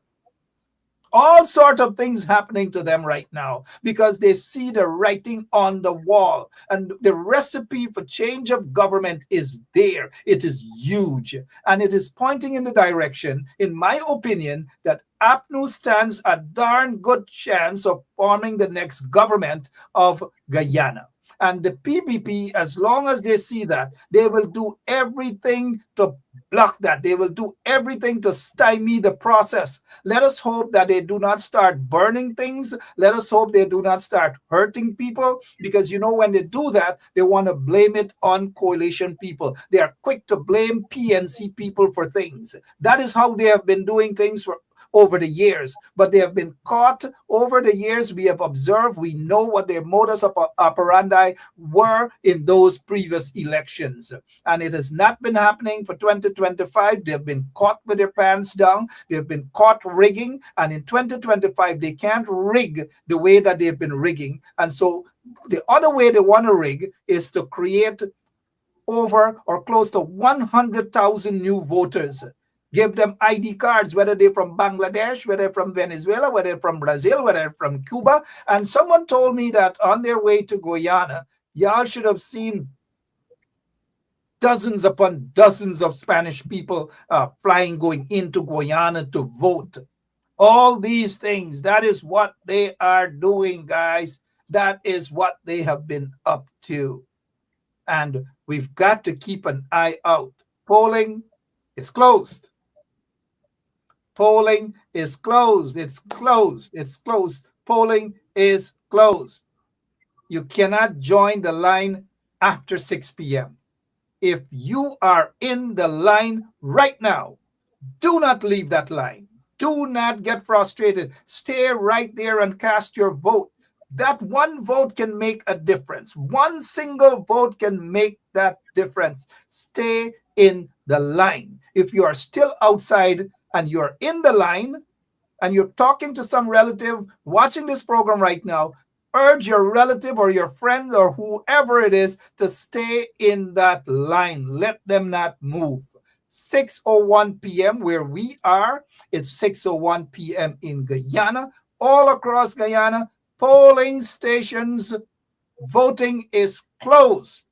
All sort of things happening to them right now because they see the writing on the wall. And the recipe for change of government is there. It is huge. And it is pointing in the direction, in my opinion, that APNU stands a darn good chance of forming the next government of Guyana. And the PPP, as long as they see that, they will do everything to block that. They will do everything to stymie the process. Let us hope that they do not start burning things. Let us hope they do not start hurting people, because you know when they do that, they want to blame it on coalition people. They are quick to blame PNC people for things. That is how they have been doing things for over the years, but they have been caught over the years. We have observed, we know what their modus operandi were in those previous elections, and it has not been happening for 2025. They've been caught with their pants down. They've been caught rigging, and in 2025 they can't rig the way that they've been rigging. And so the other way they want to rig is to create over or close to 100,000 new voters. Give them ID cards, whether they're from Bangladesh, whether they're from Venezuela, whether they're from Brazil, whether they're from Cuba. And someone told me that on their way to Guyana, y'all should have seen dozens upon dozens of Spanish people flying, going into Guyana to vote. All these things, that is what they are doing, guys. That is what they have been up to. And we've got to keep an eye out. Polling is closed. Polling is closed. It's closed. It's closed. Polling is closed. You cannot join the line after 6 p.m. If you are in the line right now, do not leave that line. Do not get frustrated. Stay right there and cast your vote. That one vote can make a difference. One single vote can make that difference. Stay in the line. If you are still outside and you're in the line and you're talking to some relative watching this program right now, urge your relative or your friend or whoever it is to stay in that line. Let them not move. 6:01 p.m. where we are. It's 6:01 p.m. in Guyana. All across Guyana, polling stations, voting is closed.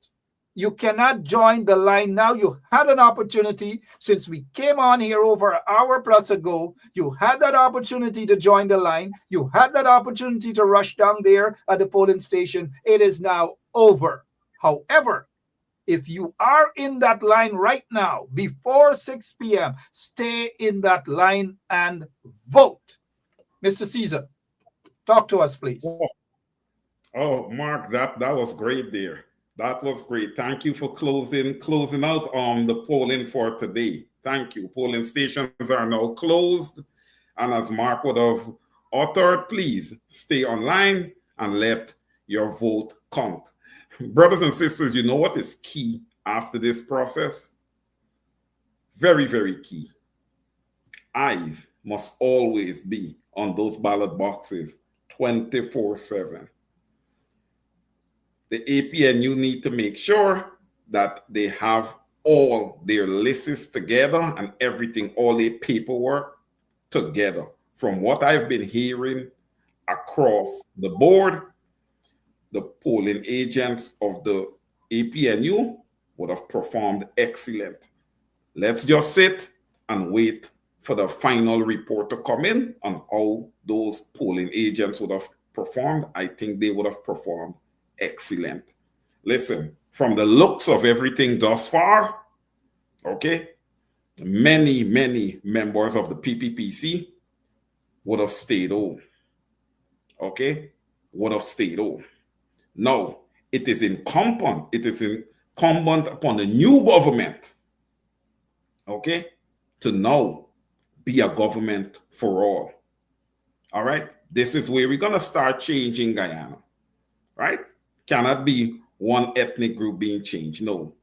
You cannot join the line now. You had an opportunity since we came on here over an hour plus ago. You had that opportunity to join the line. You had that opportunity to rush down there at the polling station. It is now over. However, if you are in that line right now before 6 p.m., stay in that line and vote. Mr. Caesar, talk to us, please. Oh, Mark, that was great there. That was great. Thank you for closing out on the polling for today. Thank you. Polling stations are now closed. And as Mark would have authored, please stay online and let your vote count. Brothers and sisters, you know what is key after this process? Very, very key. Eyes must always be on those ballot boxes 24/7. The APNU need to make sure that they have all their lists together and everything, all their paperwork together. From what I've been hearing across the board, the polling agents of the APNU would have performed excellent. Let's just sit and wait for the final report to come in on how those polling agents would have performed. I think they would have performed excellent. Listen, from the looks of everything thus far, okay, many members of the PPPC would have stayed home. Okay, would have stayed home. Now, it is incumbent upon the new government, okay, to now be a government for all. All right, this is where we're going to start changing Guyana, right? Cannot be one ethnic group being changed. No,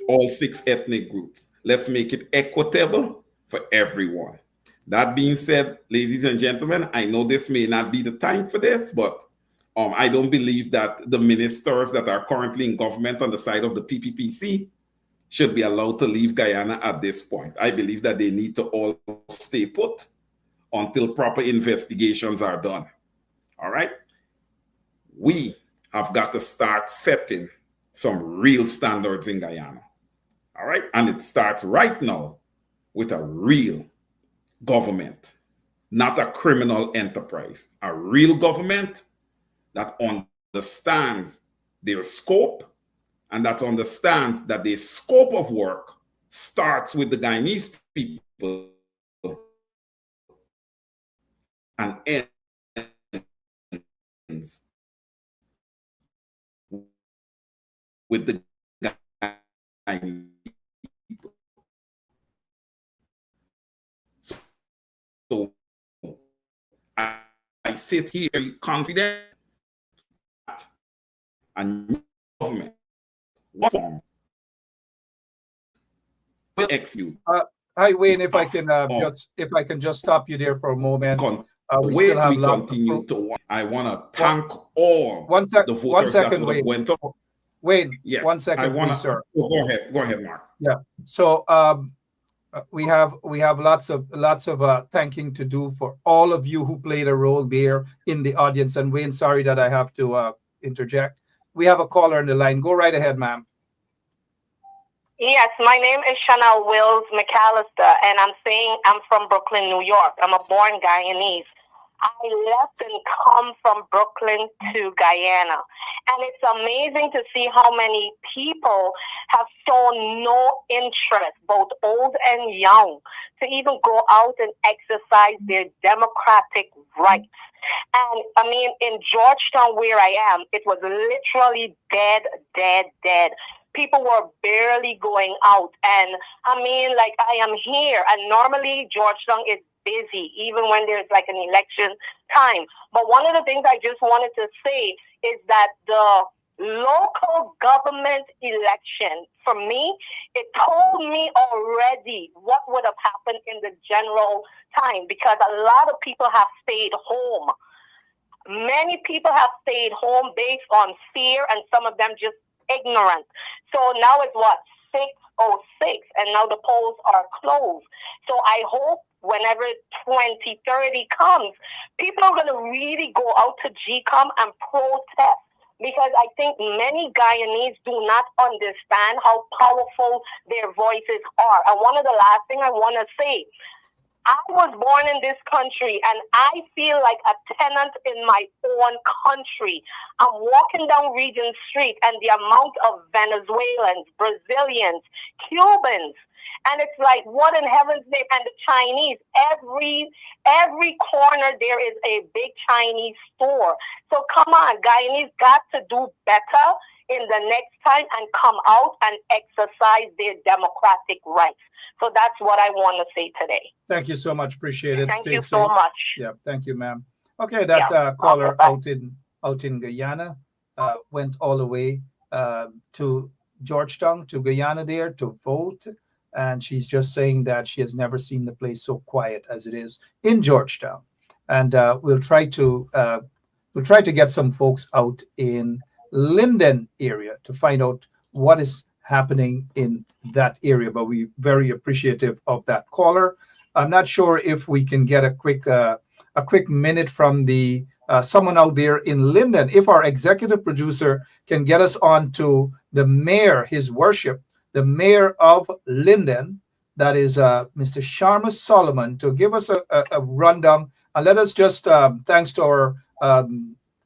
all 6 ethnic groups. Let's make it equitable for everyone. That being said, ladies and gentlemen, I know this may not be the time for this, but I don't believe that the ministers that are currently in government on the side of the PPPC should be allowed to leave Guyana at this point. I believe that they need to all stay put until proper investigations are done. All right? We have got to start setting some real standards in Guyana. All right? And it starts right now with a real government, not a criminal enterprise. A real government that understands their scope and that understands that the scope of work starts with the Guyanese people and ends with the Guyanese people. So I sit here confident that a new government will execute. Hi, Wayne. If I can just stop you there for a moment. We still have continue to. I want to thank all the voters that would have went up. Wayne, yes, 1 second, please, sir. Go ahead, Mark. Yeah. So we have lots of thanking to do for all of you who played a role there in the audience. And Wayne, sorry that I have to interject. We have a caller on the line. Go right ahead, ma'am. Yes, my name is Chanel Wills McAllister, and I'm from Brooklyn, New York. I'm a born Guyanese. I left and come from Brooklyn to Guyana. And it's amazing to see how many people have shown no interest, both old and young, to even go out and exercise their democratic rights. And I mean, in Georgetown, where I am, it was literally dead. People were barely going out. And I mean, like, I am here, and normally Georgetown is busy, even when there's like an election time. But one of the things I just wanted to say is that the local government election, for me, it told me already what would have happened in the general time, because a lot of people have stayed home. Many people have stayed home based on fear, and some of them just ignorant. So now it's what, 6:06, and now the polls are closed. So I hope whenever 2030 comes, people are going to really go out to Gecom and protest, because I think many Guyanese do not understand how powerful their voices are. And one of the last things I want to say, I was born in this country, and I feel like a tenant in my own country. I'm walking down Regent Street, and the amount of Venezuelans, Brazilians, Cubans, and it's like, what in heaven's name? And the Chinese, every corner there is a big Chinese store. So come on, Guyanese got to do better in the next time and come out and exercise their democratic rights. So that's what I want to say today. Thank you so much. Appreciate it. Thank you so much. Yeah, thank you, ma'am. Okay, that caller out in Guyana went all the way to Georgetown, to Guyana there to vote. And she's just saying that she has never seen the place so quiet as it is in Georgetown. And we'll try to get some folks out in Linden area to find out what is happening in that area. But we're very appreciative of that caller. I'm not sure if we can get a quick minute from the someone out there in Linden. If our executive producer can get us on to the mayor, his worship, the mayor of Linden, that is Mr. Sharma Solomon, to give us a rundown. And let us just, thanks to our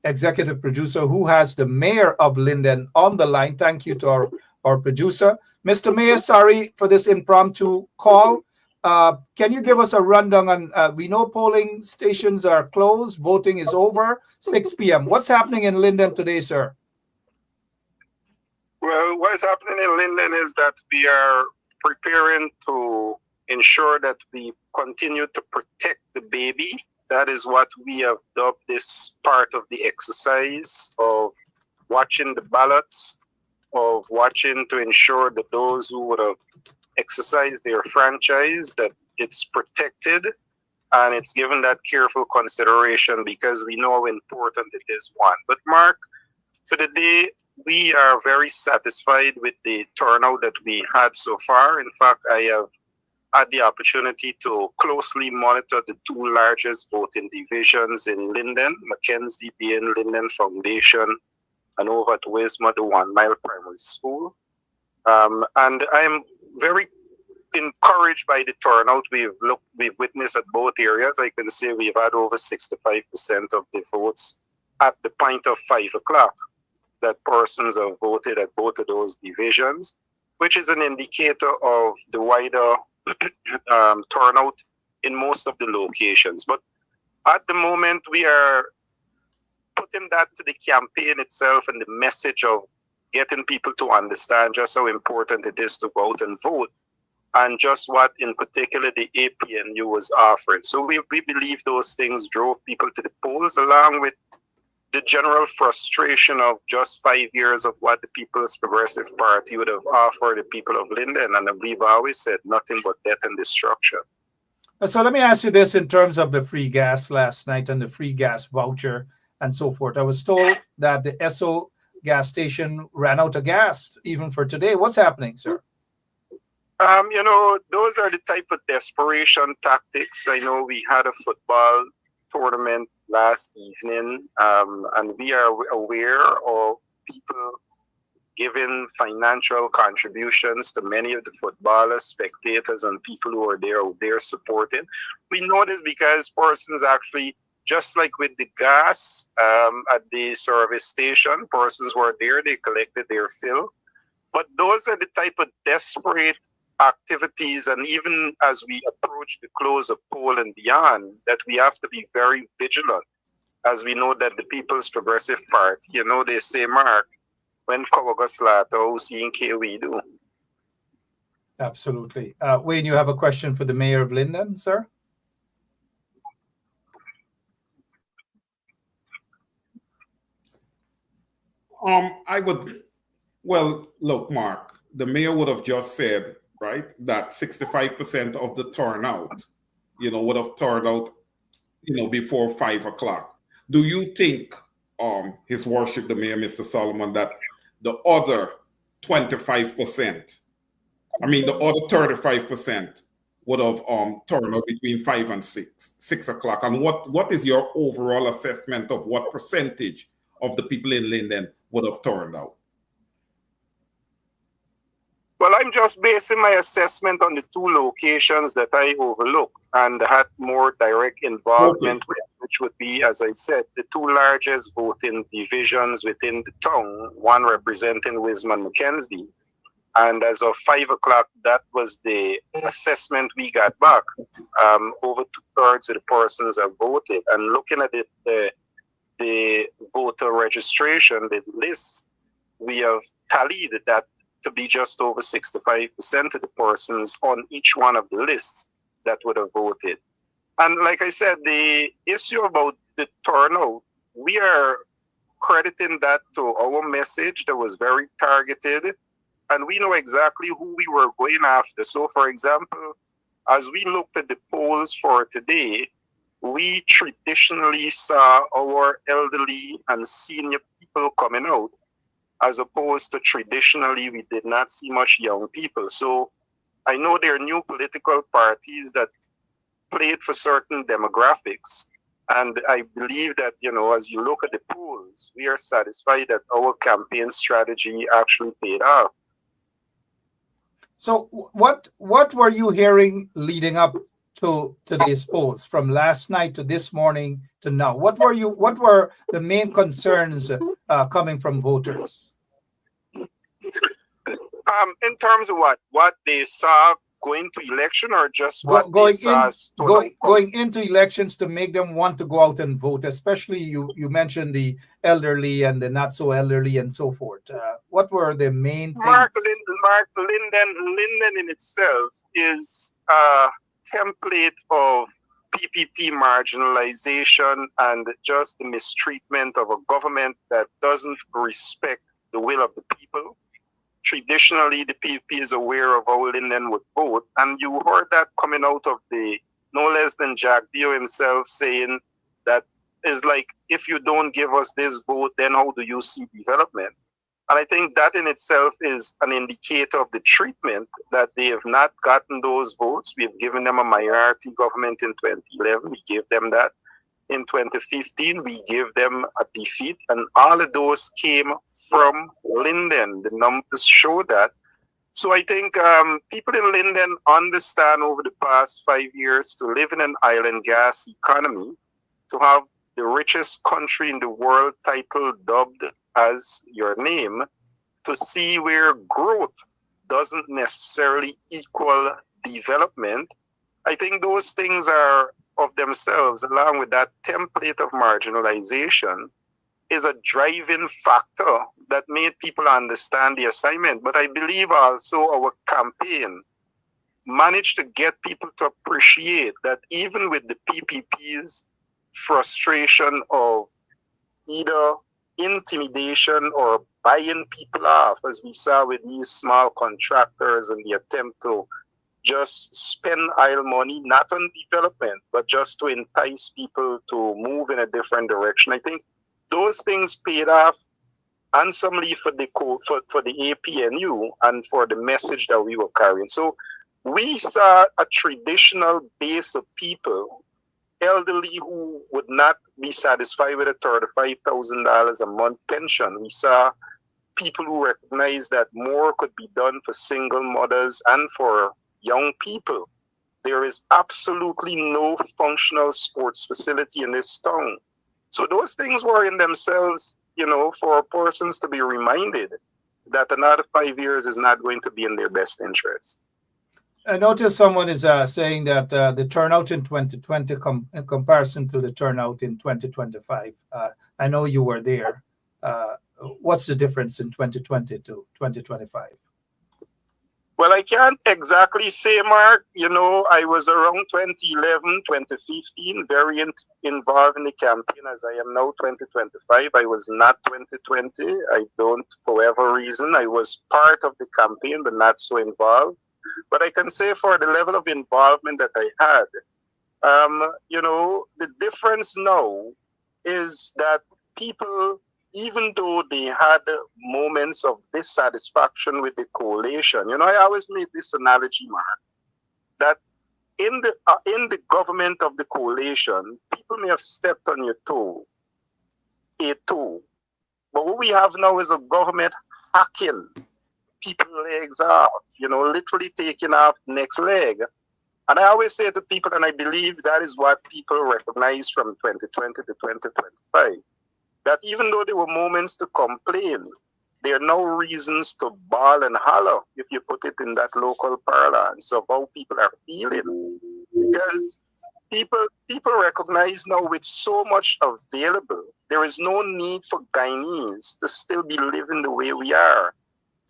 executive producer who has the mayor of Linden on the line. Thank you to our producer. Mr. Mayor, sorry for this impromptu call. Can you give us a rundown on, we know polling stations are closed, voting is over, 6 p.m. What's happening in Linden today, sir? Well, what is happening in Linden is that we are preparing to ensure that we continue to protect the baby. That is what we have dubbed this part of the exercise of watching the ballots, of watching to ensure that those who would have exercised their franchise, that it's protected and it's given that careful consideration because we know how important it is, one. But Mark, for the day, we are very satisfied with the turnout that we had so far. In fact, I have had the opportunity to closely monitor the two largest voting divisions in Linden, Mackenzie being Linden Foundation, and over at Wisma, the 1 Mile Primary School. And I'm very encouraged by the turnout we've witnessed at both areas. I can say we've had over 65% of the votes at the point of 5 o'clock that persons have voted at both of those divisions, which is an indicator of the wider turnout in most of the locations. But at the moment, we are putting that to the campaign itself and the message of getting people to understand just how important it is to go out and vote, and just what in particular the APNU was offering. So we believe those things drove people to the polls, along with the general frustration of just 5 years of what the People's Progressive Party would have offered the people of Linden. And we've always said nothing but death and destruction. So let me ask you this in terms of the free gas last night and the free gas voucher and so forth. I was told that the Esso gas station ran out of gas even for today. What's happening, sir? You know, those are the type of desperation tactics. I know we had a football tournament last evening, and we are aware of people giving financial contributions to many of the footballers, spectators, and people who are there supporting. We know this because persons actually, just like with the gas at the service station, persons were there, they collected their fill. But those are the type of desperate activities, and even as we approach the close of poll and beyond, that we have to be very vigilant, as we know that the People's Progressive Party, you know, they say, Mark, when Kawaga slaughter, we do. Absolutely. Wayne, you have a question for the mayor of Linden, sir? Well, look, Mark, the mayor would have just said, right, that 65% of the turnout, would have turned out, before 5 o'clock. Do you think, His Worship, the Mayor, Mr. Solomon, that the other 25%, the other 35% would have turned out between 5 and 6 o'clock? And what is your overall assessment of what percentage of the people in Linden would have turned out? Well, I'm just basing my assessment on the two locations that I overlooked and had more direct involvement with, which would be, as I said, the two largest voting divisions within the town, one representing Wisma and Mackenzie. And as of 5 o'clock, that was the assessment we got back. Over 2/3 of the persons have voted. And looking at it, the voter registration, the list, we have tallied that to be just over 65% of the persons on each one of the lists that would have voted. And like I said, the issue about the turnout, we are crediting that to our message that was very targeted, and we know exactly who we were going after. So, for example, as we looked at the polls for today, we traditionally saw our elderly and senior people coming out. as opposed to traditionally we did not see much young people. So I know there are new political parties that played for certain demographics. And I believe that, as you look at the polls, we are satisfied that our campaign strategy actually paid off. So what were you hearing leading up to today's polls, from last night to this morning to now? What were the main concerns coming from voters? In terms of what they saw going to election, or just what going into elections to make them want to go out and vote, especially you mentioned the elderly and the not so elderly and so forth. What were the main things? Linden in itself is a template of PPP marginalization and just the mistreatment of a government that doesn't respect the will of the people. Traditionally, the PPP is aware of how Linden would vote, and you heard that coming out of no less than Jack Dio himself, saying that is like, if you don't give us this vote, then how do you see development? And I think that in itself is an indicator of the treatment, that they have not gotten those votes. We have given them a minority government in 2011. We gave them that. In 2015, we gave them a defeat, and all of those came from Linden. The numbers show that. So I think people in Linden understand over the past 5 years, to live in an island gas economy, to have the richest country in the world title dubbed as your name, to see where growth doesn't necessarily equal development. I think those things are of themselves, along with that template of marginalization, is a driving factor that made people understand the assignment. But I believe also our campaign managed to get people to appreciate that even with the PPP's frustration of either intimidation or buying people off, as we saw with these small contractors and the attempt to just spend idle money, not on development, but just to entice people to move in a different direction. I think those things paid off handsomely for the APNU and for the message that we were carrying. So we saw a traditional base of people, elderly, who would not be satisfied with a $35,000 a month pension. We saw people who recognized that more could be done for single mothers and for young people. There is absolutely no functional sports facility in this town. So those things were in themselves, for persons to be reminded that another 5 years is not going to be in their best interest. I noticed someone is saying that the turnout in 2020 in comparison to the turnout in 2025. I know you were there. What's the difference in 2020 to 2025? Well, I can't exactly say, Mark. I was around 2011, 2015, very involved in the campaign, as I am now 2025. I was not 2020. I don't, for whatever reason. I was part of the campaign, but not so involved. But I can say for the level of involvement that I had, the difference now is that people, even though they had moments of dissatisfaction with the coalition, I always made this analogy, Mark, that in the government of the coalition, people may have stepped on your toe, but what we have now is a government hacking people's legs off, literally taking off the next leg. And I always say to people, and I believe that is what people recognize from 2020 to 2025, that even though there were moments to complain, there are no reasons to bawl and holler, if you put it in that local parlance of how people are feeling. Because people recognize now, with so much available, there is no need for Guyanese to still be living the way we are.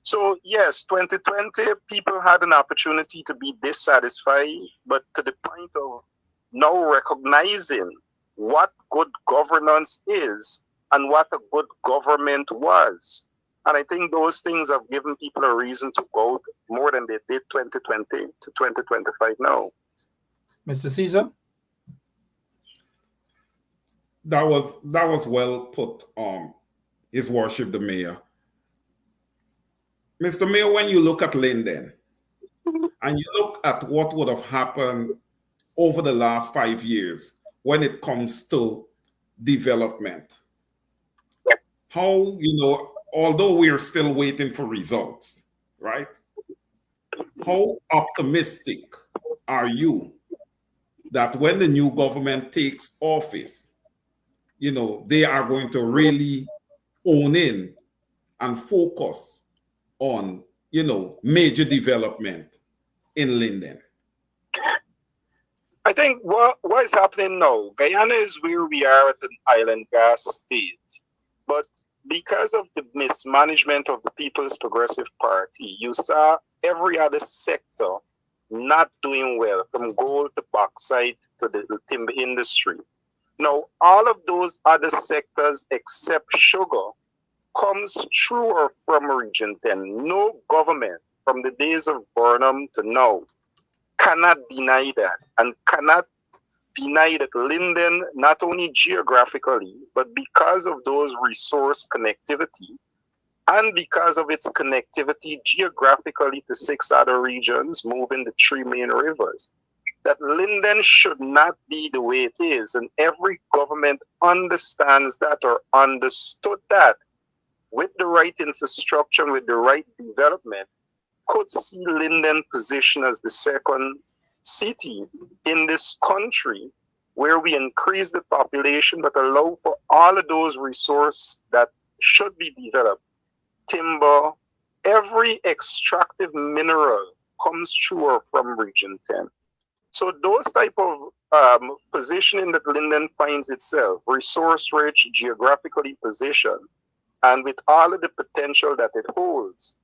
So yes, 2020, people had an opportunity to be dissatisfied, but to the point of now recognizing what good governance is and what a good government was. And I think those things have given people a reason to vote more than they did 2020 to 2025 now. Mr. Caesar? That was well put, His Worship the Mayor. Mr. Mayor, when you look at Linden and you look at what would have happened over the last 5 years when it comes to development, how, although we are still waiting for results, right? How optimistic are you that when the new government takes office, they are going to really own in and focus on, major development in Linden? I think what is happening now, Guyana is where we are at an island gas state. But because of the mismanagement of the People's Progressive Party, you saw every other sector not doing well, from gold to bauxite to the timber industry. Now, all of those other sectors except sugar comes through or from Region 10. No government from the days of Burnham to now cannot deny that, and cannot deny that Linden, not only geographically, but because of those resource connectivity, and because of its connectivity geographically to 6 other regions, moving the 3 main rivers, that Linden should not be the way it is. And every government understands that, or understood that, with the right infrastructure, with the right development, could see Linden position as the second city in this country where we increase the population but allow for all of those resources that should be developed. Timber, every extractive mineral comes through or from Region 10. So those type of positioning that Linden finds itself, resource rich, geographically positioned, and with all of the potential that it holds,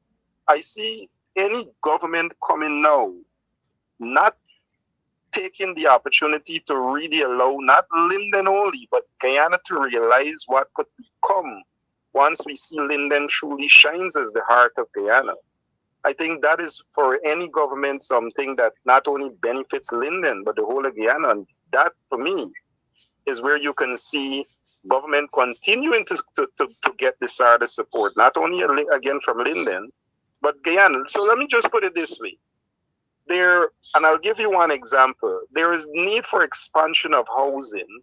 I see any government coming now not taking the opportunity to really allow not Linden only, but Guyana to realize what could become once we see Linden truly shines as the heart of Guyana. I think that is, for any government, something that not only benefits Linden, but the whole of Guyana. And that, for me, is where you can see government continuing to get this sort of support, not only again from Linden, but Guyana. So let me just put it this way. And I'll give you one example. There is need for expansion of housing,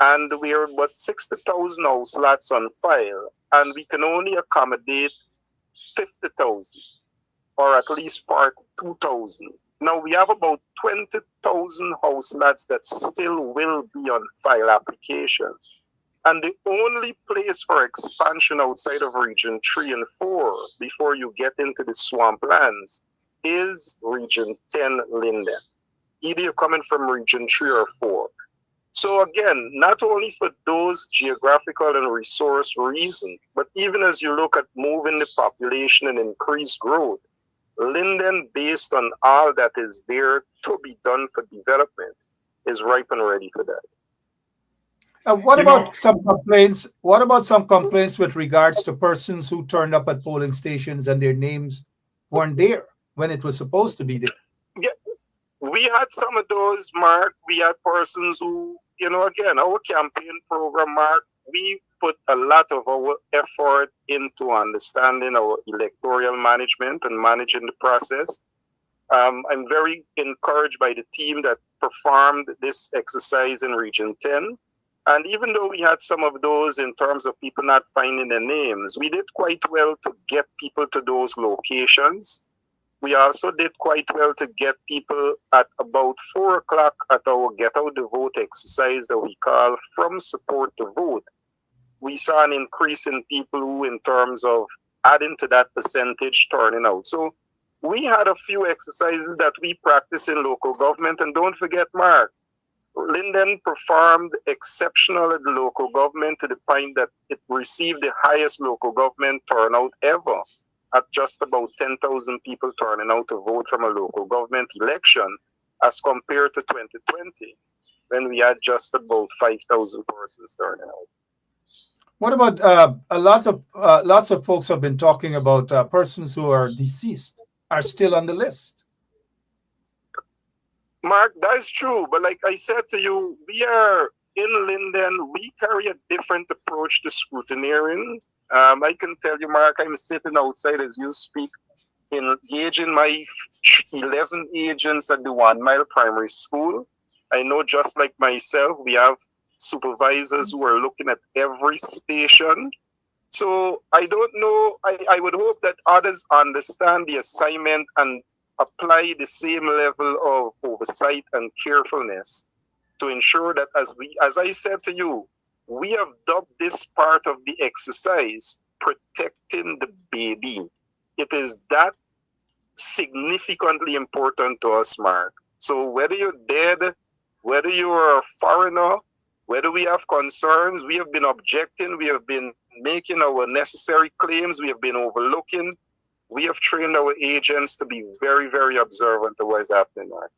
and we are about 60,000 house lots on file, and we can only accommodate 50,000, or at least 42,000. Now we have about 20,000 house lots that still will be on file application. And the only place for expansion outside of Region 3 and 4, before you get into the swamplands, is Region 10 Linden. Either you're coming from Region 3 or 4. So again, not only for those geographical and resource reasons, but even as you look at moving the population and increased growth, Linden, based on all that is there to be done for development, is ripe and ready for that. What about some complaints? What about some complaints with regards to persons who turned up at polling stations and their names weren't there when it was supposed to be there? Yeah, we had some of those, Mark. We had persons who, again, our campaign program, Mark, we put a lot of our effort into understanding our electoral management and managing the process. I'm very encouraged by the team that performed this exercise in Region 10. And even though we had some of those in terms of people not finding their names, we did quite well to get people to those locations. We also did quite well to get people at about 4 o'clock at our Get Out the Vote exercise that we call From Support to Vote. We saw an increase in people who, in terms of adding to that percentage, turning out. So we had a few exercises that we practice in local government. And don't forget, Mark, Linden performed exceptional at the local government to the point that it received the highest local government turnout ever, at just about 10,000 people turning out to vote from a local government election, as compared to 2020, when we had just about 5,000 persons turning out. What about lots of folks have been talking about persons who are deceased are still on the list? Mark, that's true. But like I said to you, we are in Linden, we carry a different approach to scrutineering. I can tell you, Mark, I'm sitting outside as you speak engaging my 11 agents at the 1 Mile Primary School. I know just like myself, we have supervisors who are looking at every station. So I don't know, I would hope that others understand the assignment and apply the same level of oversight and carefulness to ensure that as I said to you, we have dubbed this part of the exercise protecting the baby. It is that significantly important to us, Mark. So whether you're dead, whether you're a foreigner, whether we have concerns, we have been objecting, we have been making our necessary claims, we have been overlooking. We have trained our agents to be very, very observant of what is happening, Mark.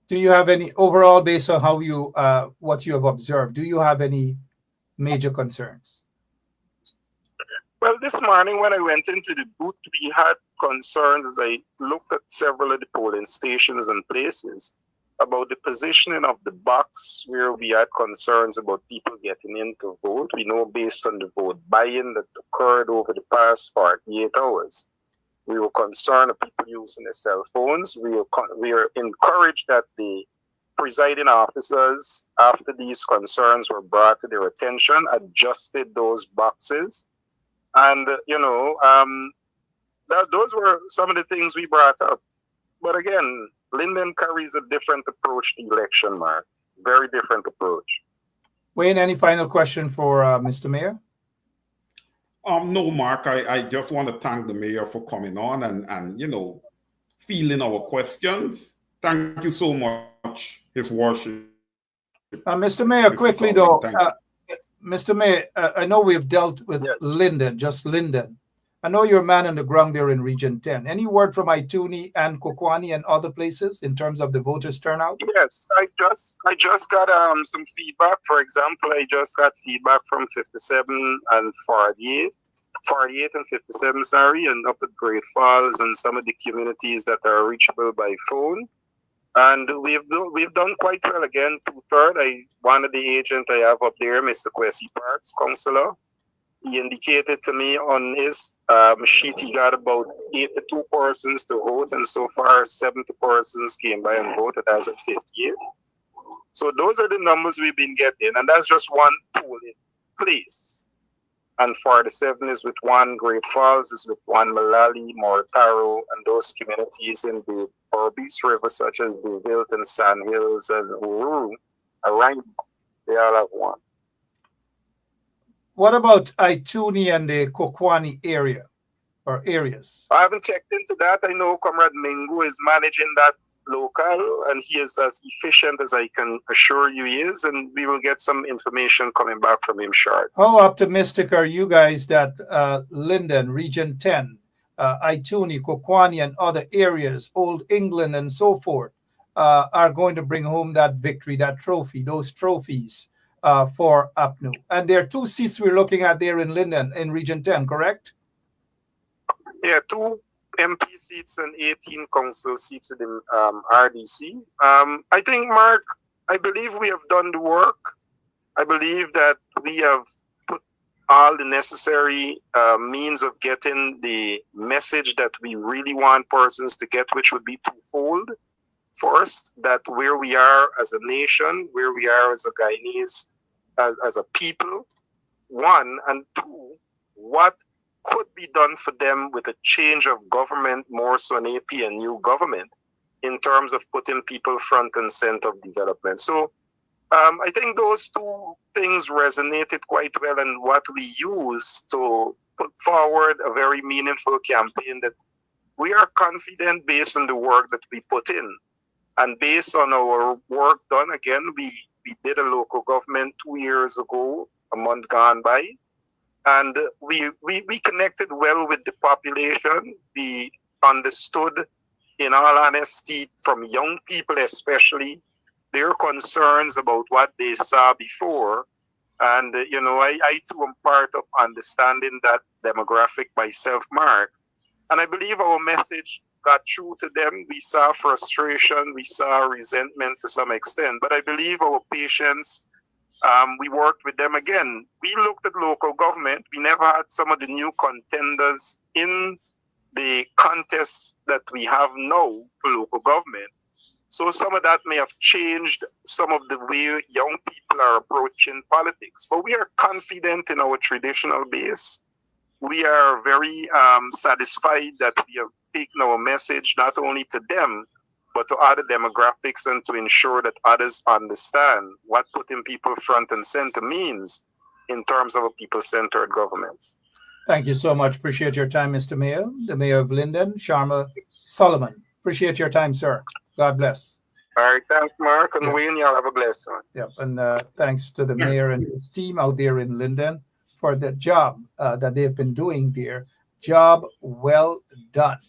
Do you have any overall, based on how you what you have observed, do you have any major concerns? Well, this morning when I went into the booth, we had concerns as I looked at several of the polling stations and places about the positioning of the box, where we had concerns about people getting in to vote. We know based on the vote buy-in that occurred over the past 48 hours. We were concerned of people using their cell phones. We are encouraged that the presiding officers, after these concerns were brought to their attention, adjusted those boxes. And, those were some of the things we brought up. But again, Linden carries a different approach to election, Mark. Very different approach. Wayne, any final question for Mr. Mayor? No, Mark, I just want to thank the mayor for coming on and fielding our questions. Thank you so much, His Worship. Mr. Mayor, quickly though, Mr. Mayor, I know we've dealt with Linden, just Linden. I know you're a man on the ground there in Region 10. Any word from Ituni and Kokwani and other places in terms of the voters' turnout? Yes, I just got some feedback. For example, I just got feedback from 57 and 48 and 57, and up at Great Falls and some of the communities that are reachable by phone. And we've done quite well again. 2/3. One of the agents I have up there, Mr. Kwesi Parks, councillor, he indicated to me on his sheet he got about 82 persons to vote, and so far 70 persons came by and voted as at 58. So those are the numbers we've been getting, and that's just one polling place. And 47 is with one, Great Falls is with one, Malali, Mortaro, and those communities in the Orbeez River, such as DeVille and Sand Hills and Uru, around, they all have one. What about Ituni and the Kokwani area or areas? I haven't checked into that. I know Comrade Mingo is managing that local, and he is as efficient as I can assure you he is, and we will get some information coming back from him short. How optimistic are you guys that Linden, Region 10, Ituni, Kokwani, and other areas, Old England and so forth, are going to bring home that victory, that trophy, those trophies for APNU? And there are 2 seats we're looking at there in Linden in Region 10, correct? Yeah, 2 MP seats and 18 council seats in the RDC. I think, Mark, I believe we have done the work. I believe that we have put all the necessary means of getting the message that we really want persons to get, which would be twofold. First, that where we are as a nation, where we are as a Guyanese, as a people, 1, and 2, what could be done for them with a change of government, more so an AP and new government, in terms of putting people front and center of development. So I think those 2 things resonated quite well, and what we use to put forward a very meaningful campaign that we are confident based on the work that we put in. And based on our work done, again, we did a local government 2 years ago, a month gone by. And we connected well with the population. We understood, in all honesty, from young people especially, their concerns about what they saw before. And, I too am part of understanding that demographic myself, Mark. And I believe our message got through to them. We saw frustration, we saw resentment to some extent, but I believe our patience, we worked with them again. We looked at local government. We never had some of the new contenders in the contests that we have now for local government. So some of that may have changed some of the way young people are approaching politics. But we are confident in our traditional base. We are very satisfied that we have taken our message not only to them, but to other demographics, and to ensure that others understand what putting people front and center means in terms of a people-centered government. Thank you so much. Appreciate your time, Mr. Mayor. The Mayor of Linden, Sharma Solomon. Appreciate your time, sir. God bless. All right, thanks, Mark, and Wayne. Y'all have a blessed one. Yep, and thanks to the mayor and his team out there in Linden for the job that they've been doing there. Job well done.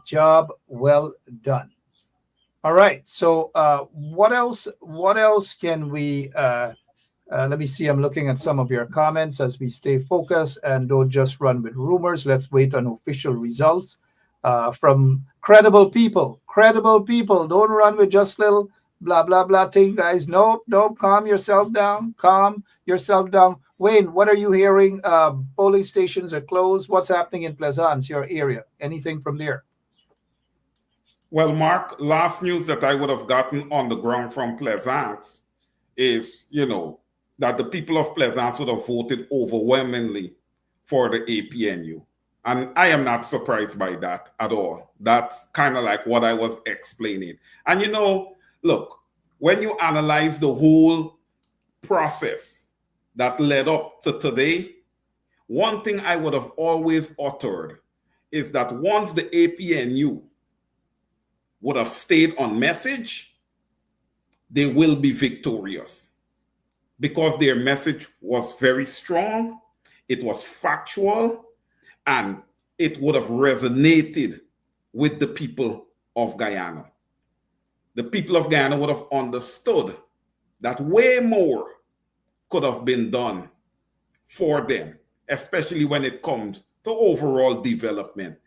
Job well done. All right. So what else? What else can we? Let me see. I'm looking at some of your comments as we stay focused and don't just run with rumors. Let's wait on official results from credible people. Credible people. Don't run with just little blah, blah, blah thing, guys. Nope. Calm yourself down. Calm yourself down. Wayne, what are you hearing? Polling stations are closed. What's happening in Plaisance, your area? Anything from there? Well, Mark, last news that I would have gotten on the ground from Plaisance is, that the people of Plaisance would have voted overwhelmingly for the APNU. And I am not surprised by that at all. That's kind of like what I was explaining. And look, when you analyze the whole process that led up to today, one thing I would have always uttered is that once the APNU would have stayed on message, they will be victorious, because their message was very strong, it was factual, and it would have resonated with the people of Guyana. The people of Guyana would have understood that way more could have been done for them, especially when it comes to overall development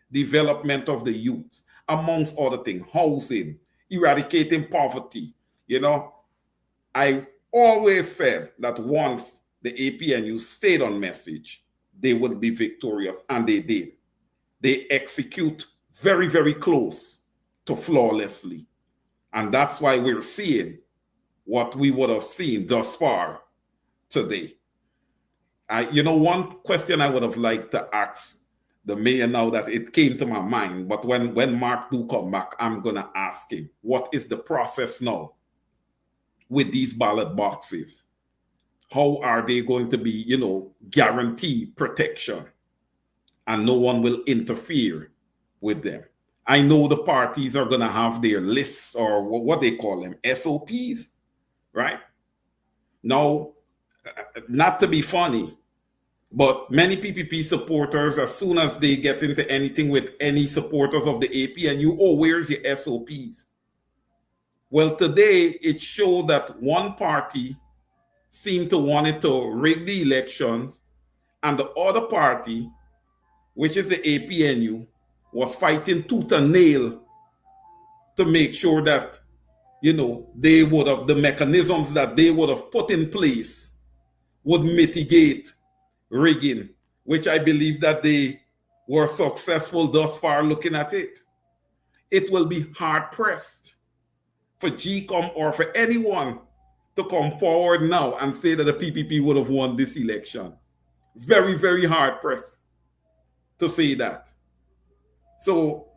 of the youth, amongst other things, housing, eradicating poverty. I always said that once the APNU stayed on message, they would be victorious, and they did. They execute very, very close to flawlessly. And that's why we're seeing what we would have seen thus far today. One question I would have liked to ask the mayor, now that it came to my mind, but when Mark do come back, I'm going to ask him, what is the process now with these ballot boxes? How are they going to be, guarantee protection and no one will interfere with them? I know the parties are going to have their lists, or what they call them, SOPs, right? Now, not to be funny, but many PPP supporters, as soon as they get into anything with any supporters of the APNU, where's your SOPs? Well, today it showed that one party seemed to want it to rig the elections, and the other party, which is the APNU, was fighting tooth and nail to make sure that, they would have, the mechanisms that they would have put in place would mitigate rigging, which I believe that they were successful thus far looking at it. It will be hard-pressed for Gecom or for anyone to come forward now and say that the PPP would have won this election. Very, very hard-pressed to say that. So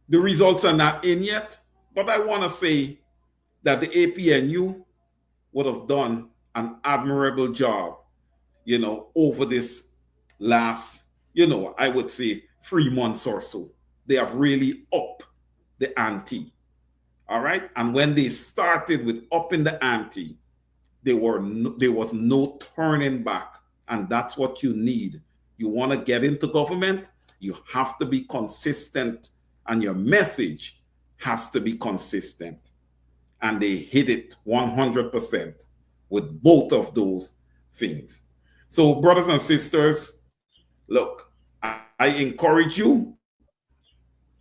the results are not in yet, but I want to say that the APNU would have done an admirable job, over this last, I would say 3 months or so. They have really upped the ante. All right. And when they started with upping the ante, there was no turning back. And that's what you need. You want to get into government, you have to be consistent, and your message has to be consistent. And they hit it 100% with both of those things. So, brothers and sisters, look, I encourage you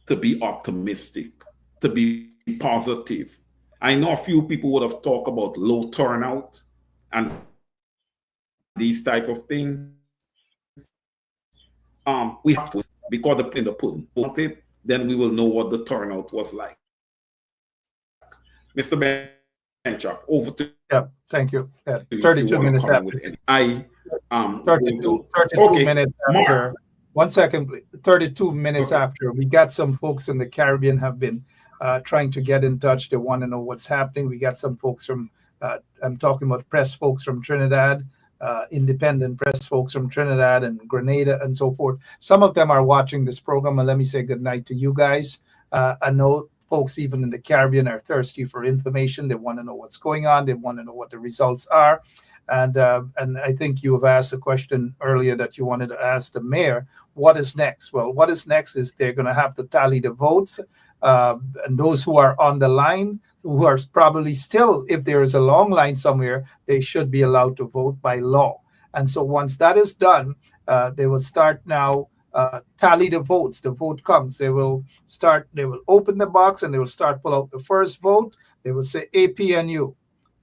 to be optimistic, to be positive. I know a few people would have talked about low turnout and these type of things. We have to, because the in the pudding. Then we will know what the turnout was like. Mr. Benchop, over to Yeah, thank you. you. 32 minutes after. 32 minutes after. Mark. 1 second, please. 32 minutes Okay. after. We got some folks in the Caribbean have been trying to get in touch. They want to know what's happening. We got some folks from, I'm talking about press folks from Trinidad, independent press folks from Trinidad and Grenada and so forth. Some of them are watching this program, and let me say good night to you guys. I know folks even in the Caribbean are thirsty for information. They want to know what's going on. They want to know what the results are. And I think you have asked a question earlier that you wanted to ask the mayor, what is next? Well, what is next is they're going to have to tally the votes. And those who are on the line, who are probably still, if there is a long line somewhere, they should be allowed to vote by law. And so once that is done, they will start now tally the votes. The vote comes. They will open the box and they will start pull out the first vote. They will say APNU,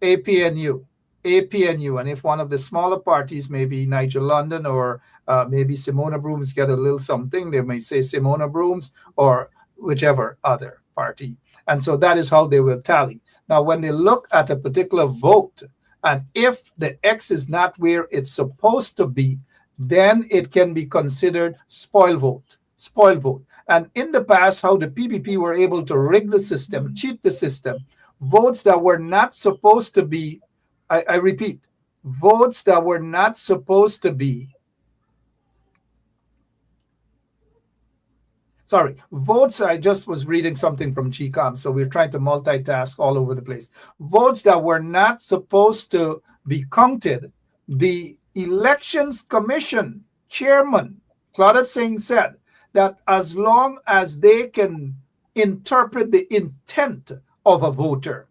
APNU, APNU. And if one of the smaller parties, maybe Nigel London or maybe Simona Brooms get a little something, they may say Simona Brooms or whichever other party. And so that is how they will tally. Now, when they look at a particular vote, and if the X is not where it's supposed to be, then it can be considered spoil vote. Spoil vote. And in the past, how the PPP were able to rig the system, cheat the system, votes that were not supposed to be, I repeat, votes that were not supposed to be, sorry, votes, I just was reading something from Gecom, so we're trying to multitask all over the place. Votes that were not supposed to be counted, the Elections Commission chairman, Claudette Singh, said that as long as they can interpret the intent of a voter.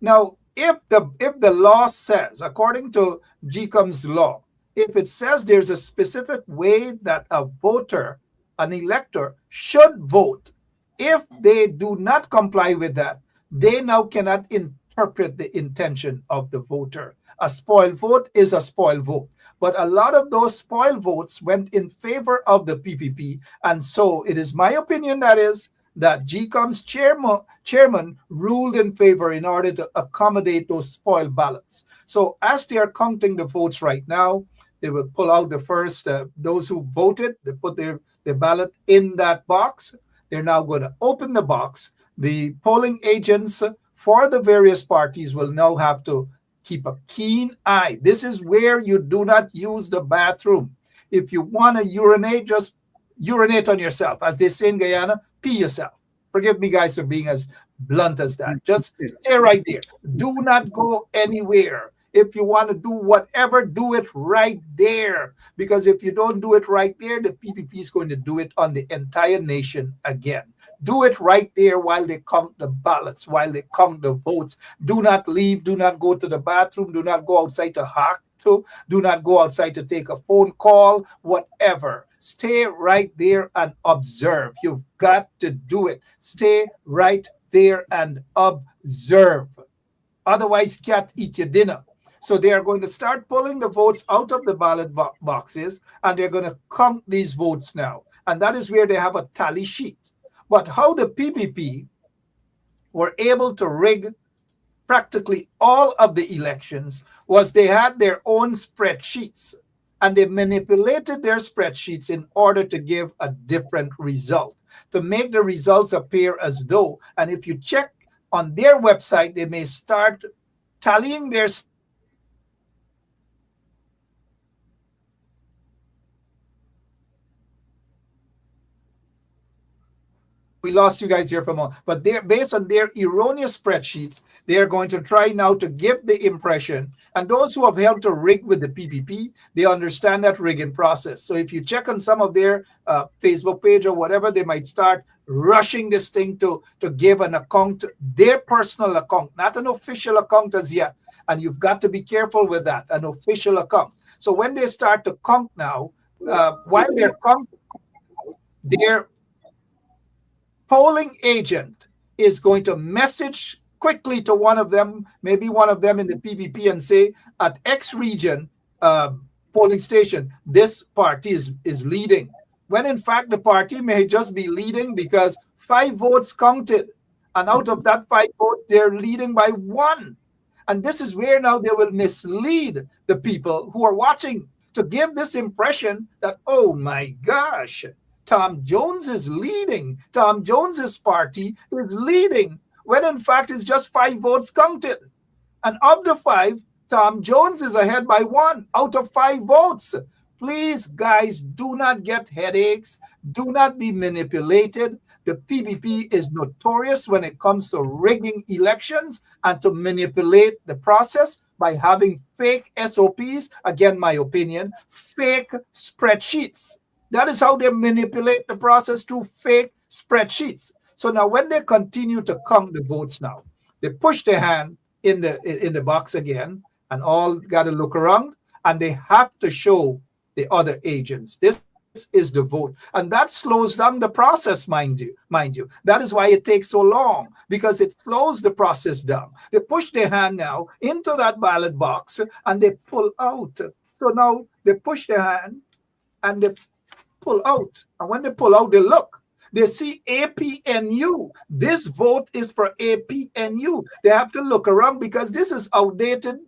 Now, if the law says, according to Gecom's law, if it says there's a specific way that a voter, an elector, should vote, if they do not comply with that, they now cannot interpret the intention of the voter. A spoil vote is a spoil vote. But a lot of those spoil votes went in favor of the PPP. And so it is my opinion that Gecom's chairman ruled in favor in order to accommodate those spoiled ballots. So as they are counting the votes right now, they will pull out the first, those who voted, they put their ballot in that box. They're now going to open the box. The polling agents for the various parties will now have to keep a keen eye. This is where you do not use the bathroom. If you want to urinate, just urinate on yourself. As they say in Guyana, pee yourself. Forgive me, guys, for being as blunt as that. Just stay right there. Do not go anywhere. If you want to do whatever, do it right there. Because if you don't do it right there, the PPP is going to do it on the entire nation again. Do it right there while they count the ballots, while they count the votes. Do not leave. Do not go to the bathroom. Do not go outside to hawk to. Do not go outside to take a phone call, whatever. Stay right there and observe. You've got to do it. Stay right there and observe. Otherwise, you can't eat your dinner. So they are going to start pulling the votes out of the ballot boxes, and they're going to count these votes now. And that is where they have a tally sheet. But how the PPP were able to rig practically all of the elections was they had their own spreadsheets, and they manipulated their spreadsheets in order to give a different result, to make the results appear as though, and if you check on their website, they may start tallying their we lost you guys here for a moment, but they're based on their erroneous spreadsheets. They are going to try now to give the impression, and those who have helped to rig with the PPP, they understand that rigging process. So if you check on some of their Facebook page or whatever, they might start rushing this thing to give an account, their personal account, not an official account as yet. And you've got to be careful with that, an official account. So when they start to count now, while they're counting, their polling agent is going to message quickly to one of them, maybe one of them in the PPP, and say, at X region polling station, this party is leading. when in fact the party may just be leading because 5 votes counted. And out of that 5 votes, they're leading by 1. And this is where now they will mislead the people who are watching to give this impression that, oh my gosh, Tom Jones is leading. Tom Jones's party is leading, when in fact it's just 5 votes counted. And of the 5, Tom Jones is ahead by 1 out of 5 votes. Please, guys, do not get headaches. Do not be manipulated. The PPP is notorious when it comes to rigging elections and to manipulate the process by having fake SOPs. Again, my opinion, fake spreadsheets. That is how they manipulate the process, through fake spreadsheets. So now when they continue to count the votes now, they push their hand in the box again, and all got to look around, and they have to show the other agents this is the vote, and that slows down the process, mind you. That is why it takes so long, because it slows the process down. They push their hand now into that ballot box and they pull out. So now they push their hand and they pull out, and when they pull out, they look. They see APNU. This vote is for APNU. They have to look around because this is outdated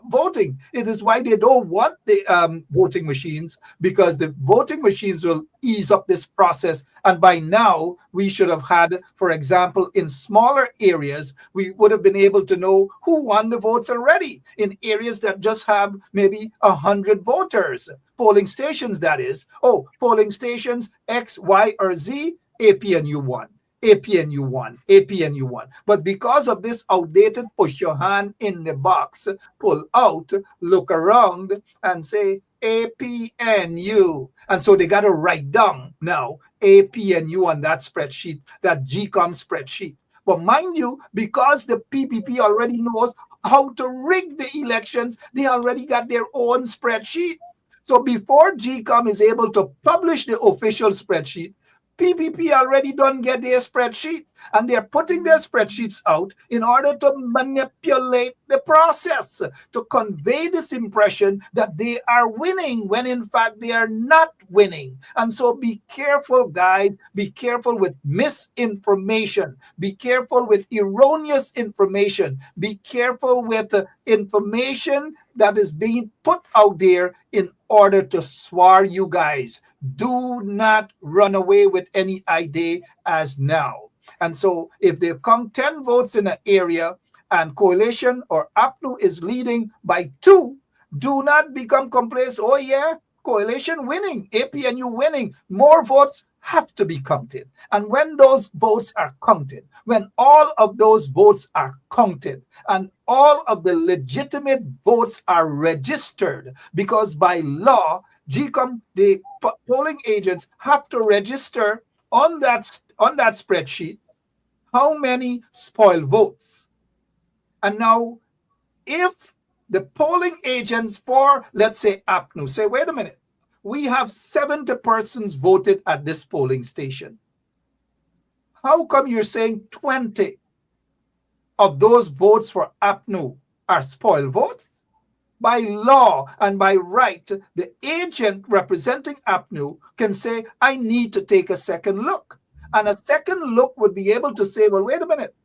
voting. It is why they don't want the voting machines, because the voting machines will ease up this process. And by now, we should have had, for example, in smaller areas, we would have been able to know who won the votes already. In areas that just have maybe 100 voters, polling stations, that is. Oh, polling stations X, Y, or Z, APNU won. APNU won, APNU won. But because of this outdated push your hand in the box, pull out, look around, and say APNU. And so they got to write down now APNU on that spreadsheet, that Gecom spreadsheet. But mind you, because the PPP already knows how to rig the elections, they already got their own spreadsheet. So before Gecom is able to publish the official spreadsheet, PPP already done get their spreadsheets, and they're putting their spreadsheets out in order to manipulate the process, to convey this impression that they are winning when in fact they are not winning. And so be careful, guys. Be careful with misinformation. Be careful with erroneous information. Be careful with information that is being put out there in order to swar you guys. Do not run away with any idea as now. And so if they come 10 votes in an area and coalition or APNU is leading by 2, do not become complacent. Oh yeah, coalition winning, APNU winning. More votes have to be counted. And when those votes are counted, when all of those votes are counted and all of the legitimate votes are registered, because by law, Gecom, the polling agents have to register on that spreadsheet how many spoiled votes. And now, if the polling agents for, let's say, APNU say, wait a minute, we have 70 persons voted at this polling station. How come you're saying 20 of those votes for APNU are spoiled votes? By law and by right, the agent representing APNU can say, I need to take a second look. And a second look would be able to say, well, wait a minute.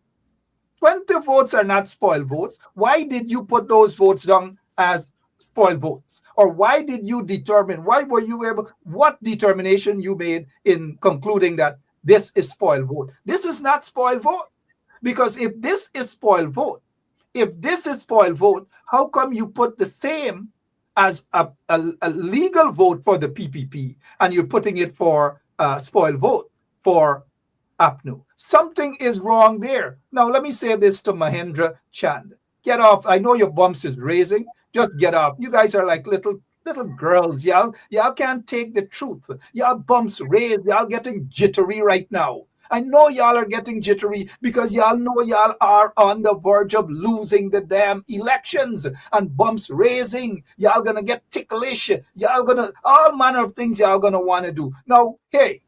20 votes are not spoiled votes. Why did you put those votes down as spoiled votes? Or why did you determine, why were you able, what determination you made in concluding that this is spoiled vote? This is not spoiled vote. Because if this is spoiled vote, how come you put the same as a legal vote for the PPP and you're putting it for spoiled vote for APNU? Something is wrong there. Now, let me say this to Mahendra Chand. Get off. I know your bumps is raising. Just get up. You guys are like little girls. Y'all can't take the truth. Y'all bumps raised. Y'all getting jittery right now. I know y'all are getting jittery because y'all know y'all are on the verge of losing the damn elections and bumps raising. Y'all gonna get ticklish. Y'all gonna, all manner of things y'all gonna want to do. Now, hey,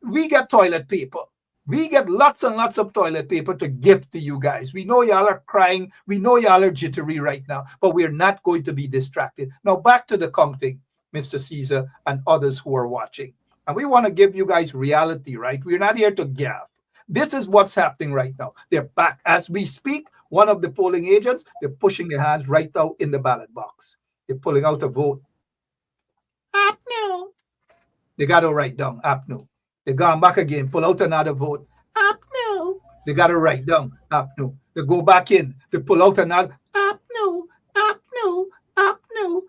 we get toilet paper. We get lots and lots of toilet paper to give to you guys. We know y'all are crying. We know y'all are jittery right now, but we're not going to be distracted. Now, back to the counting, Mr. Caesar and others who are watching. And we want to give you guys reality, right? We're not here to gaffe. This is what's happening right now. They're back. As we speak, one of the polling agents, they're pushing their hands right now in the ballot box. They're pulling out a vote. Apno. They got to write down Apno. They gone back again, pull out another vote. Apno. They got to write down Apno. They go back in, they pull out another Apno, Apno, Apno.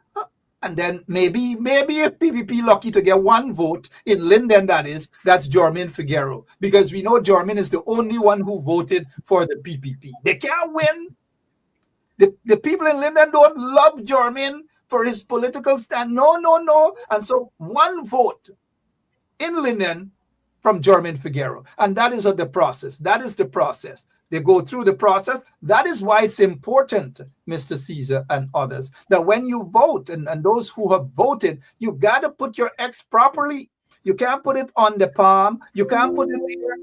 And then maybe if PPP lucky to get one vote in Linden, that's Jormin Figueroa, because we know Jormin is the only one who voted for the PPP. They can't win. The people in Linden don't love Jormin for his political stand. No. And so one vote in Linden from Jormin Figueroa. And that is the process. That is the process. They go through the process. That is why it's important, Mr. Caesar and others, that when you vote, and those who have voted, you got to put your X properly. You can't put it on the palm. You can't put it there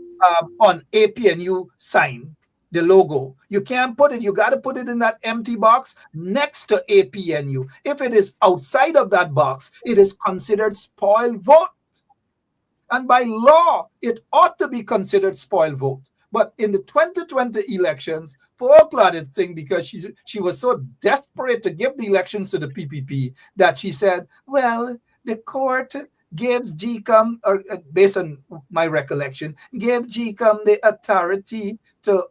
on APNU sign, the logo. You can't put it. You got to put it in that empty box next to APNU. If it is outside of that box, it is considered spoiled vote. And by law, it ought to be considered spoiled vote. But in the 2020 elections, poor Claudette Singh, because she was so desperate to give the elections to the PPP, that she said, well, the court gives Gecom, or based on my recollection, gave Gecom the authority to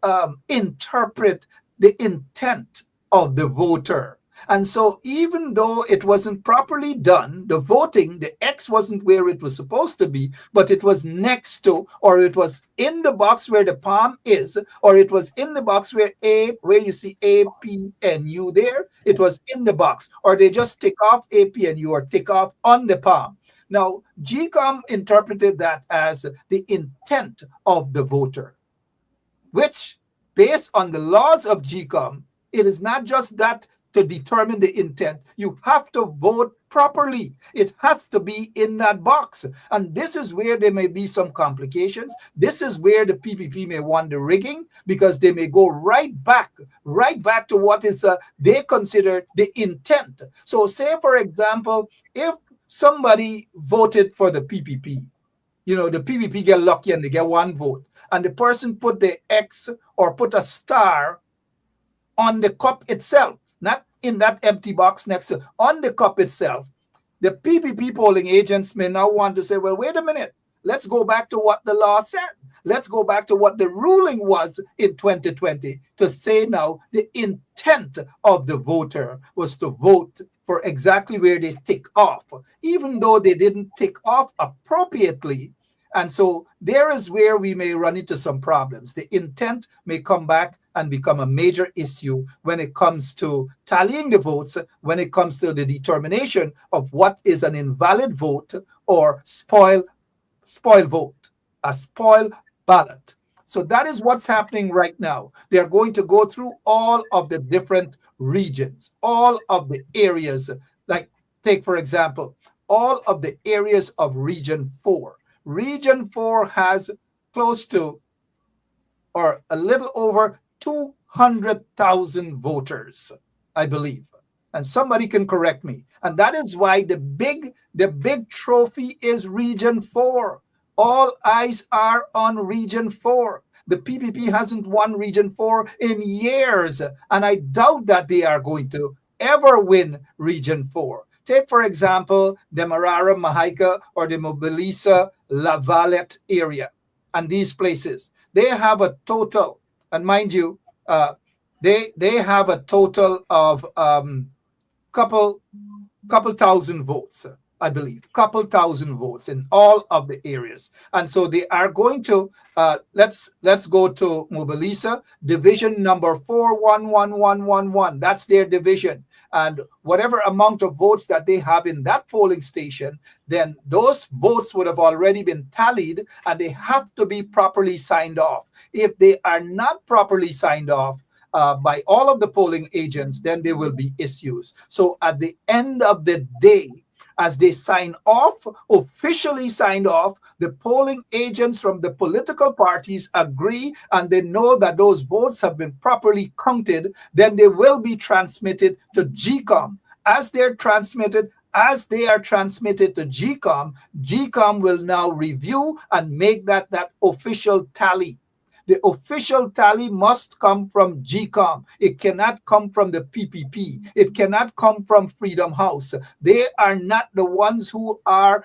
interpret the intent of the voter. And so even though it wasn't properly done, the voting, the X wasn't where it was supposed to be, but it was next to, or it was in the box where the palm is, or it was in the box where you see A, P, N, U there, it was in the box, or they just tick off A, P, N, U, or tick off on the palm. Now, Gecom interpreted that as the intent of the voter, which, based on the laws of Gecom, it is not just that to determine the intent. You have to vote properly. It has to be in that box. And this is where there may be some complications. This is where the PPP may want the rigging, because they may go right back to what is they consider the intent. So say, for example, if somebody voted for the PPP, the PPP get lucky and they get one vote, and the person put the X or put a star on the cup itself, not in that empty box next to, on the cup itself, the PPP polling agents may now want to say, well, wait a minute, let's go back to what the law said. Let's go back to what the ruling was in 2020 to say now the intent of the voter was to vote for exactly where they tick off, even though they didn't tick off appropriately. And so there is where we may run into some problems. The intent may come back and become a major issue when it comes to tallying the votes, when it comes to the determination of what is an invalid vote or spoil vote, a spoil ballot. So that is what's happening right now. They are going to go through all of the different regions, all of the areas, like take, for example, all of the areas of Region 4. Region 4 has close to, or a little over 200,000 voters, I believe. And somebody can correct me. And that is why the big trophy is Region 4. All eyes are on Region 4. The PPP hasn't won Region 4 in years. And I doubt that they are going to ever win Region 4. Take, for example, the Marara, Mahaika, or the Mobilisa, La Valette area. And these places, they have a total, and mind you, they have a total of couple thousand votes, I believe, couple thousand votes in all of the areas. And so they are going to, let's go to Mobilisa, division number 411111. That's their division. And whatever amount of votes that they have in that polling station, then those votes would have already been tallied and they have to be properly signed off. If they are not properly signed off by all of the polling agents, then there will be issues. So at the end of the day, as they sign off, officially signed off, the polling agents from the political parties agree and they know that those votes have been properly counted, then they will be transmitted to Gecom. As they're transmitted, as they are transmitted to Gecom, Gecom will now review and make that official tally. The official tally must come from Gecom. It cannot come from the PPP. It cannot come from Freedom House. They are not the ones who are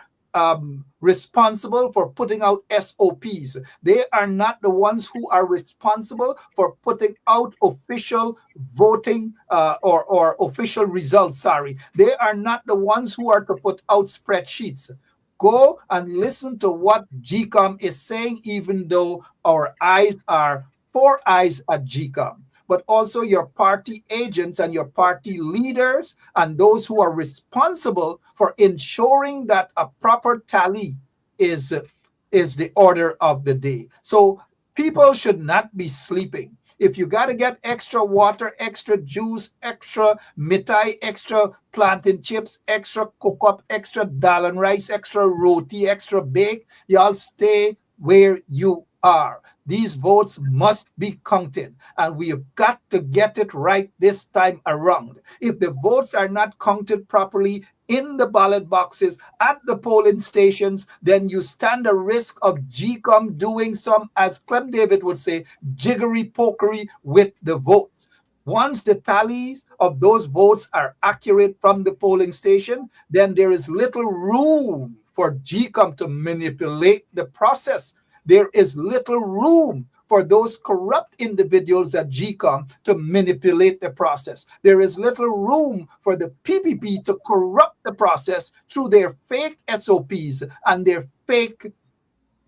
responsible for putting out SOPs. They are not the ones who are responsible for putting out official voting or official results. Sorry, they are not the ones who are to put out spreadsheets. Go and listen to what Gecom is saying, even though our eyes are 4 eyes at Gecom. But also your party agents and your party leaders and those who are responsible for ensuring that a proper tally is the order of the day. So people should not be sleeping. If you got to get extra water, extra juice, extra mitai, extra plantain chips, extra cook up, extra dal and rice, extra roti, extra bake, y'all stay where you are. These votes must be counted, and we have got to get it right this time around. If the votes are not counted properly in the ballot boxes at the polling stations, then you stand a risk of Gecom doing some, as Clem David would say, jiggery pokery with the votes. Once the tallies of those votes are accurate from the polling station, then there is little room for Gecom to manipulate the process. There is little room for those corrupt individuals at Gecom to manipulate the process. There is little room for the PPP to corrupt the process through their fake SOPs and their fake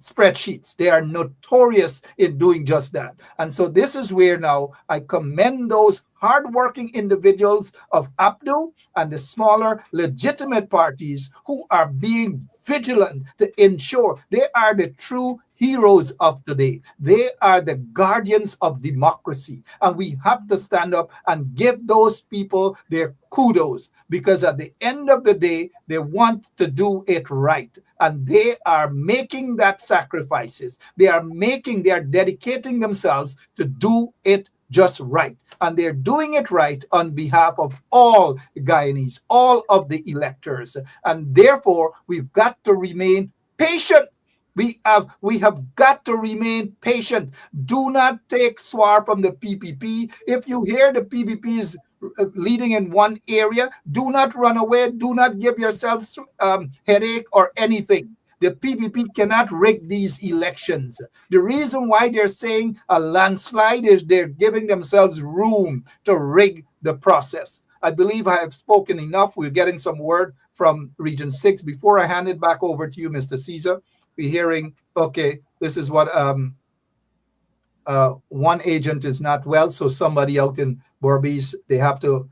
spreadsheets. They are notorious in doing just that. And so this is where now I commend those hardworking individuals of APDU and the smaller legitimate parties who are being vigilant to ensure they are the true heroes of today. They are the guardians of democracy. And we have to stand up and give those people their kudos, because at the end of the day, they want to do it right. And they are making that sacrifices. They are dedicating themselves to do it just right. And they're doing it right on behalf of all Guyanese, all of the electors. And therefore, we've got to remain patient. We have got to remain patient. Do not take swar from the PPP. If you hear the PPP is leading in one area, do not run away. Do not give yourselves headache or anything. The PPP cannot rig these elections. The reason why they're saying a landslide is they're giving themselves room to rig the process. I believe I have spoken enough. We're getting some word from Region 6. Before I hand it back over to you, Mr. Caesar, we're hearing, okay, this is what one agent is not well, so somebody out in Berbice, they have to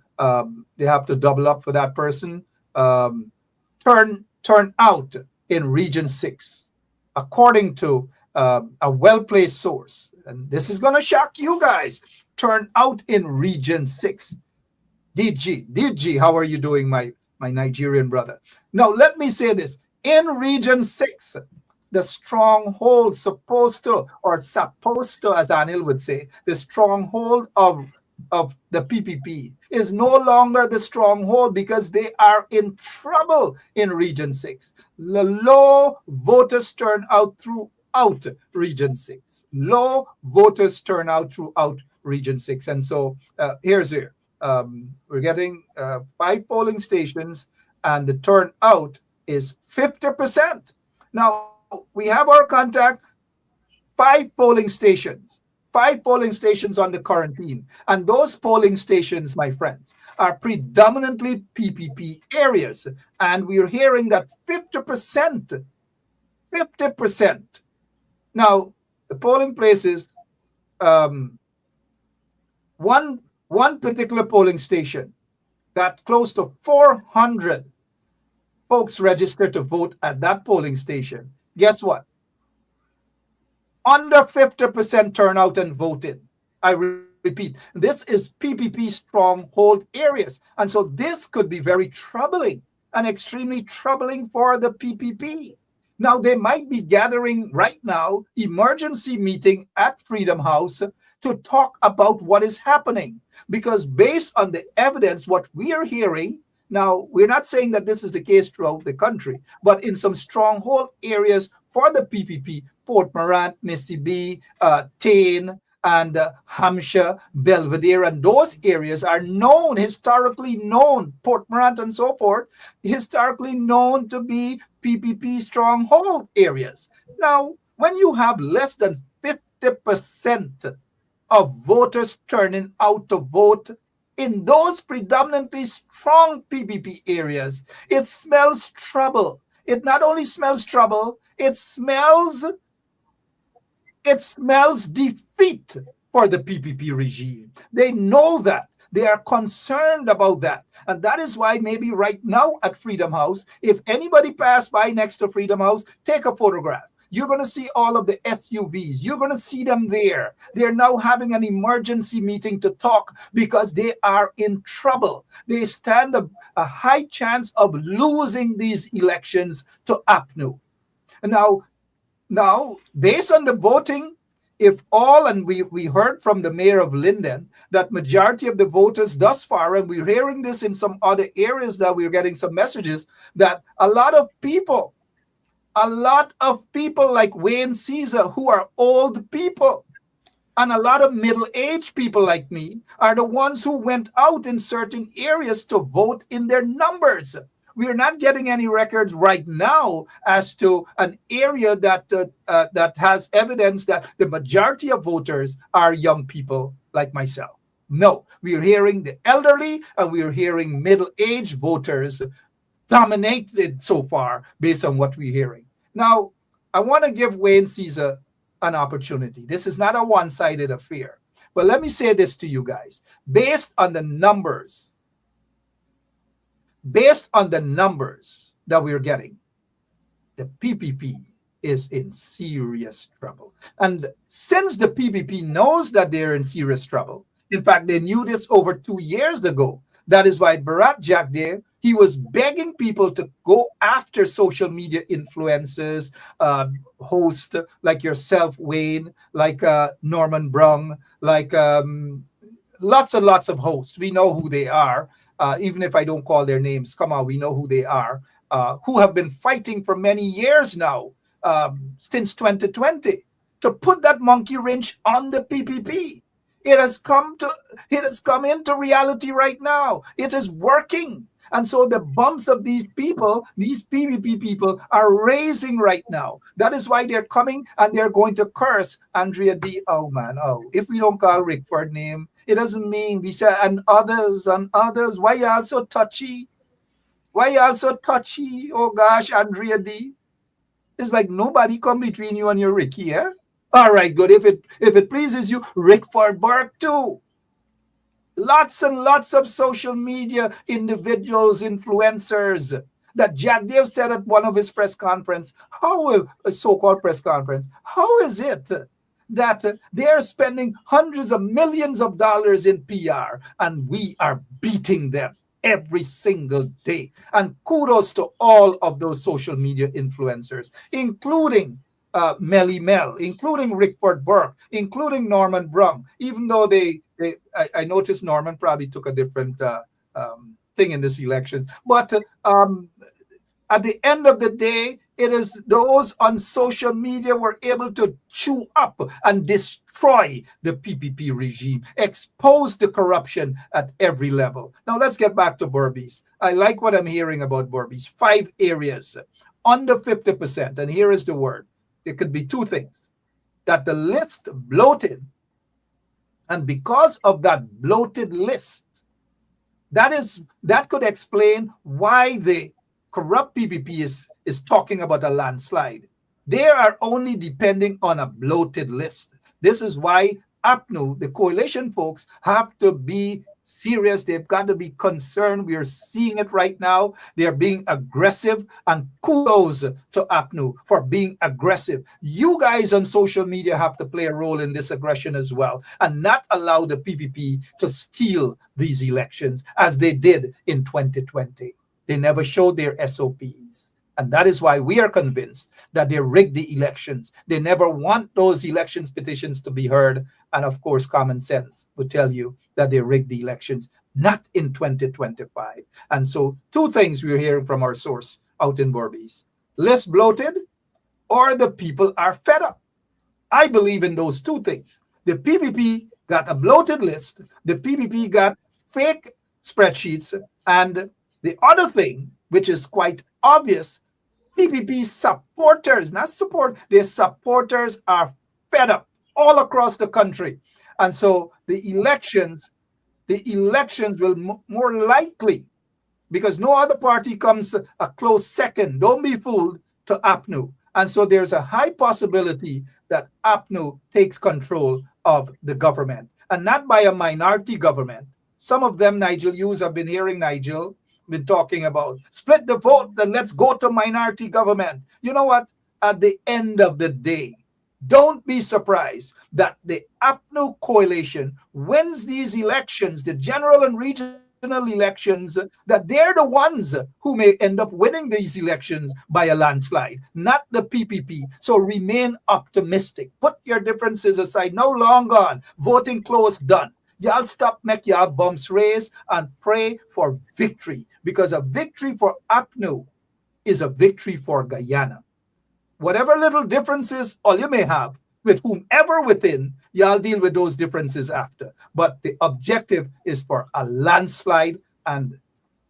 double up for that person. Turn out in Region 6, according to a well-placed source, and this is going to shock you guys. Turn out in Region 6. DG, how are you doing, my Nigerian brother? Now, let me say this. In Region 6, the stronghold supposed to, as Anil would say, the stronghold of the PPP is no longer the stronghold because they are in trouble in Region 6. The low voters turnout throughout Region 6. Low voters turnout throughout Region 6. And so here's we're getting 5 polling stations and the turnout is 50%. Now, we have our contact, 5 polling stations on the quarantine. And those polling stations, my friends, are predominantly PPP areas. And we're hearing that 50%. Now, the polling places, one particular polling station that close to 400 folks registered to vote at that polling station. Guess what? Under 50% turnout and voted. I repeat, this is PPP stronghold areas. And so this could be very troubling and extremely troubling for the PPP. Now, they might be gathering right now, emergency meeting at Freedom House to talk about what is happening. Because based on the evidence, what we are hearing, Now, we're not saying that this is the case throughout the country, but in some stronghold areas for the PPP, Port Morant, Mississippi, Tain, and Hampshire, Belvedere, and those areas are known, historically known, Port Morant and so forth, historically known to be PPP stronghold areas. Now, when you have less than 50% of voters turning out to vote in those predominantly strong PPP areas, it smells trouble. It not only smells trouble, it smells defeat for the PPP regime. They know that. They are concerned about that. And that is why maybe right now at Freedom House, if anybody passed by next to Freedom House, take a photograph. You're going to see all of the SUVs. You're going to see them there. They're now having an emergency meeting to talk because they are in trouble. They stand a high chance of losing these elections to APNU. Now, based on the voting, and we heard from the mayor of Linden that majority of the voters thus far, and we're hearing this in some other areas that we're getting some messages, that a lot of people like Wayne Caesar, who are old people, and a lot of middle-aged people like me, are the ones who went out in certain areas to vote in their numbers. We are not getting any records right now as to an area that has evidence that the majority of voters are young people like myself. No, we are hearing the elderly and we are hearing middle-aged voters dominated so far based on what we're hearing. Now, I want to give Wayne Caesar an opportunity. This is not a one-sided affair. But let me say this to you guys. Based on the numbers that we're getting, the PPP is in serious trouble. And since the PPP knows that they're in serious trouble, in fact, they knew this over 2 years ago. That is why Bharat Jagdev, he was begging people to go after social media influencers, hosts like yourself, Wayne, like Norman Brung, like lots and lots of hosts. We know who they are. Even if I don't call their names, come on, we know who they are, who have been fighting for many years now, since 2020, to put that monkey wrench on the PPP. It has come into reality right now. It is working. And so the bumps of these people, these PPP people, are raising right now. That is why they're coming and they're going to curse Andrea D. Oh, man. Oh, if we don't call Rickford name, it doesn't mean we say and others. Why you all so touchy? Oh, gosh, Andrea D. It's like nobody come between you and your Ricky, eh? All right, good. If it pleases you, Rickford Burke too. Lots and lots of social media individuals, influencers, that Jagdev said at one of his press conference, a so-called press conference, how is it that they're spending hundreds of millions of dollars in PR and we are beating them every single day? And kudos to all of those social media influencers, including Melly Mel, including Rickford Burke, including Norman Brung, even though I noticed Norman probably took a different thing in this election. But at the end of the day, it is those on social media were able to chew up and destroy the PPP regime, expose the corruption at every level. Now let's get back to Berbice. I like what I'm hearing about Berbice. 5 areas, under 50%. And here is the word. It could be 2 things. That the list bloated. And because of that bloated list, that could explain why the corrupt PPP is talking about a landslide. They are only depending on a bloated list. This is why APNU, the coalition folks, have to be serious. They've got to be concerned. We are seeing it right now. They are being aggressive, and kudos to APNU for being aggressive. You guys on social media have to play a role in this aggression as well, and not allow the PPP to steal these elections as they did in 2020. They never showed their SOPs. And that is why we are convinced that they rigged the elections. They never want those elections petitions to be heard. And of course, common sense would tell you that they rigged the elections not in 2025. And so two things we're hearing from our source out in Berbice: list bloated, or the people are fed up. I believe in those two things. The PPP got a bloated list, the PPP got fake spreadsheets, and the other thing, which is quite obvious, PPP supporters, not support, their supporters are fed up all across the country. And so the elections will more likely, because no other party comes a close second, don't be fooled, to APNU. And so there's a high possibility that APNU takes control of the government, and not by a minority government. Some of them, Nigel, you have been hearing Nigel, been talking about split the vote, then let's go to minority government. You know what? At the end of the day, don't be surprised that the APNU coalition wins these elections, the general and regional elections, that they're the ones who may end up winning these elections by a landslide, not the PPP. So remain optimistic. Put your differences aside. No long gone. Voting closed, done. Y'all stop, make y'all bumps raise, and pray for victory, because a victory for APNU is a victory for Guyana. Whatever little differences all you may have with whomever within, y'all deal with those differences after. But the objective is for a landslide, and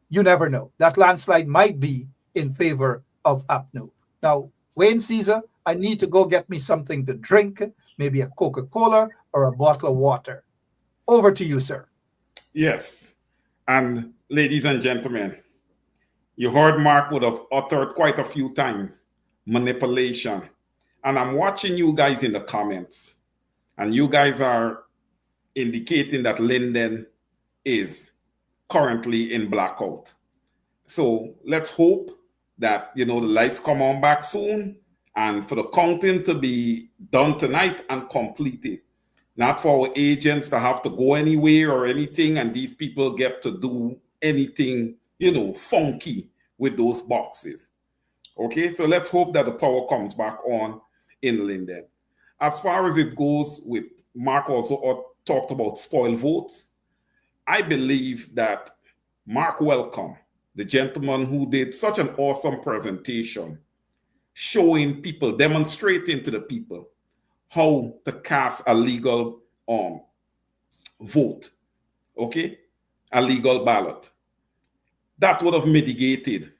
you never know. That landslide might be in favor of APNU. Now, Wayne Caesar, I need to go get me something to drink, maybe a Coca-Cola or a bottle of water. Over to you, sir. Yes. And ladies and gentlemen, you heard Mark would have uttered quite a few times manipulation. And I'm watching you guys in the comments, and you guys are indicating that Linden is currently in blackout. So let's hope that, the lights come on back soon, and for the counting to be done tonight and completed. Not for our agents to have to go anywhere or anything, and these people get to do anything, funky with those boxes. Okay, so let's hope that the power comes back on in Linden. As far as it goes with, Mark also talked about spoil votes. I believe that Mark Welcome, the gentleman who did such an awesome presentation, showing people, demonstrating to the people how to cast a legal vote, okay, a legal ballot. That would have mitigated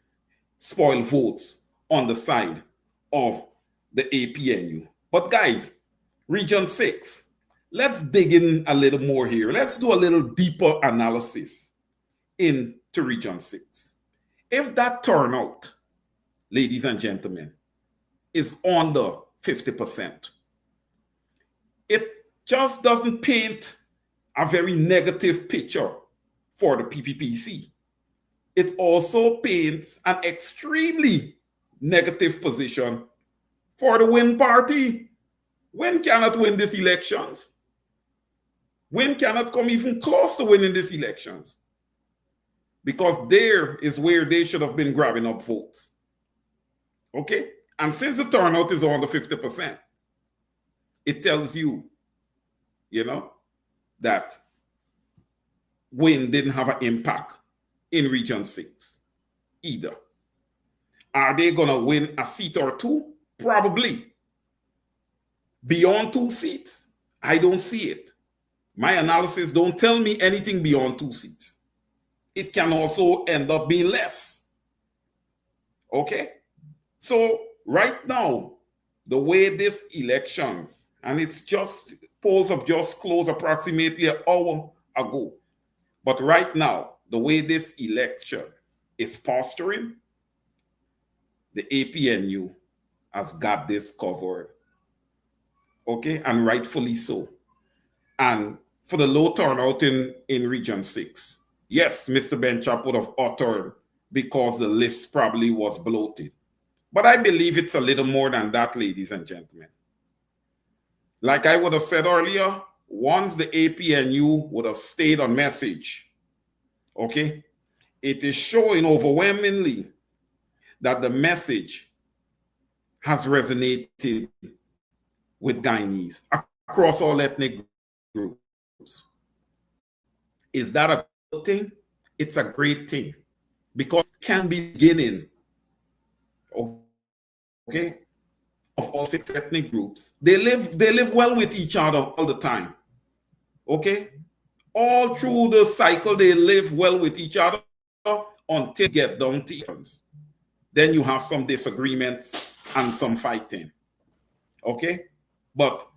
spoil votes on the side of the APNU. But guys, Region 6, let's dig in a little more here. Let's do a little deeper analysis into Region 6. If that turnout, ladies and gentlemen, is under 50%, it just doesn't paint a very negative picture for the PPPC. It also paints an extremely negative position for the Win party. Win cannot win these elections. Win cannot come even close to winning these elections, because there is where they should have been grabbing up votes. Okay? And since the turnout is under 50%, it tells you, that Win didn't have an impact in Region 6 either. Are they going to win a seat or two? Probably. Beyond 2 seats? I don't see it. My analysis don't tell me anything beyond 2 seats. It can also end up being less. Okay? So right now, the way this elections, and it's just, polls have just closed approximately an hour ago. But right now, the way this election is posturing, the APNU has got this covered. Okay, and rightfully so. And for the low turnout in Region 6, yes, Mr. Benchop would have uttered because the list probably was bloated. But I believe it's a little more than that, ladies and gentlemen. Like I would have said earlier, once the APNU would have stayed on message, okay, it is showing overwhelmingly that the message has resonated with Guyanese across all ethnic groups. Is that a thing, it's a great thing because it can be beginning, okay, of all 6 ethnic groups. They live well with each other all the time, okay? All through the cycle, they live well with each other until they get down to elections. Then you have some disagreements and some fighting, okay? But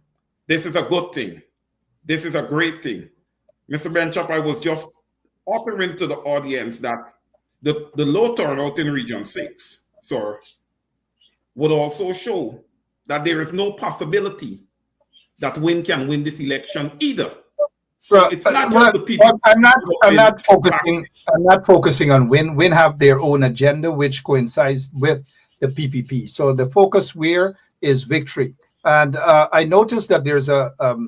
this is a good thing. This is a great thing. Mr. Benchop, I was just offering to the audience that the low turnout in Region 6, sir, would also show that there is no possibility that Win can win this election either. So it's not just the people. I'm not focusing on Win. Win have their own agenda, which coincides with the PPP. So the focus where is victory. And I noticed that there's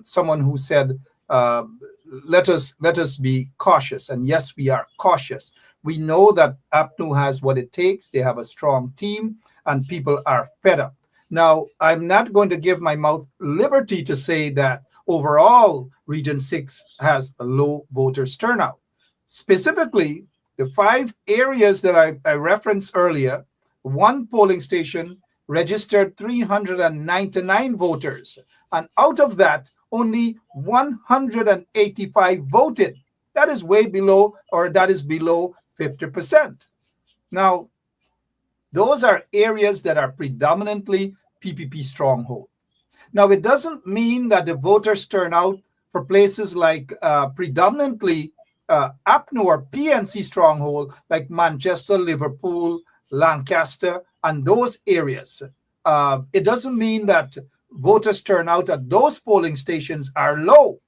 someone who said, let us be cautious. And yes, we are cautious. We know that APNU has what it takes. They have a strong team, and people are fed up. Now, I'm not going to give my mouth liberty to say that overall, Region 6 has a low voters turnout. Specifically, the 5 areas that I referenced earlier, one polling station registered 399 voters. And out of that, only 185 voted. That is way below, or that is below 50%. Now, those are areas that are predominantly PPP stronghold. Now, it doesn't mean that the voters turnout for places like predominantly APNU or PNC stronghold, like Manchester, Liverpool, Lancaster, and those areas. It doesn't mean that voters turnout at those polling stations are low.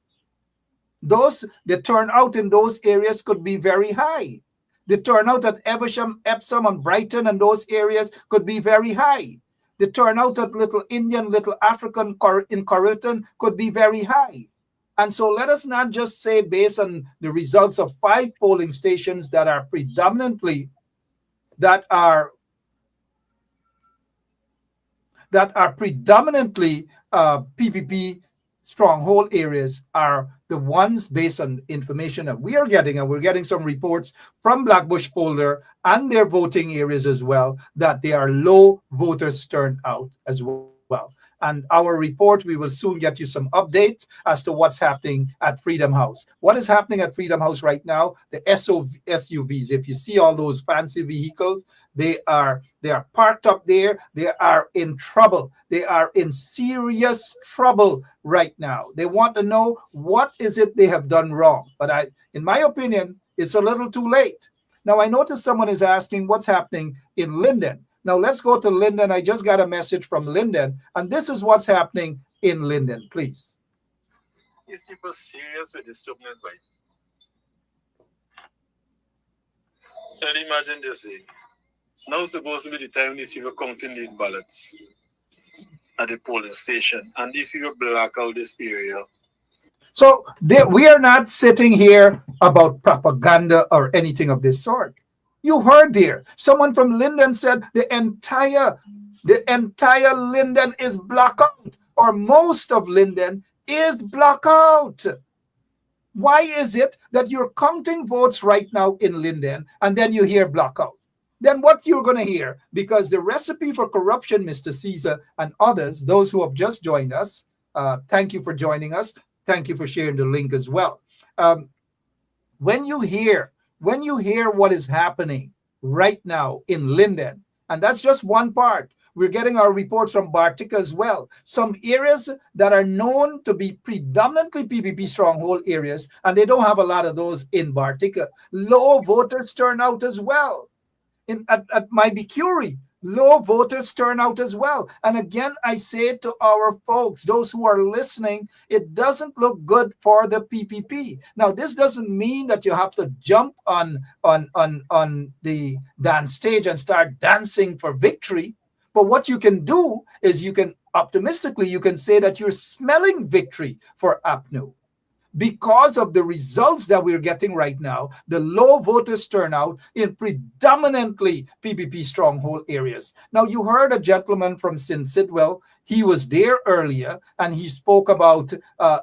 The turnout in those areas could be very high. The turnout at Evesham, Epsom, and Brighton and those areas could be very high. The turnout at Little Indian, Little African in Corrigan could be very high. And so let us not just say based on the results of 5 polling stations that are predominantly PPP stronghold areas are the ones based on information that we are getting, and we're getting some reports from Blackbush Polder and their voting areas as well, that they are low voters turnout as well. And our report, we will soon get you some updates as to what's happening at Freedom House. What is happening at Freedom House right now? The SUVs, if you see all those fancy vehicles, they are parked up there. They are in trouble. They are in serious trouble right now. They want to know what is it they have done wrong. But in my opinion, it's a little too late. Now, I noticed someone is asking what's happening in Linden. Now, let's go to Linden. I just got a message from Linden, and this is what's happening in Linden, please. Is people serious with this stubbornness, right? And imagine this, now it's supposed to be the time these people counting these ballots at the polling station, and these people black out this area. So we are not sitting here about propaganda or anything of this sort. You heard there, someone from Linden said the entire Linden is blocked out, or most of Linden is blocked out. Why is it that you're counting votes right now in Linden and then you hear blackout? Then what you're going to hear, because the recipe for corruption, Mr. Caesar and others, those who have just joined us, thank you for joining us. Thank you for sharing the link as well. When you hear what is happening right now in Linden, and that's just one part. We're getting our reports from Bartica as well. Some areas that are known to be predominantly PPP stronghold areas, and they don't have a lot of those in Bartica. Low voters turnout as well. At my Curie, low voters turnout as well. And again, I say to our folks, those who are listening, it doesn't look good for the PPP. Now, this doesn't mean that you have to jump on the dance stage and start dancing for victory. But what you can do is you can say that you're smelling victory for APNU. Because of the results that we're getting right now, the low voters turnout in predominantly PPP stronghold areas. Now, you heard a gentleman from St. Sidwell. He was there earlier, and he spoke about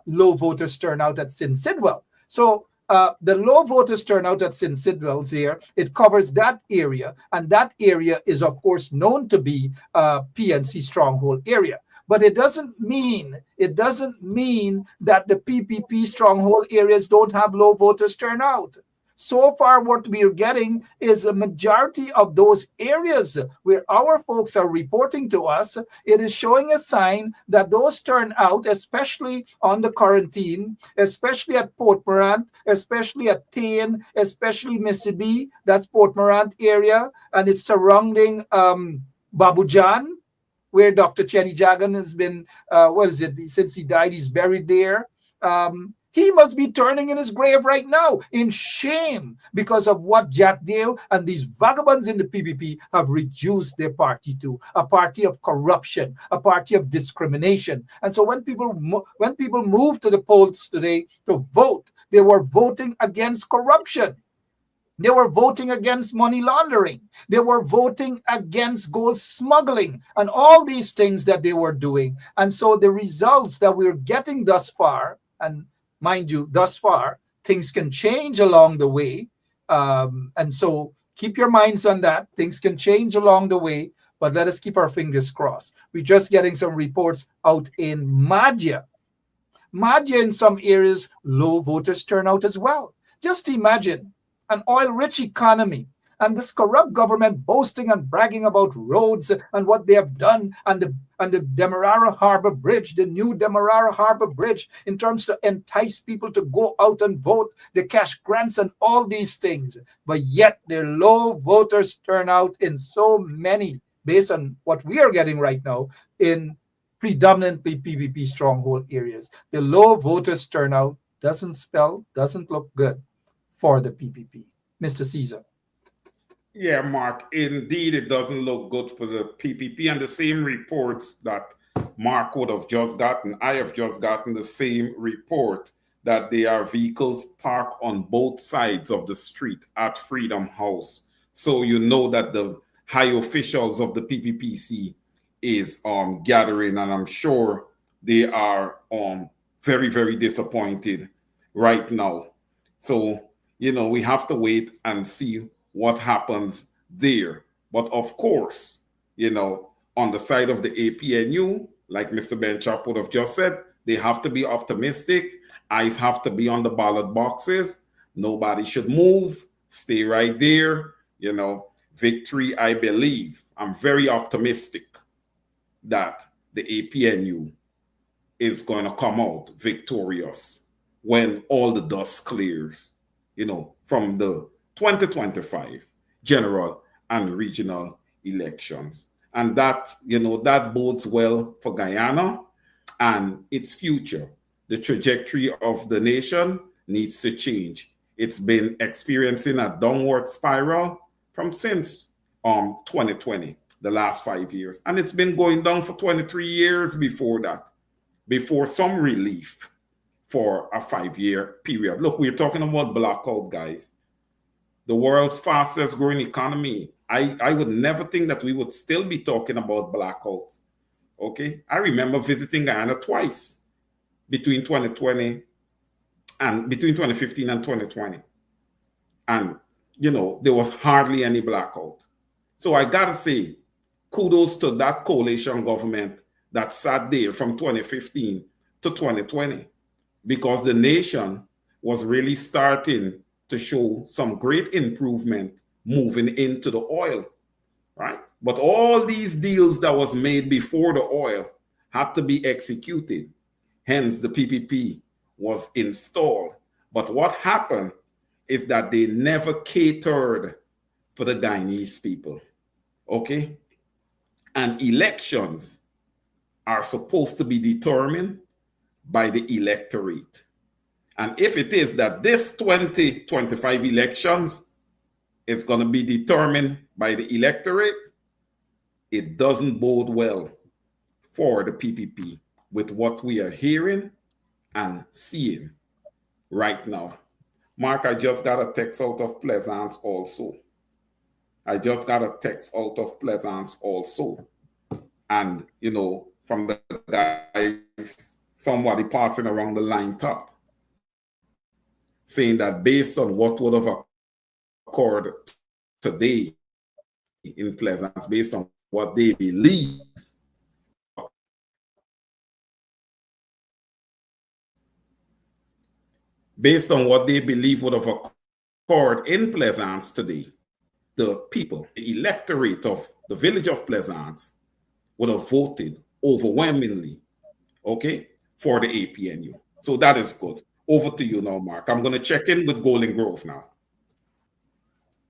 low voters turnout at St. Sidwell. So the low voters turnout at St. Sidwell's here, it covers that area, and that area is of course known to be PNC stronghold area. But it doesn't mean that the PPP stronghold areas don't have low voters turnout. So far, what we are getting is a majority of those areas where our folks are reporting to us. It is showing a sign that those turn out, especially on the quarantine, especially at Port Morant, especially at Tain, especially Mississippi, that's Port Morant area, and it's surrounding Babujan, where Dr. Chetty Jagan has been, since he died, he's buried there. He must be turning in his grave right now in shame because of what Jack Dale and these vagabonds in the PPP have reduced their party to, a party of corruption, a party of discrimination. And so when people moved to the polls today to vote, they were voting against corruption. They were voting against money laundering. They were voting against gold smuggling and all these things that they were doing. And so the results that we're getting thus far, and mind you, thus far, things can change along the way. And so keep your minds on that. Things can change along the way, but let us keep our fingers crossed. We're just getting some reports out in Madhya. Madhya in some areas, low voters turnout as well. Just imagine an oil-rich economy and this corrupt government boasting and bragging about roads and what they have done, and the Demerara Harbor Bridge, the new Demerara Harbor Bridge, in terms to entice people to go out and vote, the cash grants and all these things. But yet their low voters turnout in so many, based on what we are getting right now, in predominantly PPP stronghold areas. The low voters turnout doesn't look good for the PPP. Mr. Caesar. Yeah, Mark, indeed, it doesn't look good for the PPP. And the same reports that Mark would have just gotten, I have just gotten the same report that there are vehicles parked on both sides of the street at Freedom House. So you know that the high officials of the PPPC is gathering, and I'm sure they are very, very disappointed right now. So, you know, we have to wait and see what happens there. But of course, you know, on the side of the APNU, like Mr. Benchop would have just said, they have to be optimistic. Eyes have to be on the ballot boxes. Nobody should move. Stay right there. You know, victory, I believe. I'm very optimistic that the APNU is going to come out victorious when all the dust clears, you know, from the 2025 general and regional elections. And that, you know, that bodes well for Guyana and its future. The trajectory of the nation needs to change. It's been experiencing a downward spiral from since 2020, the last 5 years. And it's been going down for 23 years before that, before some relief for a 5-year period. Look, we're talking about blackout, guys. The world's fastest growing economy. I would never think that we would still be talking about blackouts. Okay, I remember visiting Guyana twice between 2020 and between 2015 and 2020. And, you know, there was hardly any blackout. So I gotta say, kudos to that coalition government that sat there from 2015 to 2020, because the nation was really starting to show some great improvement moving into the oil, right? But all these deals that was made before the oil had to be executed. Hence, the PPP was installed. But what happened is that they never catered for the Guyanese people, okay? And elections are supposed to be determined by the electorate. And if it is that this 2025 elections is going to be determined by the electorate, it doesn't bode well for the PPP with what we are hearing and seeing right now. Mark, I just got a text out of Pleasance also. And, you know, from the guys, somebody passing around the line top. saying that based on what would have occurred today in Pleasance, based on what they believe, would have occurred in Pleasance today, the people, the electorate of the village of Pleasance would have voted overwhelmingly, okay, for the APNU. So that is good. Over to you now, Mark. I'm going to check in with Golden Grove now.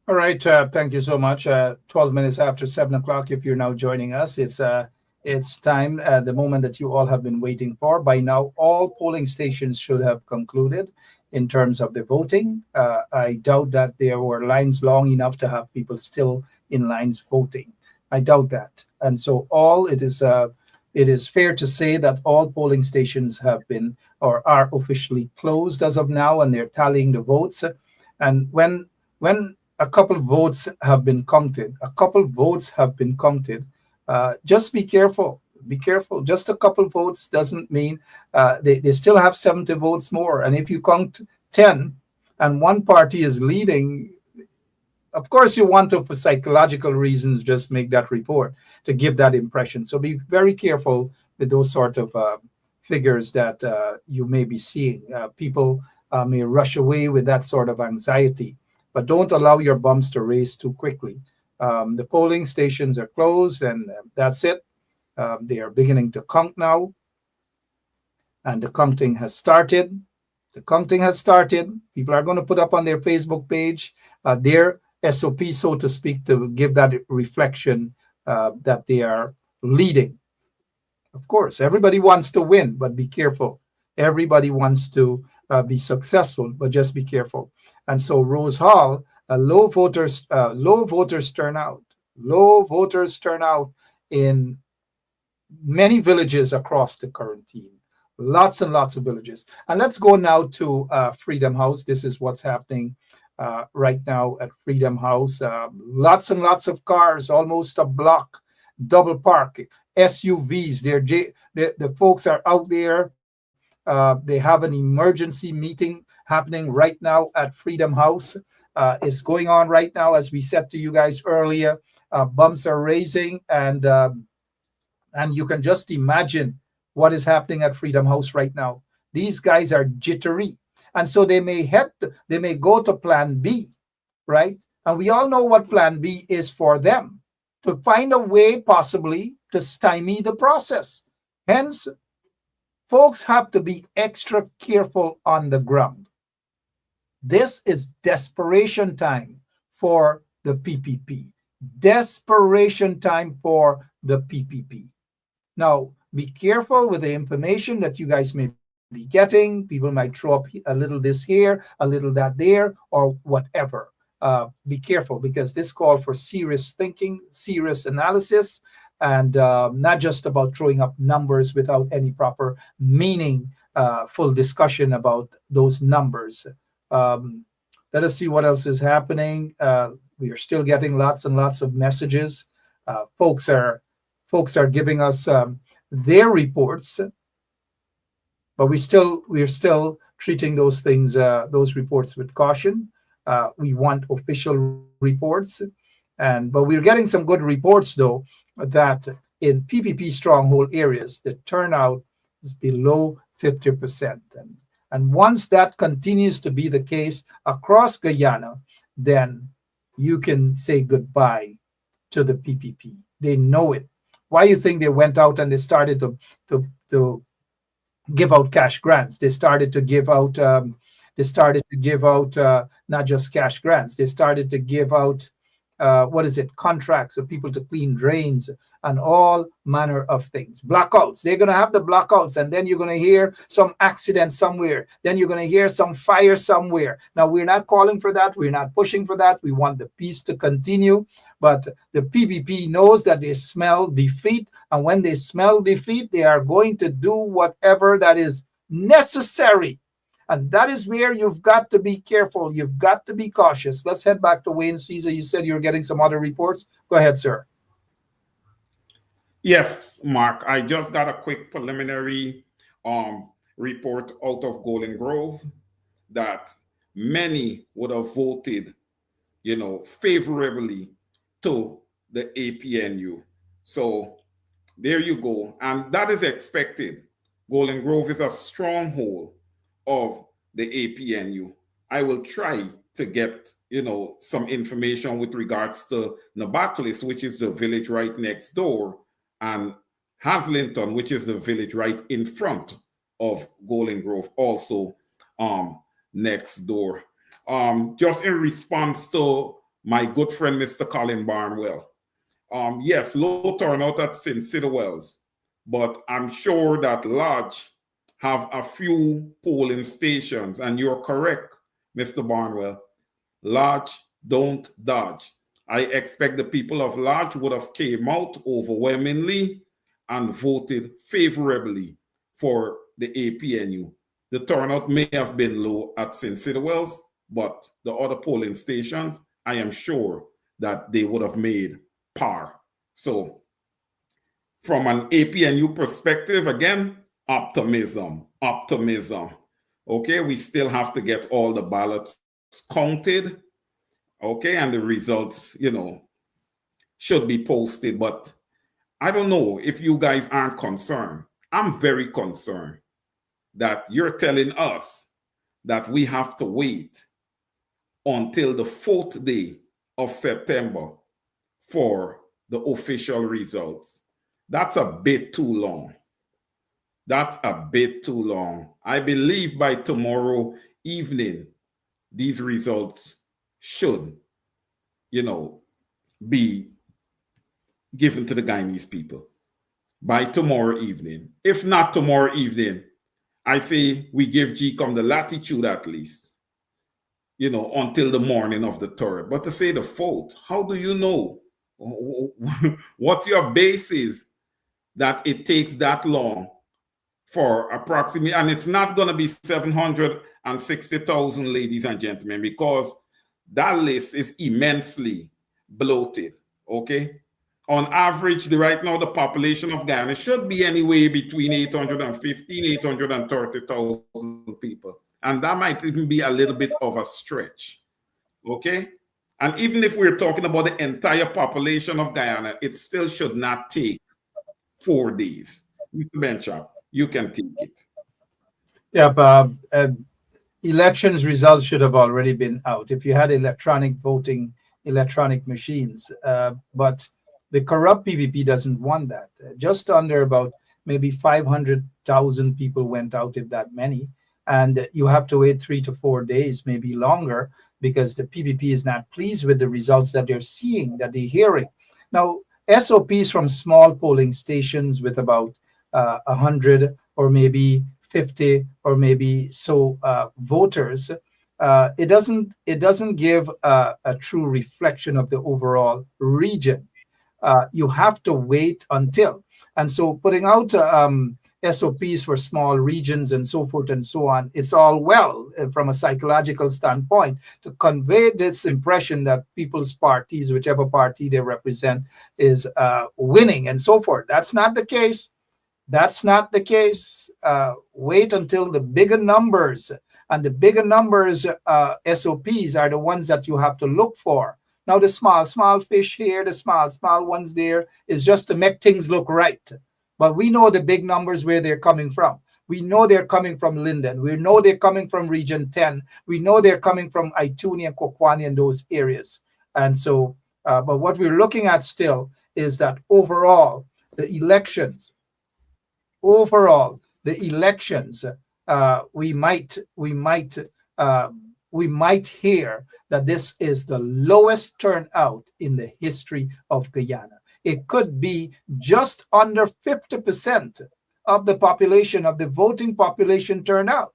All right. Thank you so much. 12 minutes after 7 o'clock, if you're now joining us, it's time, the moment that you all have been waiting for. By now, all polling stations should have concluded in terms of the voting. I doubt that there were lines long enough to have people still in lines voting. I doubt that. And so it is fair to say that all polling stations have been or are officially closed as of now, and they're tallying the votes. And when a couple of votes have been counted, just be careful. Be careful. Just a couple votes doesn't mean they still have 70 votes more. And if you count 10 and one party is leading, of course you want to, for psychological reasons, just make that report to give that impression. So be very careful with those sort of figures that you may be seeing. People may rush away with that sort of anxiety, but don't allow your bumps to race too quickly. The polling stations are closed, and that's it. They are beginning to count now, and the counting has started. People are going to put up on their Facebook page their SOP, so to speak, to give that reflection that they are leading. Of course, everybody wants to win, but be careful. Everybody wants to be successful, but just be careful. And so Rose Hall, low voters turnout in many villages across the quarantine. Lots and lots of villages. And let's go now to Freedom House. This is what's happening right now at Freedom House. Lots and lots of cars, almost a block, double park, SUVs. The folks are out there. They have an emergency meeting happening right now at Freedom House. It's going on right now, as we said to you guys earlier. Bumps are raising, and you can just imagine what is happening at Freedom House right now. These guys are jittery, and so they may go to Plan B, right? And we all know what Plan B is for them, to find a way possibly to stymie the process. Hence, folks have to be extra careful on the ground. This is desperation time for the PPP. Desperation time for the PPP. Now, be careful with the information that you guys may be getting. People might throw up a little this here, a little that there, or whatever. Be careful, because this calls for serious thinking, serious analysis, and not just about throwing up numbers without any proper meaning, full discussion about those numbers. Let us see what else is happening. We are still getting lots and lots of messages. Folks are giving us their reports, but we're still treating those things, those reports, with caution. We want official reports, but we're getting some good reports though, that in PPP stronghold areas, the turnout is below 50%. And once that continues to be the case across Guyana, then you can say goodbye to the PPP. They know it. Why do you think they went out and they started to give out cash grants? They started to give out not just cash grants. They started to give out contracts for people to clean drains and all manner of things. Blackouts. They're going to have the blackouts, and then you're going to hear some accident somewhere. Then you're going to hear some fire somewhere. Now, we're not calling for that. We're not pushing for that. We want the peace to continue. But the PPP knows that they smell defeat, and when they smell defeat, they are going to do whatever that is necessary. And that is where you've got to be careful. You've got to be cautious. Let's head back to Wayne Caesar. You said you're getting some other reports. Go ahead, sir. Yes, Mark. I just got a quick preliminary report out of Golden Grove that many would have voted, favorably to the APNU. So there you go. And that is expected. Golden Grove is a stronghold of the APNU. I will try to get, some information with regards to Nabaklis, which is the village right next door, and Haslington, which is the village right in front of Golden Grove, also next door. Just in response to my good friend, Mr. Colin Barnwell. Yes, low turnout at St. City Wells, but I'm sure that Lodge have a few polling stations, and you're correct, Mr. Barnwell. Lodge don't dodge. I expect the people of Lodge would have came out overwhelmingly and voted favorably for the APNU. The turnout may have been low at St. City Wells, but the other polling stations, I am sure that they would have made par. So from an APNU perspective, again, optimism. Okay, we still have to get all the ballots counted. Okay, and the results, should be posted. But I don't know if you guys aren't concerned. I'm very concerned that you're telling us that we have to wait until the 4th day of September for the official results. That's a bit too long. I believe by tomorrow evening, these results should, be given to the Guyanese people by tomorrow evening. If not tomorrow evening, I say we give Gecom the latitude at least, until the morning of the 3rd. But to say the 4th, how do you know? What's your basis that it takes that long for approximately, and it's not going to be 760,000, ladies and gentlemen, because that list is immensely bloated, okay? On average, right now, the population of Guyana should be anywhere between 815, 830,000 people. And that might even be a little bit of a stretch, okay? And even if we're talking about the entire population of Guyana, it still should not take 4 days. Mr. Benchop, you can take it. Yeah, elections results should have already been out if you had electronic voting, electronic machines. But the corrupt PPP doesn't want that. Just under about maybe 500,000 people went out, if that many. And you have to wait 3 to 4 days, maybe longer, because the PPP is not pleased with the results that they're seeing, that they're hearing. Now, SOPs from small polling stations with about 100 or maybe 50 or maybe so voters, it doesn't give a true reflection of the overall region. You have to wait until. And so putting out SOPs for small regions and so forth and so on, it's all well from a psychological standpoint to convey this impression that people's parties, whichever party they represent, is winning and so forth. That's not the case. Wait until the bigger numbers, and the bigger numbers SOPs are the ones that you have to look for. Now the small fish here, the small ones there is just to make things look right. But we know the big numbers where they're coming from. We know they're coming from Linden. We know they're coming from Region 10. We know they're coming from Ituni and Kokwani and those areas. And so, but what we're looking at still is that overall, the elections, we might hear that this is the lowest turnout in the history of Guyana. It could be just under 50% of the population, of the voting population turnout.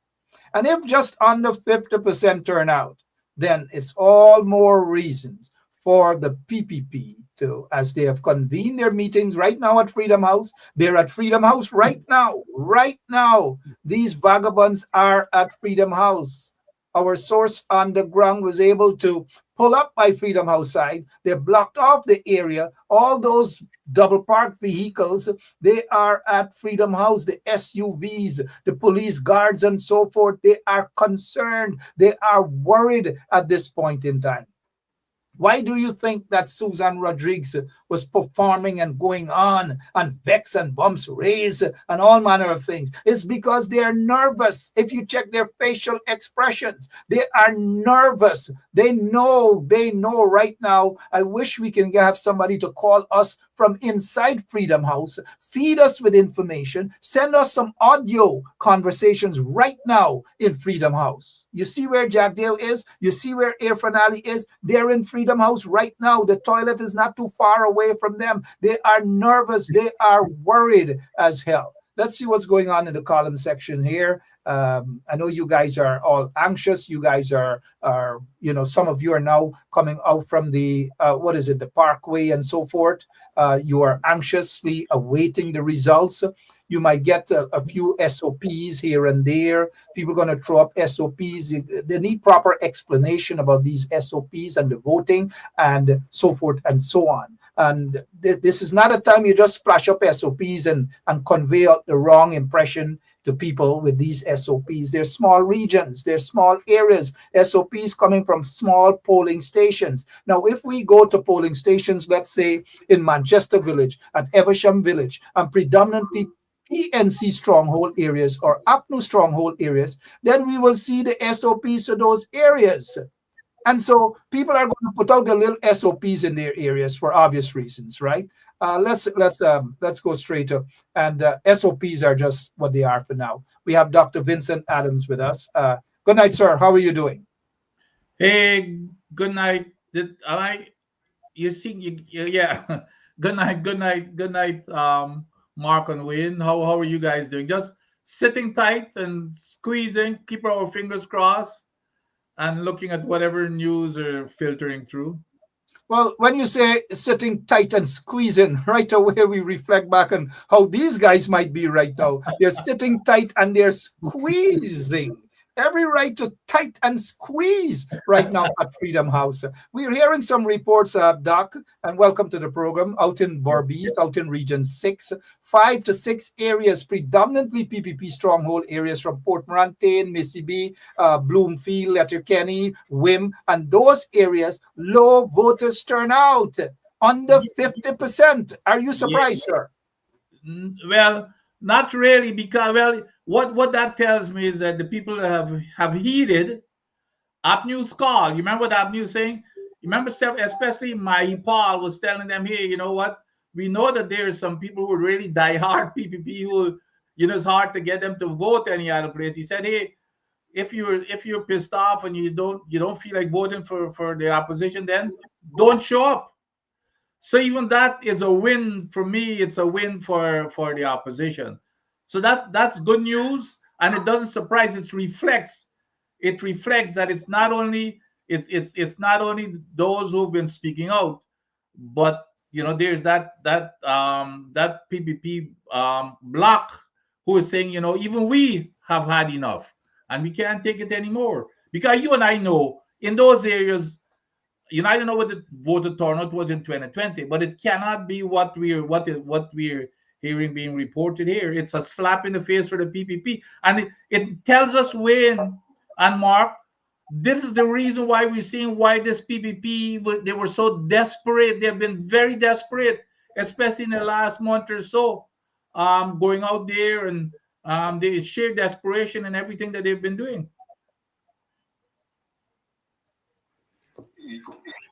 And if just under 50% turnout, then it's all more reasons for the PPP to, as they have convened their meetings right now at Freedom House. They're at Freedom House right now. Right now, these vagabonds are at Freedom House. Our source on the ground was able to pull up by Freedom House side. They blocked off the area. All those double parked vehicles, they are at Freedom House, the SUVs, the police guards and so forth. They are concerned. They are worried at this point in time. Why do you think that Susan Rodriguez was performing and going on and vex and bumps raised and all manner of things? It's because they are nervous. If you check their facial expressions, they are nervous. They know right now. I wish we can have somebody to call us from inside Freedom House, feed us with information, send us some audio conversations right now in Freedom House. You see where Jack Dale is? You see where Air Finale is? They're in Freedom House right now. The toilet is not too far away from them. They are nervous. They are worried as hell. Let's see what's going on in the column section here. I know you guys are all anxious. You guys are some of you are now coming out from the, the Parkway and so forth. You are anxiously awaiting the results. You might get a few SOPs here and there. People are going to throw up SOPs. They need proper explanation about these SOPs and the voting and so forth and so on. And this is not a time you just splash up SOPs and convey out the wrong impression to people with these SOPs. They're small regions, they're small areas, SOPs coming from small polling stations. Now, if we go to polling stations, let's say in Manchester Village, at Evesham Village, and predominantly PNC stronghold areas or APNU stronghold areas, then we will see the SOPs to those areas. And so people are going to put out the little SOPs in their areas for obvious reasons, right? Let's go straight to, and SOPs are just what they are for now. We have Dr. Vincent Adams with us. Good night, sir. How are you doing? Hey, good night. You see, yeah. Good night, Mark and Wayne. How are you guys doing? Just sitting tight and squeezing, keep our fingers crossed, and looking at whatever news are filtering through. Well, when you say sitting tight and squeezing, right away we reflect back on how these guys might be right now. They're sitting tight and they're squeezing. Every right to tight and squeeze right now at Freedom House. We're hearing some reports, Doc, and welcome to the program, out in Berbice, out in Region 6, 5 to 6 areas, predominantly PPP stronghold areas from Port Morenci, Mississippi, Bloomfield, Letterkenny, Wim, and those areas, low voters turnout, under 50%. Are you surprised, sir? Well, not really, because, what that tells me is that the people have heeded APNU's call. You remember what APNU was saying? You remember, especially Paul was telling them, hey, you know what? We know that there are some people who really die hard PPP who, it's hard to get them to vote any other place. He said, hey, if you're pissed off and you don't feel like voting for the opposition, then don't show up. So even that is a win for me. It's a win for the opposition. So that's good news, and it doesn't surprise. It reflects that it's not only those who've been speaking out, but there's that PPP block who is saying, even we have had enough and we can't take it anymore. Because you and I know in those areas, I don't know what the voter turnout was in 2020, but it cannot be what we're hearing being reported here. It's a slap in the face for the PPP. And it tells us, Wayne and Mark, this is the reason why we're seeing why this PPP, they were so desperate. They've been very desperate, especially in the last month or so, going out there, and they share desperation in everything that they've been doing.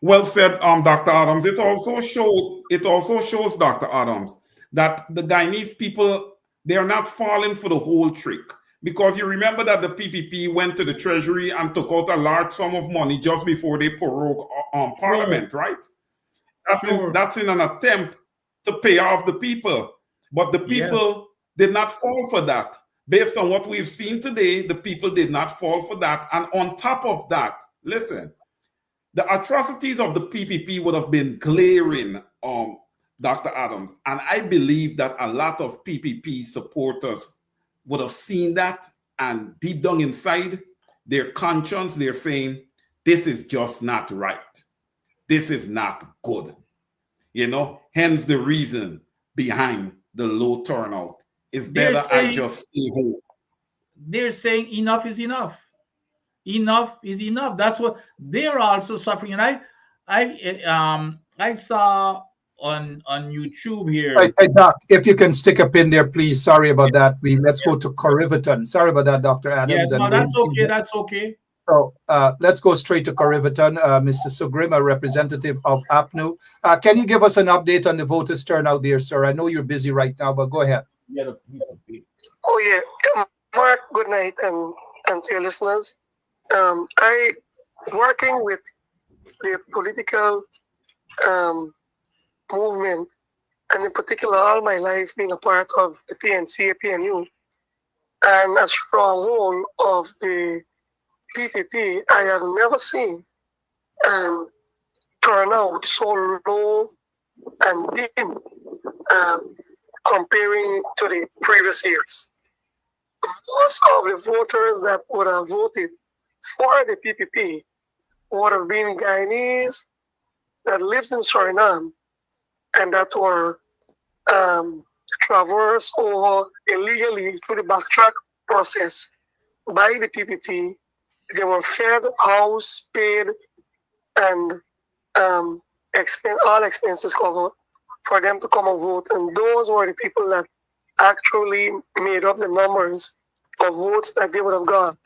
Well said, Dr. Adams. It also shows, Dr. Adams, that the Guyanese people, they are not falling for the whole trick. Because you remember that the PPP went to the Treasury and took out a large sum of money just before they prorogued Parliament, right? That's in an attempt to pay off the people. But the people did not fall for that. Based on what we've seen today, the people did not fall for that. And on top of that, listen, the atrocities of the PPP would have been glaring, Dr. Adams. And I believe that a lot of PPP supporters would have seen that, and deep down inside their conscience, they're saying, this is just not right. This is not good. You know, hence the reason behind the low turnout. It's They're better I saying just stay home. they're saying enough is enough. Enough is enough. That's what they're also suffering. And I saw on YouTube here. Hey, Doc, if you can stick a pin there, please. Sorry about that. Let's go to Corriverton. Sorry about that, Dr. Yeah, Adams. no, And that's okay. That's okay. So let's go straight to Corriverton. Mr. Sugrim, a representative of APNU. Can you give us an update on the voters' turnout there, sir? I know you're busy right now, but go ahead. Oh, yeah. Mark, good night, and to your listeners. I working with the political movement, and in particular, all my life being a part of the PNC, PNU, and a stronghold of the PPP, I have never seen turnout so low and dim comparing to the previous years. Most of the voters that would have voted for the PPP would have been Guyanese that lives in Suriname and that were traversed or illegally through the backtrack process by the PPP. They were fed, housed, paid, and all expenses covered for them to come and vote. And those were the people that actually made up the numbers of votes that they would have got.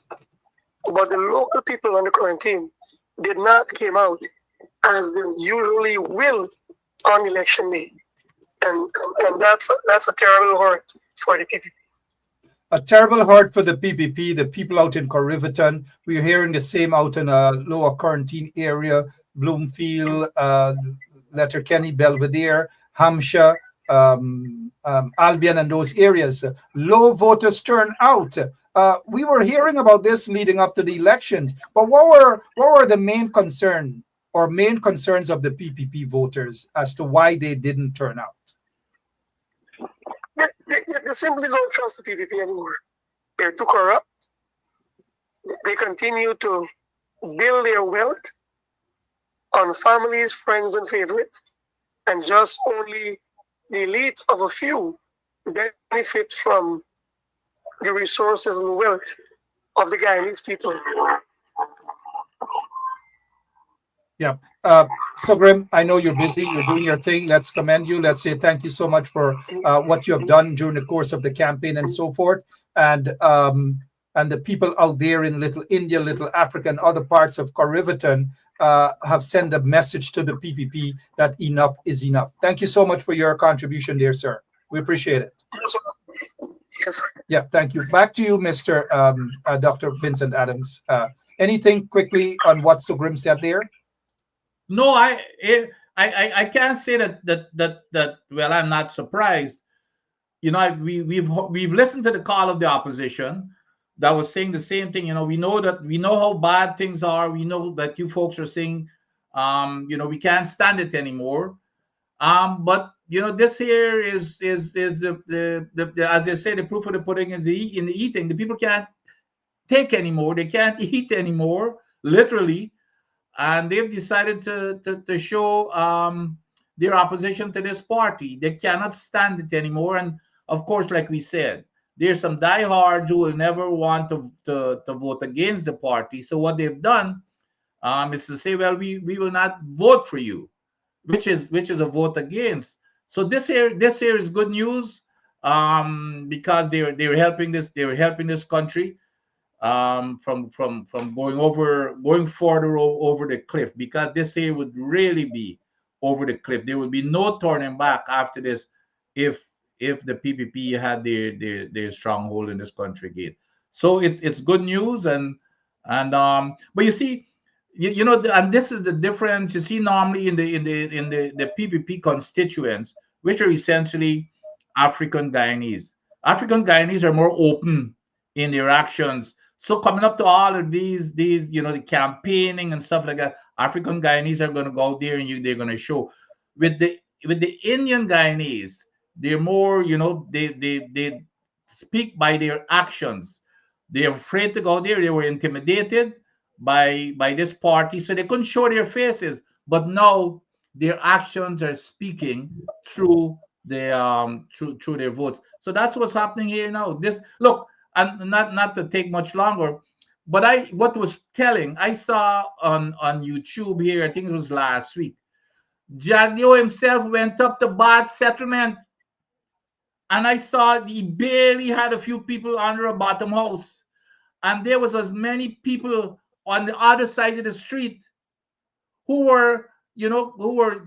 But the local people on the quarantine did not came out as they usually will on election day. And that's a terrible hurt for the PPP. A terrible hurt for the PPP, the people out in Corriverton. We're hearing the same out in a lower quarantine area, Bloomfield, Letterkenny, Belvedere, Hampshire, Albion, and those areas. Low voters turnout. We were hearing about this leading up to the elections, but what were the main concerns of the PPP voters as to why they didn't turn out? They simply don't trust the PPP anymore. They're too corrupt. They continue to build their wealth on families, friends, and favorites, and just only the elite of a few benefit from the resources and wealth of the Guyanese people. Yeah. Sugrim, I know you're busy. You're doing your thing. Let's commend you. Let's say thank you so much for what you have done during the course of the campaign and so forth. And the people out there in Little India, Little Africa, and other parts of Corriverton have sent a message to the PPP that enough is enough. Thank you so much for your contribution there, sir. We appreciate it. Yes, sir. Yeah, thank you. Back to you, Mr. Dr. Vincent Adams. Anything quickly on what Sugrim said there? No, I can't say that. Well, I'm not surprised. You know, we've listened to the call of the opposition that was saying the same thing. You know, we know how bad things are. We know that you folks are saying, you know, we can't stand it anymore. But you know, this here is the as they say, the proof of the pudding is in the eating. The people can't take anymore. They can't eat anymore, literally. And they've decided to show their opposition to this party. They cannot stand it anymore. And of course, like we said, there's some diehards who will never want to vote against the party. So what they've done is to say, well, we will not vote for you, which is a vote against. So this here is good news because they were helping this country from going further over the cliff, because this here would really be over the cliff. There would be no turning back after this if the PPP had their stronghold in this country again. So it's good news, and but you see, you know, and this is the difference. You see, normally in the PPP constituents, which are essentially African Guyanese. African Guyanese are more open in their actions. So coming up to all of these, you know, the campaigning and stuff like that, African Guyanese are going to go out there and they're going to show. With the Indian Guyanese, they're more, you know, they speak by their actions. They're afraid to go there. They were intimidated by this party, so they couldn't show their faces. But now their actions are speaking through through their votes. So that's what's happening here now. This look, and not to take much longer, but what was telling, I saw on YouTube here, I think it was last week, Jagdio himself went up to Bad Settlement, and I saw he barely had a few people under a bottom house, and there was as many people on the other side of the street who were against, who were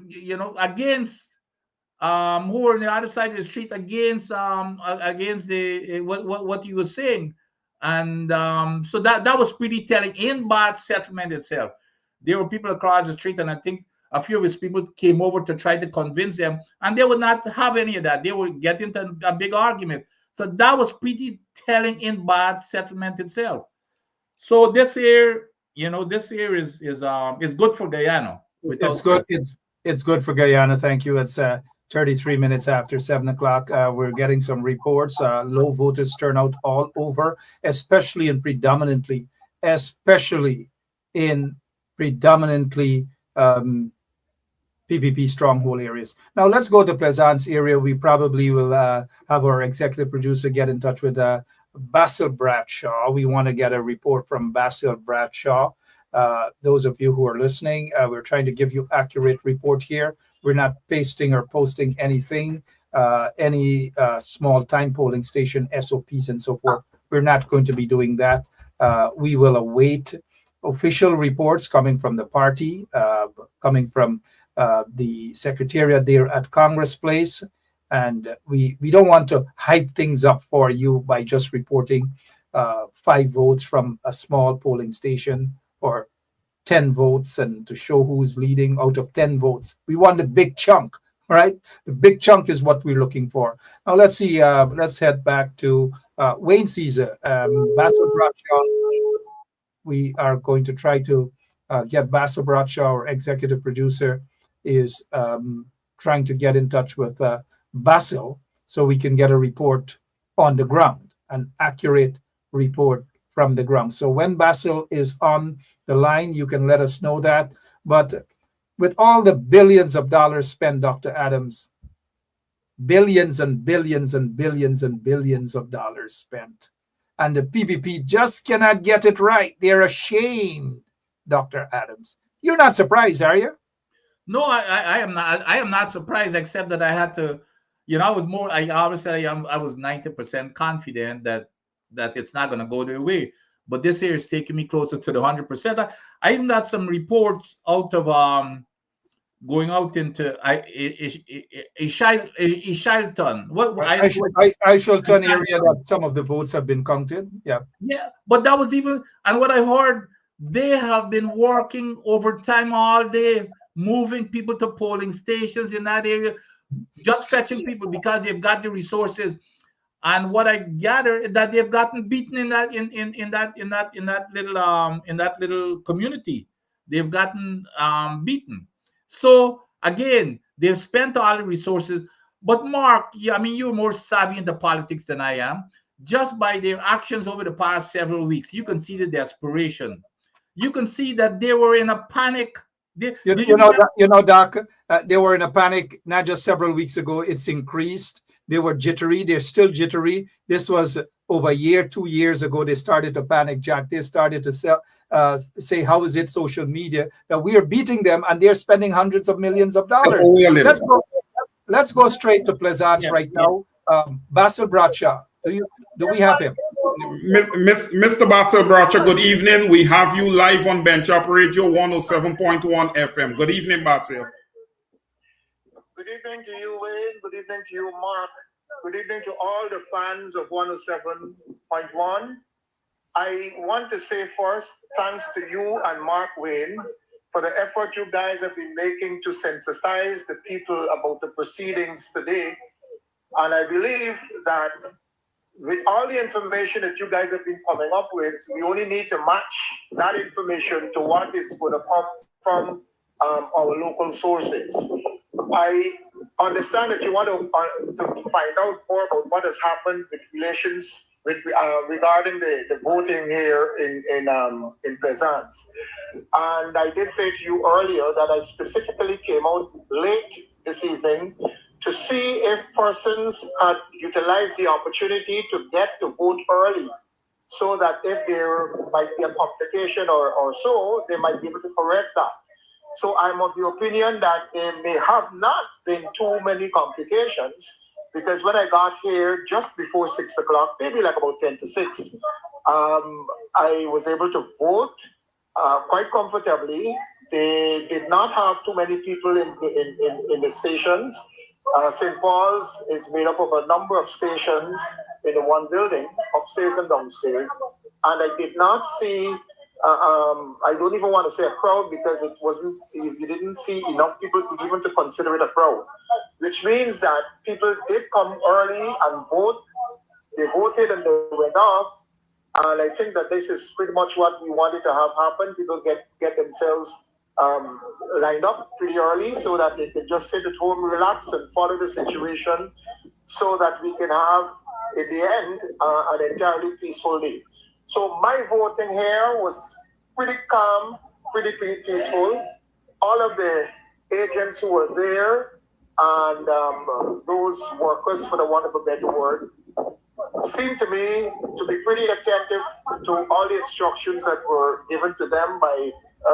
on the other side of the street against the what he was saying. And so that was pretty telling. In Bad Settlement itself, there were people across the street, and I think a few of his people came over to try to convince them, and they would not have any of that. They would get into a big argument. So that was pretty telling in Bad Settlement itself. So this here, is good for Guyana. It's good. It's good for Guyana. Thank you. It's 33 minutes after 7 o'clock. We're getting some reports. Low voters turnout all over, especially in predominantly PPP stronghold areas. Now let's go to Plaisance area. We probably will have our executive producer get in touch with Basil Bradshaw. We want to get a report from Basil Bradshaw. Those of you who are listening, we're trying to give you accurate report here. We're not pasting or posting anything, any small time polling station SOPs and so forth. We're not going to be doing that. We will await official reports coming from the party, coming from the secretariat there at Congress Place. And we don't want to hype things up for you by just reporting 5 votes from a small polling station or 10 votes and to show who's leading out of 10 votes. We want the big chunk, right? The big chunk is what we're looking for. Now let's see, let's head back to Wayne Caesar, Basil Bradshaw. We are going to try to get Basil Bradshaw, our executive producer, is trying to get in touch with Basil so we can get a report on the ground, an accurate report from the ground. So when Basil is on the line, you can let us know that. But with all the billions of dollars spent, Dr. Adams, billions and billions and billions and billions of dollars spent, and the PPP just cannot get it right. They're ashamed, Dr. Adams. You're not surprised, are you? No, I am not. I am not surprised, except that I had to, I was more. I obviously I was 90% confident that it's not going to go their way. But this year is taking me closer to the 100%. I even got some reports out of going out into Ishilton. Ishilton area that some of the votes have been counted. Yeah. Yeah, but that was even, and what I heard, they have been working overtime all day, moving people to polling stations in that area, just fetching people because they've got the resources. And what I gather is that they've gotten beaten in that little community. They've gotten beaten. So again, they've spent all the resources. But Mark, you're more savvy in the politics than I am. Just by their actions over the past several weeks, you can see the desperation. You can see that they were in a panic. Doc, they were in a panic not just several weeks ago. It's increased. They were jittery. They're still jittery. This was over a year, 2 years ago. They started to panic, Jack. They started to say, how is it social media that we are beating them and they're spending hundreds of millions of dollars? Let's go straight to Plaisance right now. Basil Bradshaw, do we have him? Mr. Basil Bradshaw, good evening. We have you live on Bench Up Radio 107.1 FM. Good evening, Basil. Good evening to you, Wayne. Good evening to you, Mark. Good evening to all the fans of 107.1. I want to say first, thanks to you and Mark Wayne for the effort you guys have been making to sensitize the people about the proceedings today. And I believe that with all the information that you guys have been coming up with, we only need to match that information to what is going to come from our local sources. I understand that you want to find out more about what has happened with relations regarding the voting here in Plaisance. And I did say to you earlier that I specifically came out late this evening to see if persons had utilized the opportunity to get to vote early, so that if there might be a complication or so, they might be able to correct that. So I'm of the opinion that there may have not been too many complications, because when I got here just before 6 o'clock, maybe like about 10 to 6, I was able to vote quite comfortably. They did not have too many people in the stations. St. Paul's is made up of a number of stations in the one building, upstairs and downstairs. And I did not see, I don't even want to say a crowd, because it wasn't, you didn't see enough people to even to consider it a crowd, which means that people did come early and vote. They voted and they went off. And I think that this is pretty much what we wanted to have happen. People get themselves lined up pretty early so that they can just sit at home, relax, and follow the situation, so that we can have, in the end, an entirely peaceful day. So my voting here was pretty calm, pretty peaceful. All of the agents who were there and those workers, for the want of a better word, seemed to me to be pretty attentive to all the instructions that were given to them by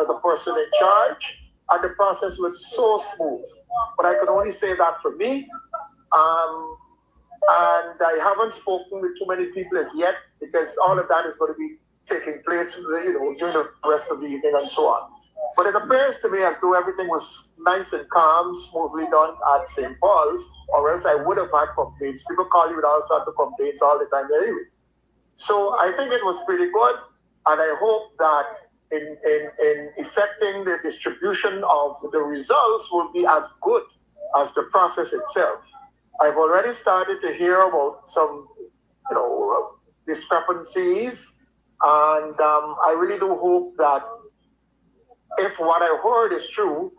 the person in charge, and the process was so smooth. But I could only say that for me, and I haven't spoken with too many people as yet, because all of that is going to be taking place, during the rest of the evening and so on. But it appears to me as though everything was nice and calm, smoothly done at St. Paul's, or else I would have had complaints. People call you with all sorts of complaints all the time anyway. So I think it was pretty good, and I hope that in effecting the distribution of the results will be as good as the process itself. I've already started to hear about some, discrepancies, and I really do hope that if what I heard is true,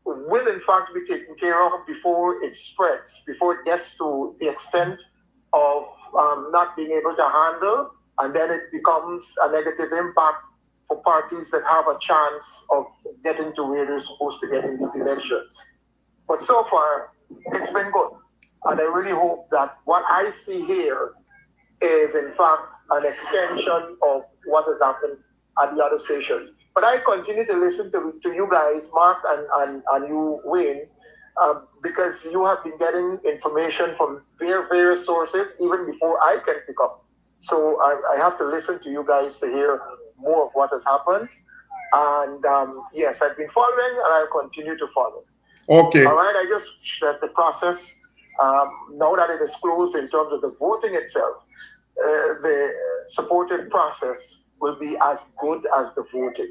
will in fact be taken care of before it spreads, before it gets to the extent of not being able to handle, and then it becomes a negative impact for parties that have a chance of getting to where they're supposed to get in these elections. But so far, it's been good. And I really hope that what I see here is in fact an extension of what has happened at the other stations. But I continue to listen to you guys, Mark and you, Wayne, because you have been getting information from various sources even before I can pick up. So I have to listen to you guys to hear more of what has happened. And yes, I've been following, and I'll continue to follow. Okay. All right, I just wish that the process, now that it is closed in terms of the voting itself, the supported process will be as good as the voting.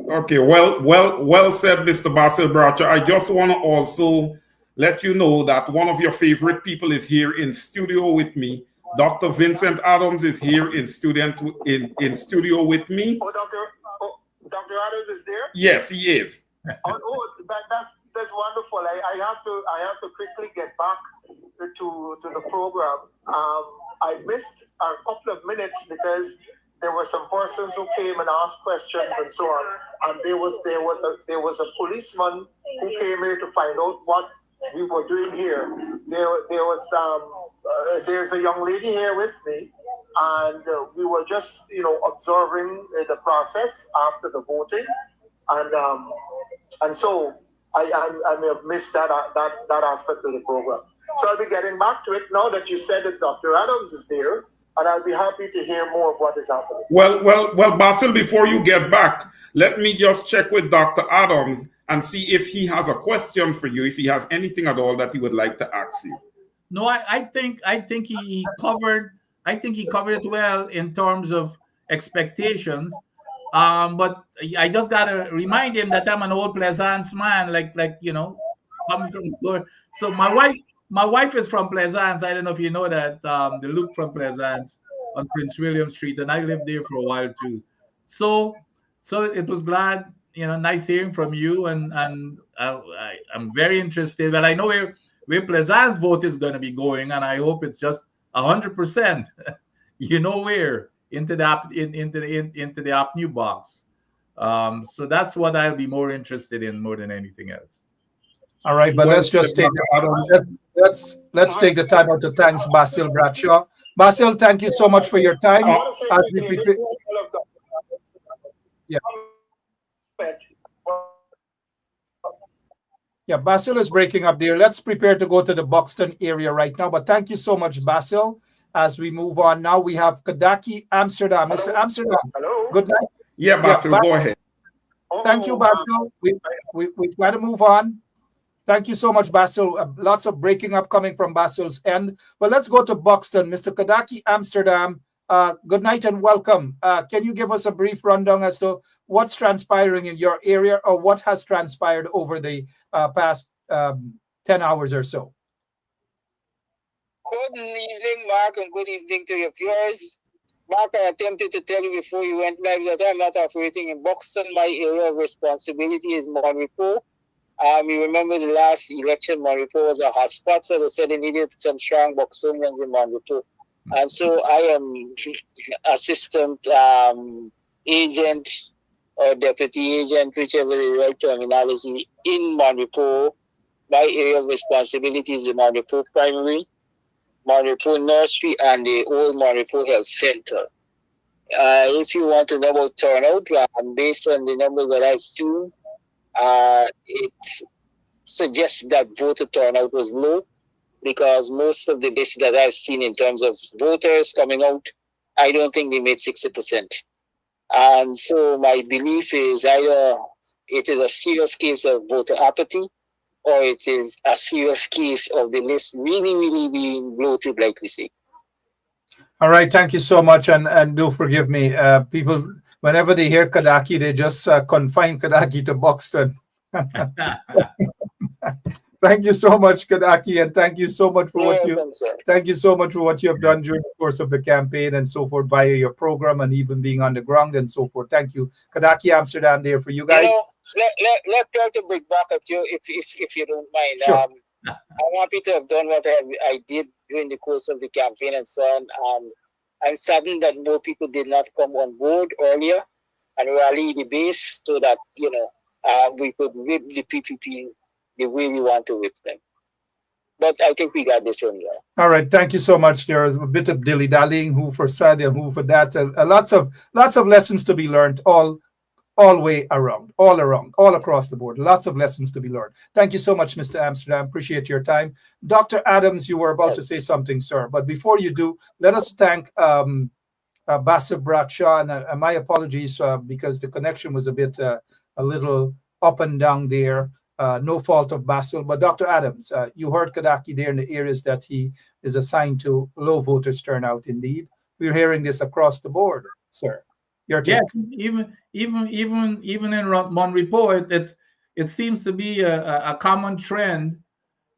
Okay, well said, Mr. Basil Bracher. I just want to also let you know that one of your favorite people is here in studio with me. Dr. Vincent Adams is here in studio with me. Dr. Adams is there? Yes, he is. That's wonderful. I have to quickly get back to the program. I missed a couple of minutes because there were some persons who came and asked questions and so on. And there was a policeman who came here to find out what we were doing here. There's a young lady here with me, and we were just observing the process after the voting, and so I may have missed that aspect of the program. So I'll be getting back to it now that you said that Dr. Adams is there, and I'll be happy to hear more of what is happening. Well, Basil, before you get back, let me just check with Dr. Adams and see if he has a question for you, if he has anything at all that he would like to ask you. No, I think he covered it well in terms of expectations. But I just gotta remind him that I'm an old Plaisance man, like coming from Florida. So my wife is from Plaisance. I don't know if you know that. The Luke from Plaisance on Prince William Street, and I lived there for a while too. So it was glad, nice hearing from you, and I'm very interested. Well, I know where Plaisance vote is going to be going, and I hope it's just 100%. you know where, into the into the APNU box. So that's what I'll be more interested in more than anything else. All right, but let's just take let's take the time out to thanks Basil Bradshaw. Basil, thank you so much for your time. As we prepare, yeah. Yeah, Basil is breaking up there. Let's prepare to go to the Buxton area right now. But thank you so much, Basil. As we move on, now we have Kadaki Amsterdam. Mr. Amsterdam, good night. Yeah, Basil, go ahead. Thank you, Basil. We've got to move on. Thank you so much, Basil. Lots of breaking up coming from Basil's end. But let's go to Buxton. Mr. Kadaki Amsterdam, good night and welcome. Can you give us a brief rundown as to what's transpiring in your area or what has transpired over the past 10 hours or so? Good evening, Mark, and good evening to your viewers. Mark, I attempted to tell you before you went live that I'm not operating in Buxton. My area of responsibility is Monrepo. You remember the last election, Monrepo was a hotspot, so they said they needed some strong Buxtonians in Monrepo. And so I am assistant agent or deputy agent, whichever the right terminology, in Monrepo. My area of responsibility is the Monrepo Primary, Monrepo Nursery, and the old Monrepo Health Center. If you want to know about turnout, based on the numbers that I've seen, it suggests that voter turnout was low because most of the bases that I've seen in terms of voters coming out, I don't think they made 60%. And so my belief is either it is a serious case of voter apathy or it is a serious case of the list really, really being bloated, like we say. All right, thank you so much, and do forgive me. People, whenever they hear Kadaki, they just confine Kadaki to Buxton. Thank you so much, Kadaki, and thank you so much for what you have done during the course of the campaign and so forth via your program and even being on the ground and so forth. Thank you, Kadaki Amsterdam, there for you guys. You know, let's try to bring back at you if you don't mind. Sure. I'm happy to have done what I did during the course of the campaign and so on. I'm saddened that more people did not come on board earlier and rally the base so that, we could whip the PPP the way we want to whip them. But I think we got this in there. All right, thank you so much. There is a bit of dilly-dallying, who for sad and who for that. Lots of lessons to be learned all way around, all across the board. Lots of lessons to be learned. Thank you so much, Mr. Amsterdam. Appreciate your time. Dr. Adams, you were about to say something, sir. But before you do, let us thank Basil Bradshaw. And my apologies because the connection was a little up and down there. No fault of Basil. But Dr. Adams, you heard Kadaki there in the areas that he is assigned to low voters turnout indeed. We're hearing this across the board, sir. Yeah, even in Monrepo, it seems to be a common trend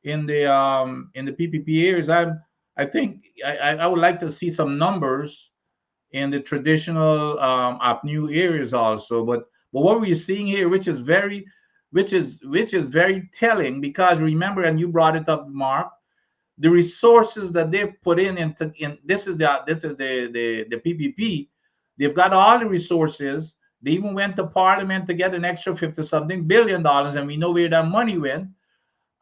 in the PPP areas. I think I would like to see some numbers in the traditional APNU areas also. But what we're seeing here, which is very telling, because remember, and you brought it up, Mark, the resources that they've put in this is the PPP. They've got all the resources. They even went to Parliament to get an extra $50-something billion, and we know where that money went.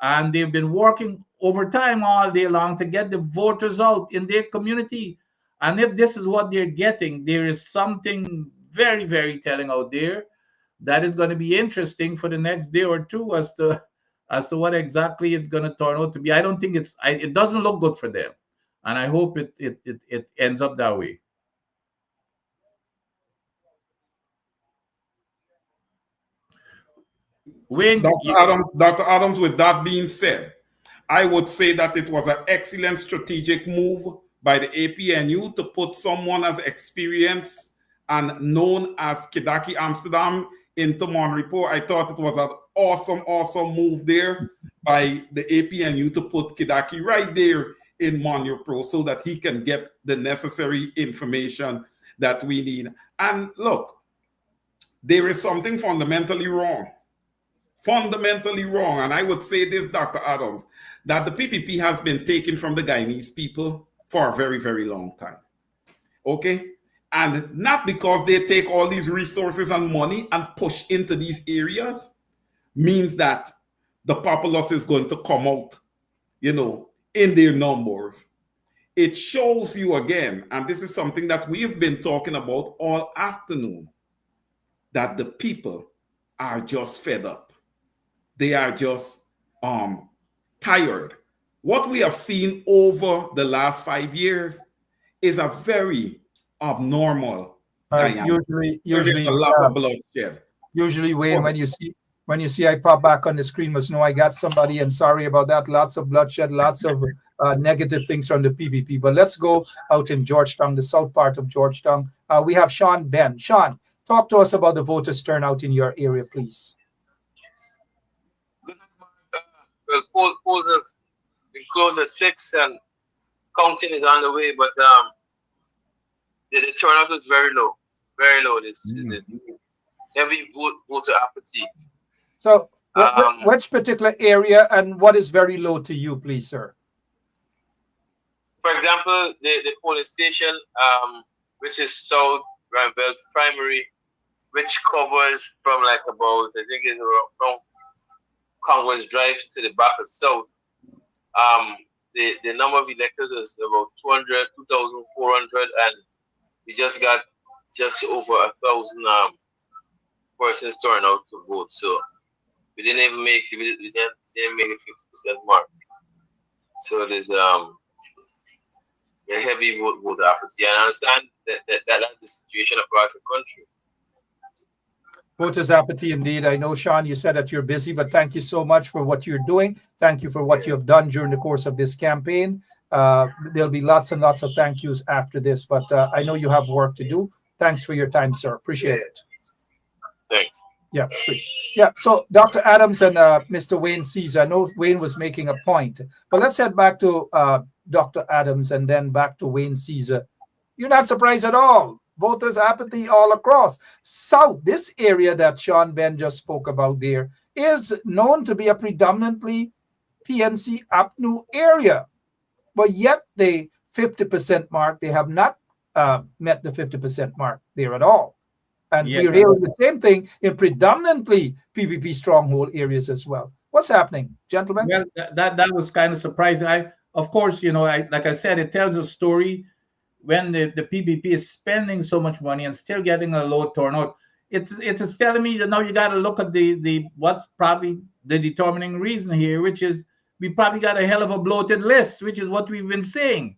And they've been working overtime all day long to get the voters out in their community. And if this is what they're getting, there is something very, very telling out there that is going to be interesting for the next day or two as to what exactly it's going to turn out to be. I don't think it doesn't look good for them, and I hope it ends up that way. Dr. Adams, with that being said, I would say that it was an excellent strategic move by the APNU to put someone as experienced and known as Kadaki Amsterdam into Monrepo. I thought it was an awesome move there by the APNU to put Kadaki right there in Monrepo so that he can get the necessary information that we need. And look, there is something fundamentally wrong. And I would say this, Dr. Adams, that the PPP has been taken from the Guyanese people for a very, very long time. Okay? And not because they take all these resources and money and push into these areas means that the populace is going to come out, you know, in their numbers. It shows you again, and this is something that we have been talking about all afternoon, that the people are just fed up. They are just tired. What we have seen over the last 5 years is a very abnormal dynamic. Usually, a lot of bloodshed. Usually, Wayne, when you see I pop back on the screen, must know I got somebody, and sorry about that. Lots of bloodshed, lots of negative things from the PPP. But let's go out in Georgetown, the south part of Georgetown. We have Sean Ben. Sean, talk to us about the voters' turnout in your area, please. Well, polls have been closed at 6 and counting is on the way, but the turnout was very low. Very low. This heavy voter apathy. So, which particular area and what is very low to you, please, sir? For example, the polling station, which is South Granville Primary, which covers from like about, I think it's from Congress Drive to the back of South. The number of electors is about 2,400, and we just got just over 1,000 persons turn out to vote. So we didn't even make it. We didn't make a 50% mark. So there's a heavy vote apathy. I understand that's the situation across the country. Voters' apathy, indeed. I know, Sean, you said that you're busy, but thank you so much for what you're doing. Thank you for what you have done during the course of this campaign. There'll be lots and lots of thank yous after this, but I know you have work to do. Thanks for your time, sir. Appreciate it. Thanks. Yeah. Yeah. So, Dr. Adams and Mr. Wayne Caesar, I know Wayne was making a point, but let's head back to Dr. Adams and then back to Wayne Caesar. You're not surprised at all. Voters' apathy all across. South, this area that Sean Ben just spoke about there, is known to be a predominantly PNC APNU area. But yet the 50% mark, they have not met the 50% mark there at all. And we're hearing the same thing in predominantly PPP stronghold areas as well. What's happening, gentlemen? Well, that was kind of surprising. Of course, you know, like I said, it tells a story when the PPP is spending so much money and still getting a low turnout. It's telling me that now you got to look at the what's probably the determining reason here, which is we probably got a hell of a bloated list, which is what we've been saying.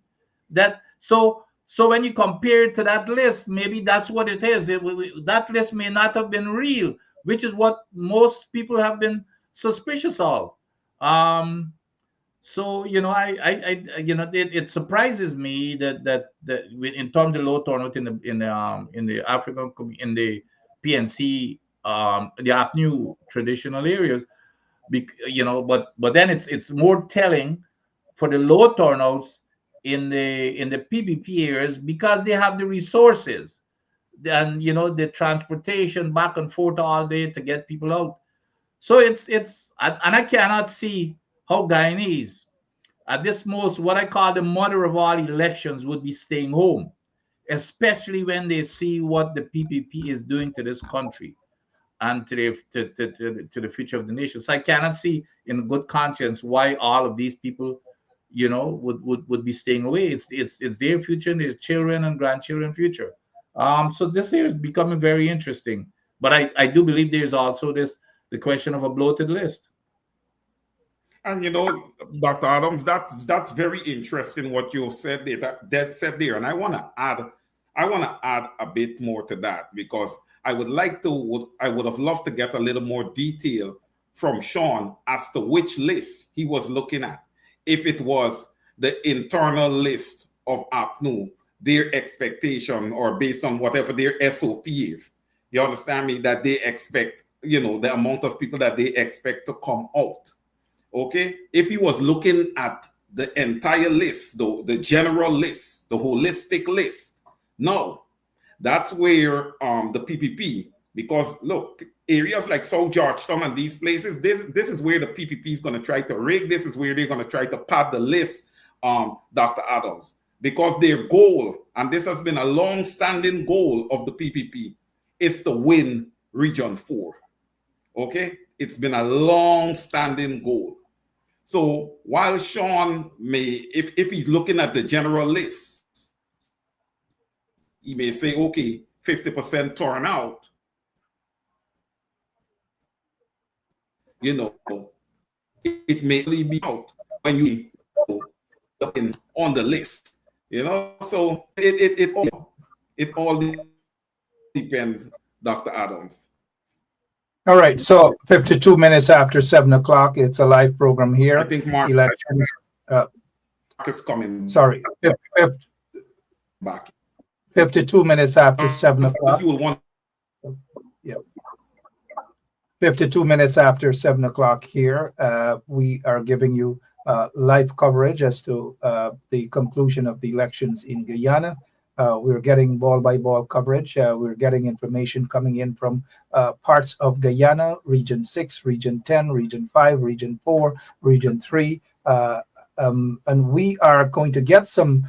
That so when you compare it to that list, maybe that's what it is. That list may not have been real, which is what most people have been suspicious of. So you know, it surprises me that in terms of low turnout in the African in the PNC the APNU traditional areas, you know, but then it's more telling for the low turnouts in the PPP areas because they have the resources and you know the transportation back and forth all day to get people out. So it's and I cannot see how Guyanese, at this most, what I call the mother of all elections, would be staying home, especially when they see what the PPP is doing to this country and to the future of the nation. So I cannot see in good conscience why all of these people, you know, would be staying away. It's their future, and their children and grandchildren future. So this year is becoming very interesting. But I do believe there's also the question of a bloated list. And you know, Dr. Adams, that's very interesting what you said there. That said there, and I want to add a bit more to that because I would have loved to get a little more detail from Sean as to which list he was looking at. If it was the internal list of APNU, their expectation, or based on whatever their SOP is, you understand me, that they expect, you know, the amount of people that they expect to come out. Okay, if he was looking at the entire list, the general list, the holistic list, no, that's where the PPP, because look, areas like South Georgetown and these places, this is where the PPP is going to try to rig. This is where they're going to try to pad the list, Dr. Adams, because their goal and this has been a long-standing goal of the PPP, is to win Region 4. Okay? It's been a long-standing goal. So while Sean may, if he's looking at the general list, he may say, okay, 50% turnout, you know, it may really be out when you on the list, you know. So it all depends, Dr. Adams. All right, so 52 minutes after 7 o'clock, it's a live program here. I think Mark Elections. is coming. Sorry, back. 52 minutes after 7 o'clock. You will want. Yeah. 52 minutes after 7 o'clock here. We are giving you live coverage as to the conclusion of the elections in Guyana. We're getting ball-by-ball coverage. We're getting information coming in from parts of Guyana, Region 6, Region 10, Region 5, Region 4, Region 3. And we are going to get some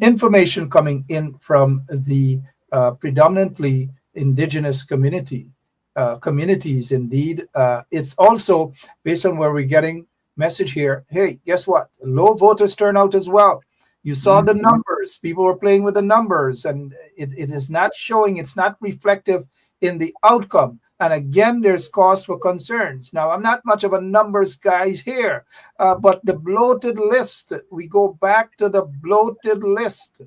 information coming in from the predominantly indigenous communities indeed. It's also based on where we're getting message here. Hey, guess what? Low voters turnout as well. You saw the numbers. People were playing with the numbers, and it is not showing. It's not reflective in the outcome. And again, there's cause for concerns. Now, I'm not much of a numbers guy here, but the bloated list, we go back to the bloated list.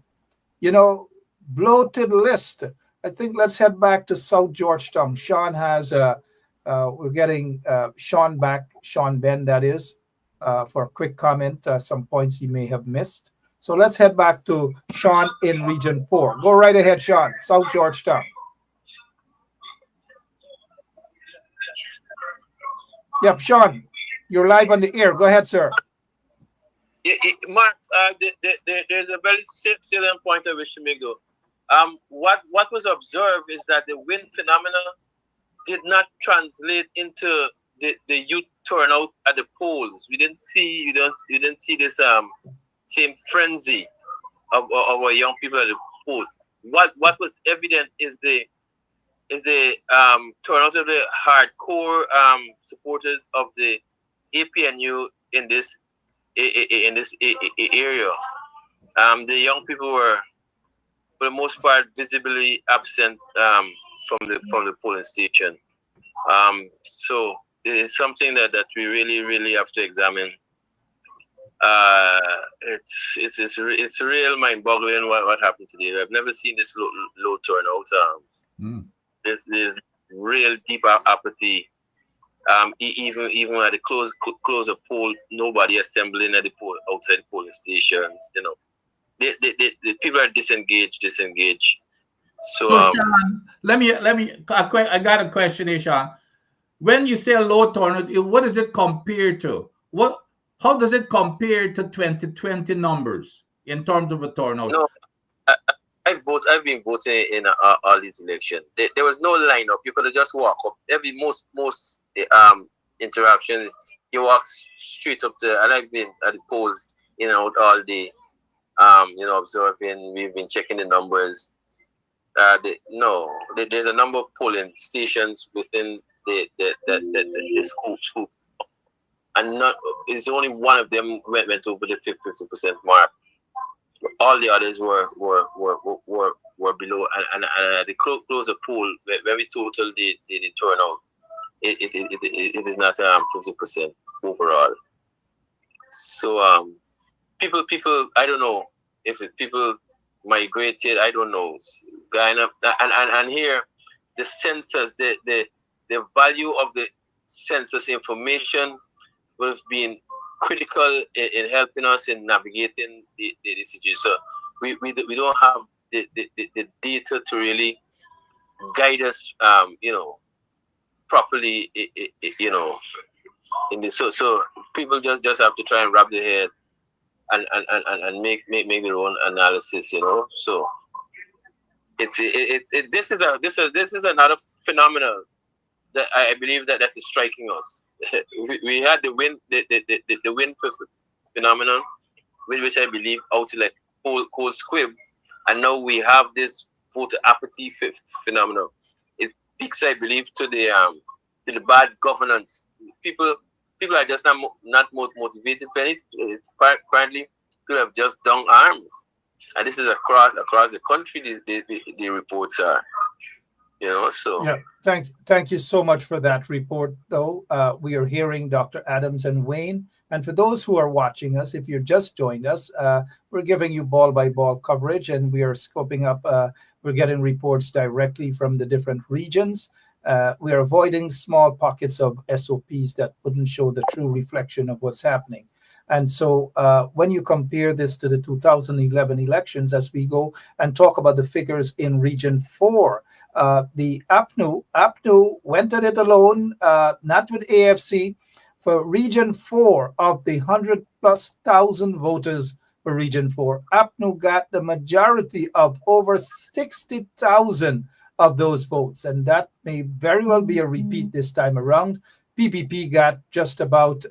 You know, bloated list. I think let's head back to South Georgetown. Sean has, we're getting Sean back, Sean Ben, that is, for a quick comment, some points he may have missed. So let's head back to Sean in Region 4. Go right ahead, Sean, South Georgetown. Yep, Sean, you're live on the air. Go ahead, sir. Mark, there's a very salient point I wish to make though. What was observed is that the wind phenomena did not translate into the youth turnout at the polls. We didn't see this same frenzy of our young people at the polls. What was evident is the turnout of the hardcore supporters of the APNU in this area. The young people were, for the most part, visibly absent from the polling station. So it is something that we really have to examine. It's real mind-boggling what happened today. I've never seen this low turnout. There's real deep apathy. Even at the close of poll, nobody assembling at the poll outside the polling stations. You know, the people are disengaged. So Sean, let me. I got a question here, Sean. When you say a low turnout, what does it compare to? How does it compare to 2020 numbers in terms of a turnout? No, I've been voting in all these elections. There was no lineup. You could have just walked up. Most interaction, you walk straight up to. And I've been at the polls, out all day, observing. We've been checking the numbers. There's a number of polling stations within the school, and it's only one of them went over the 50% mark. All the others were below, and at the close of poll, when we total the turnout, it is not 50% overall. So people, I don't know if people migrated. I don't know. And here, the census, the value of the census information would have been critical in helping us in navigating the situation. So we don't have the data to really guide us, properly, in this. So people just have to try and wrap their head and make their own analysis, So this is another phenomenon that I believe that is striking us. We had the wind phenomenon, which I believe out to like cold squib, and now we have this voter apathy phenomenon. It speaks, I believe, to the bad governance. People are just not motivated for it. Currently, people have just done arms, and this is across the country. The reports are, so. Yeah, thank you so much for that report, though. We are hearing Dr. Adams and Wayne. And for those who are watching us, if you just joined us, we're giving you ball-by-ball coverage, and we are scoping up, we're getting reports directly from the different regions. We are avoiding small pockets of SOPs that wouldn't show the true reflection of what's happening. And so when you compare this to the 2011 elections, as we go and talk about the figures in Region 4, the APNU went at it alone, not with AFC. For Region 4, of the 100,000+ voters for Region 4, APNU got the majority of over 60,000 of those votes. And that may very well be a repeat this time around. PPP got just about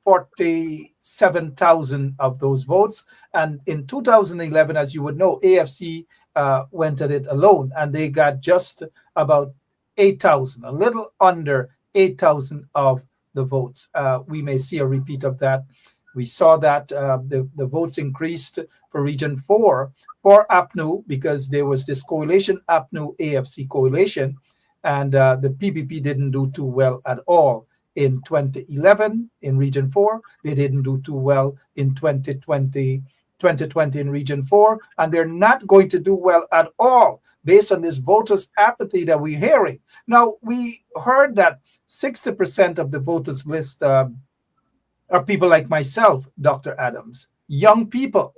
47,000 of those votes. And in 2011, as you would know, AFC went at it alone, and they got just about 8,000, a little under 8,000 of the votes. We may see a repeat of that. We saw that the votes increased for Region 4 for APNU because there was this coalition, APNU-AFC coalition, and the PPP didn't do too well at all in 2011 in Region 4. They didn't do too well in 2020 in Region 4, and they're not going to do well at all based on this voters' apathy that we're hearing. Now, we heard that 60% of the voters list are people like myself, Dr. Adams, young people.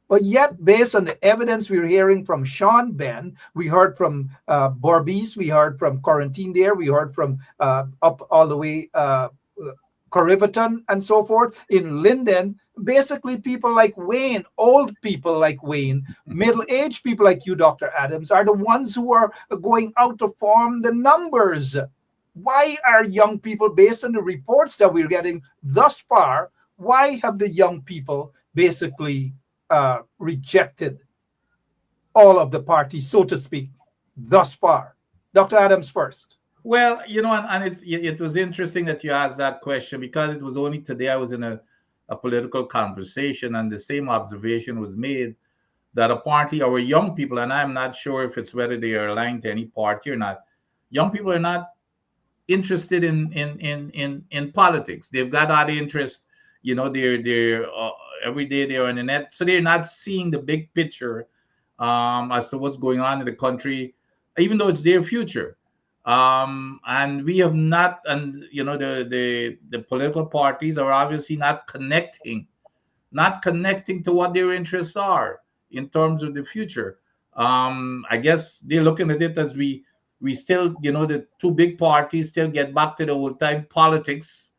But yet, based on the evidence we're hearing from Sean Ben, we heard from Borbies, we heard from Quarantine there, we heard from up all the way Corriverton and so forth, in Linden, basically people like Wayne, old people like Wayne, middle-aged people like you, Dr. Adams, are the ones who are going out to form the numbers. Why are young people, based on the reports that we're getting thus far, why have the young people basically rejected all of the parties, so to speak, thus far? Dr. Adams first. Well, and it was interesting that you asked that question, because it was only today I was in a political conversation, and the same observation was made that a party, our young people, and I'm not sure if it's whether they are aligned to any party or not, young people are not interested in politics. They've got other interests. They're every day they're on the net, so they're not seeing the big picture as to what's going on in the country, even though it's their future. And we have not, and the political parties are obviously not connecting to what their interests are in terms of the future. I guess they're looking at it as we still, the two big parties still get back to the old time politics,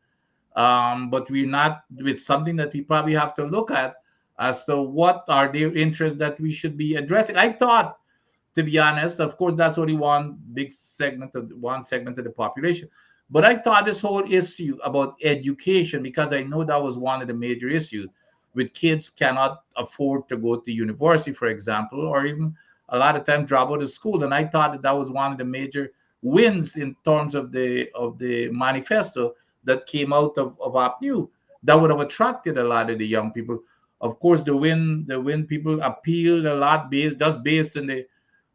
but we're not with something that we probably have to look at as to what are their interests that we should be addressing. I thought, to be honest, of course, that's only one segment of the population. But I thought this whole issue about education, because I know that was one of the major issues, with kids cannot afford to go to university, for example, or even a lot of times drop out of school. And I thought that was one of the major wins in terms of the manifesto that came out of APNU that would have attracted a lot of the young people. Of course, the win people appealed a lot based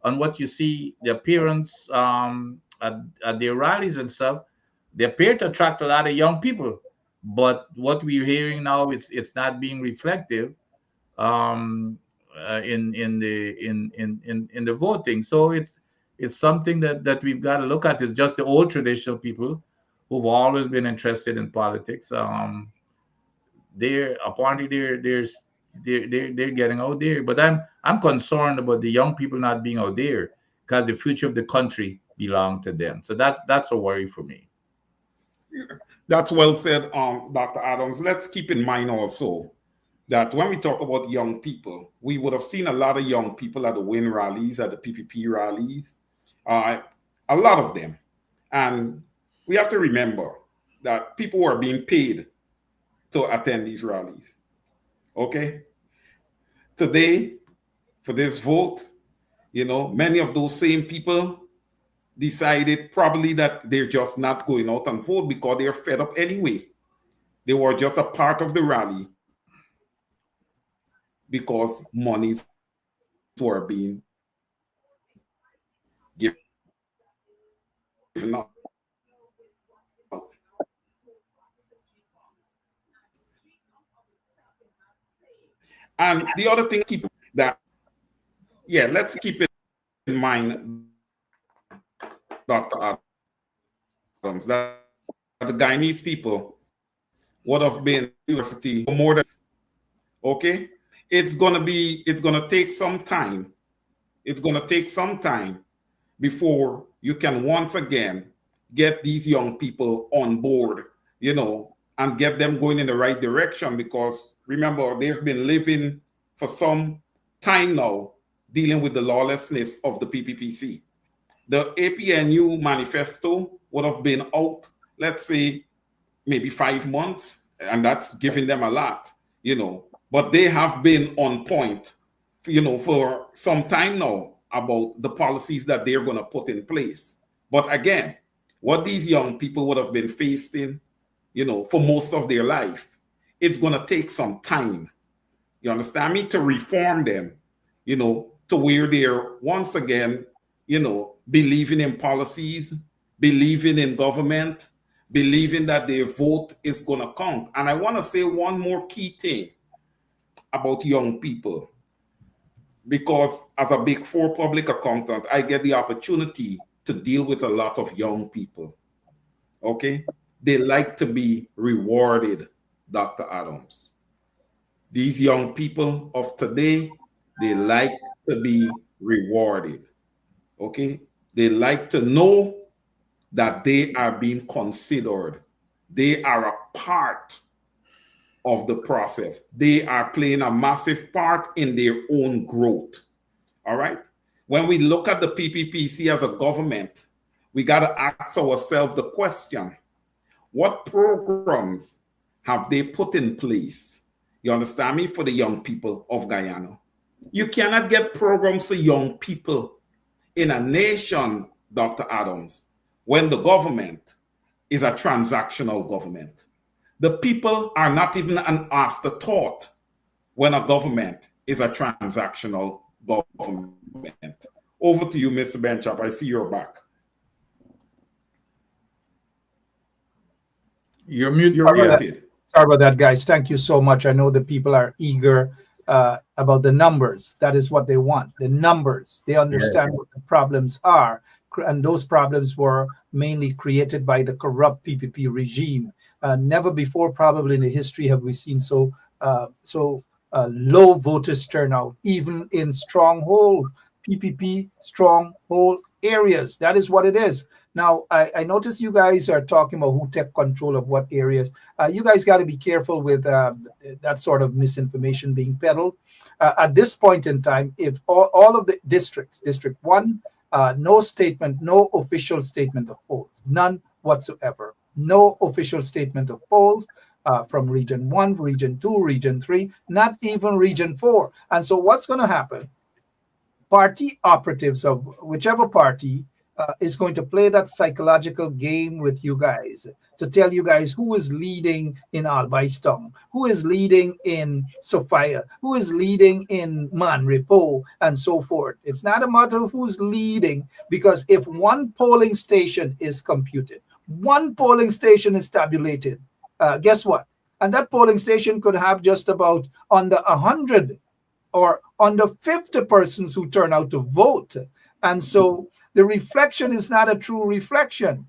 on what you see, the appearance at their rallies and stuff. They appear to attract a lot of young people, but what we're hearing now, it's not being reflective in the voting. So it's something that we've got to look at. It's just the old traditional people who've always been interested in politics. They're getting out there, but I'm concerned about the young people not being out there, because the future of the country belongs to them. So that's a worry for me. That's well said, Dr. Adams. Let's keep in mind also that when we talk about young people, we would have seen a lot of young people at the WIN rallies, at the PPP rallies, a lot of them. And we have to remember that people were being paid to attend these rallies. Okay? Today, for this vote, many of those same people decided probably that they're just not going out and vote because they're fed up anyway. They were just a part of the rally because monies were being given out. And the other thing, let's keep in mind, Dr. Adams, that the Guyanese people would have been university for more than, okay? It's gonna take some time. It's gonna take some time before you can once again get these young people on board, and get them going in the right direction, because remember, they've been living for some time now dealing with the lawlessness of the PPPC. The APNU manifesto would have been out, let's say, maybe 5 months, and that's giving them a lot, but they have been on point, for some time now about the policies that they're going to put in place. But again, what these young people would have been facing, for most of their life, it's going to take some time, you understand me, to reform them, to where they're once again, believing in policies, believing in government, believing that their vote is going to count. And I want to say one more key thing about young people, because as a Big Four public accountant, I get the opportunity to deal with a lot of young people. Okay? They like to be rewarded, Dr. Adams. These young people of today, they like to be rewarded. Okay? They like to know that they are being considered. They are a part of the process. They are playing a massive part in their own growth. All right? When we look at the PPPC as a government, we got to ask ourselves the question, what programs have they put in place? You understand me? For the young people of Guyana. You cannot get programs for young people in a nation, Dr. Adams, when the government is a transactional government. The people are not even an afterthought when a government is a transactional government. Over to you, Mr. Benchop. I see you're back. You're muted. Sorry about that, guys. Thank you so much. I know the people are eager about the numbers. That is what they want, the numbers. They understand what the problems are. And those problems were mainly created by the corrupt PPP regime. Never before, probably in the history, have we seen so low voters turnout, even in strongholds, PPP stronghold areas. That is what it is. Now, I notice you guys are talking about who take control of what areas. You guys got to be careful with that sort of misinformation being peddled. At this point in time, if all of the districts, District 1, no statement, no official statement of polls, none whatsoever. No official statement of polls from Region 1, Region 2, Region 3, not even Region 4. And so what's going to happen? Party operatives of whichever party is going to play that psychological game with you guys to tell you guys who is leading in Albaistong, who is leading in Sophia, who is leading in Manripo, and so forth. It's not a matter of who's leading, because if one polling station is computed, one polling station is tabulated, guess what? And that polling station could have just about under 100 or under 50 persons who turn out to vote. And so the reflection is not a true reflection.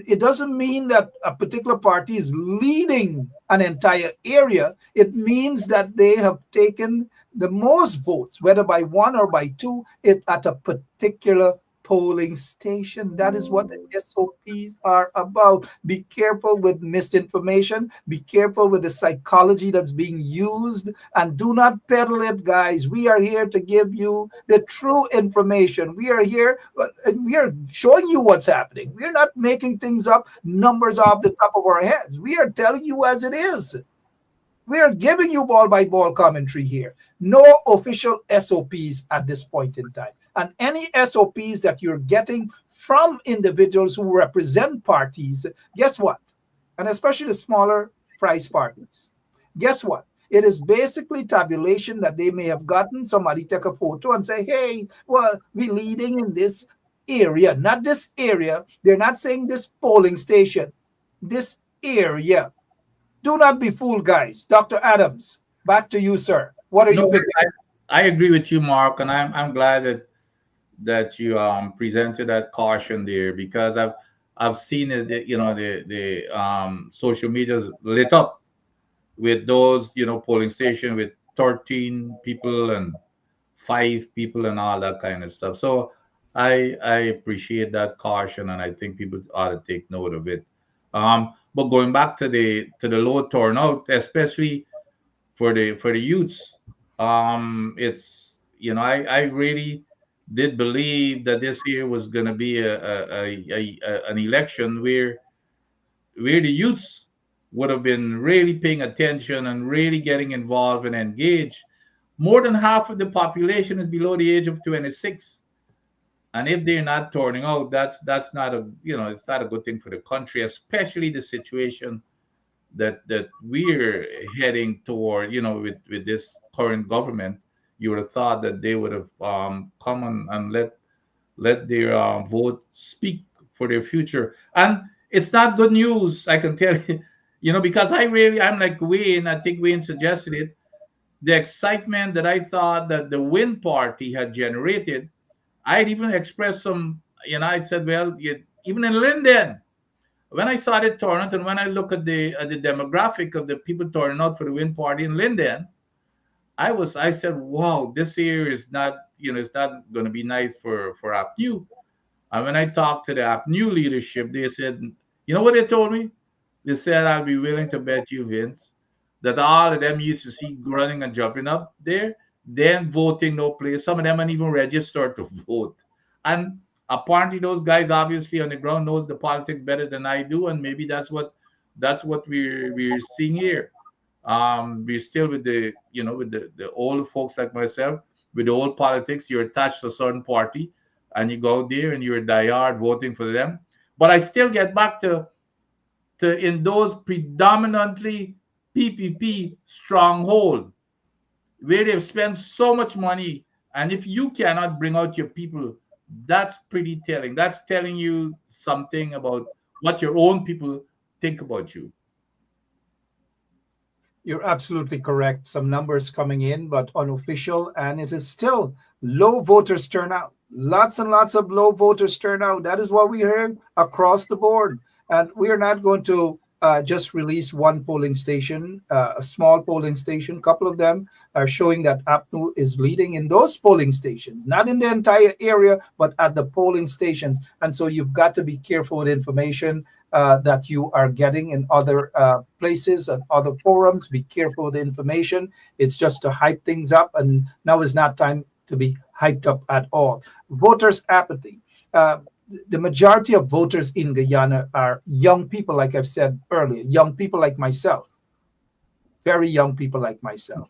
It doesn't mean that a particular party is leading an entire area. It means that they have taken the most votes, whether by 1 or by 2, at a particular polling station. That is what the SOPs are about. Be careful with misinformation. Be careful with the psychology that's being used, and do not peddle it, guys. We are here to give you the true information. We are here, we are showing you what's happening. We are not making things up, numbers off the top of our heads. We are telling you as it is. We are giving you ball by ball commentary here. No official SOPs at this point in time. And any SOPs that you're getting from individuals who represent parties, guess what? And especially the smaller price parties. Guess what? It is basically tabulation that they may have gotten. Somebody take a photo and say, hey, well, we're leading in this area, not this area. They're not saying this polling station, this area. Do not be fooled, guys. Dr. Adams, back to you, sir. What are you No, picking? I agree with you, Mark, and I'm glad that you presented that caution there, because I've seen it. You know, the social media's lit up with those, you know, polling station with 13 people and 5 people and all that kind of stuff. So I appreciate that caution, and I think people ought to take note of it. But going back to the low turnout, especially for the youths, it's, you know, I really did believe that this year was going to be an election where the youths would have been really paying attention and really getting involved and engaged. More than half of the population is below the age of 26. And if they're not turning out, that's not a, you know, it's not a good thing for the country, especially the situation that we're heading toward, you know, with this current government. You would have thought that they would have come and let their vote speak for their future. And it's not good news, I can tell you, you know, because I'm like Wayne. I think Wayne suggested it. The excitement that I thought that the Win Party had generated, I'd even expressed some, you know, I said, well, even in Linden, when I saw the turnout and when I look at the demographic of the people turning out for the Win Party in Linden, I said, wow, this year is not, you know, it's not going to be nice for APNU. And when I talked to the APNU leadership, they said, you know what they told me? They said, I'll be willing to bet you, Vince, that all of them used to see running and jumping up there, then voting no place. Some of them ain't even registered to vote. And apparently those guys obviously on the ground knows the politics better than I do, and maybe that's what we're seeing here. We're still with the, you know, with the old folks like myself, with the old politics. You're attached to a certain party and you go there and you're diehard voting for them. But I still get back to in those predominantly PPP stronghold where they've spent so much money, and if you cannot bring out your people, that's pretty telling. That's telling you something about what your own people think about you. You're absolutely correct. Some numbers coming in, but unofficial, and it is still low voters turnout. Lots and lots of low voters turnout. That is what we heard across the board. And we are not going to just release one polling station, a small polling station. A couple of them are showing that APNU is leading in those polling stations, not in the entire area, but at the polling stations. And so you've got to be careful with information that you are getting in other places and other forums. Be careful with the information. It's just to hype things up, and now is not time to be hyped up at all. Voters' apathy. The majority of voters in Guyana are young people, like I've said earlier, young people like myself, very young people like myself.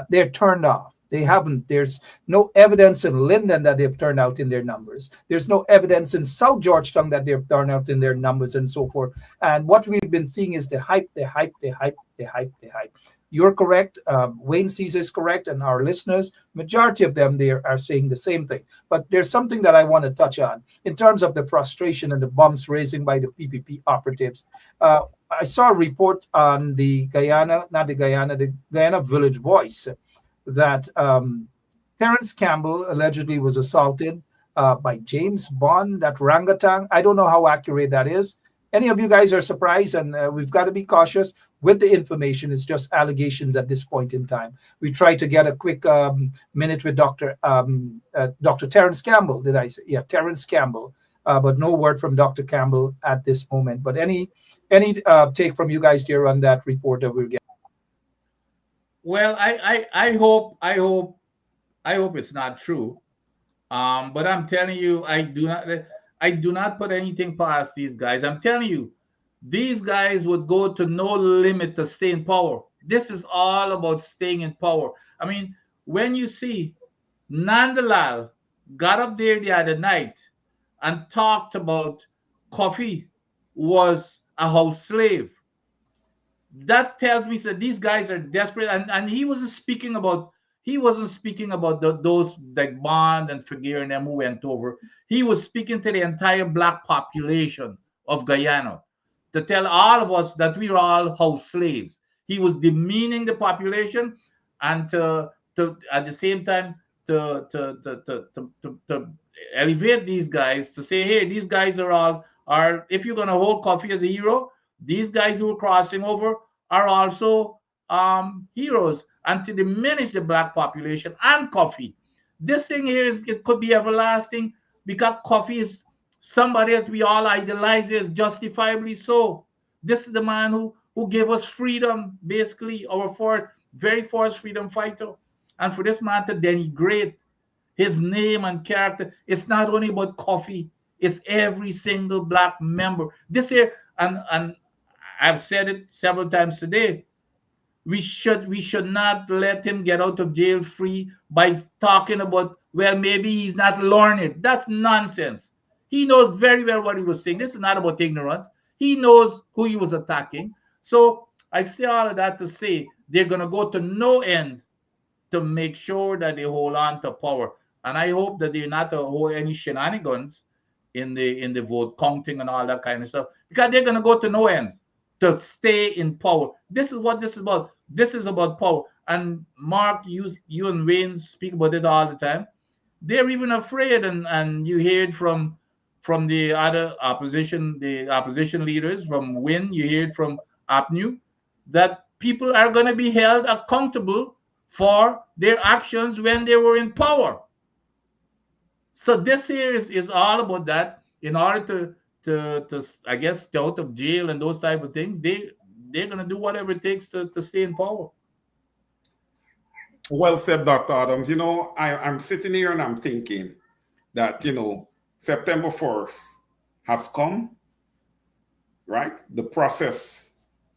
They're turned off. They haven't. There's no evidence in Linden that they've turned out in their numbers. There's no evidence in South Georgetown that they've turned out in their numbers and so forth. And what we've been seeing is the hype, the hype, the hype, the hype, the hype. You're correct. Wayne Caesar is correct. And our listeners, majority of them there are saying the same thing. But there's something that I want to touch on in terms of the frustration and the bumps raising by the PPP operatives. I saw a report on the Guyana Village Voice that Terrence Campbell allegedly was assaulted by James Bond, that orangutan. I don't know how accurate that is. Any of you guys are surprised, and we've got to be cautious with the information. It's just allegations at this point in time. We tried to get a quick minute with Dr. Terrence Campbell. Did I say? Yeah, Terrence Campbell. But no word from Dr. Campbell at this moment. But any take from you guys here on that report that we're getting? Well, I hope it's not true. But I'm telling you, I do not put anything past these guys. I'm telling you, these guys would go to no limit to stay in power. This is all about staying in power. I mean, when you see Nandalal got up there the other night and talked about Coffee was a house slave, that tells me that these guys are desperate. And he wasn't speaking about those like Bond and Figueroa and them who went over. He was speaking to the entire black population of Guyana to tell all of us that we are all house slaves. He was demeaning the population, and to at the same time to elevate these guys, to say, hey, these guys are if you're gonna hold Coffee as a hero, these guys who are crossing over are also heroes, and to diminish the black population and Coffee. This thing here it could be everlasting because Coffee is somebody that we all idolize, is justifiably so. This is the man who gave us freedom, basically, our very first freedom fighter. And for this man to denigrate his name and character, it's not only about Coffee, it's every single black member. This here, and I've said it several times today, we should not let him get out of jail free by talking about, well, maybe he's not learned. That's nonsense. He knows very well what he was saying. This is not about ignorance. He knows who he was attacking. So I say all of that to say they're going to go to no end to make sure that they hold on to power. And I hope that they're not to hold any shenanigans in the vote counting and all that kind of stuff, because they're going to go to no ends to stay in power. This is what this is about. This is about power. And Mark, you and Wayne speak about it all the time. They're even afraid, and you hear it from the other opposition, the opposition leaders, from Win, you hear it from APNU, that people are going to be held accountable for their actions when they were in power. So this here is all about that. In order to I guess, stay out of jail and those type of things, they're going to do whatever it takes to stay in power. Well said, Dr. Adams. I'm sitting here and I'm thinking that, September 1st has come, right? The process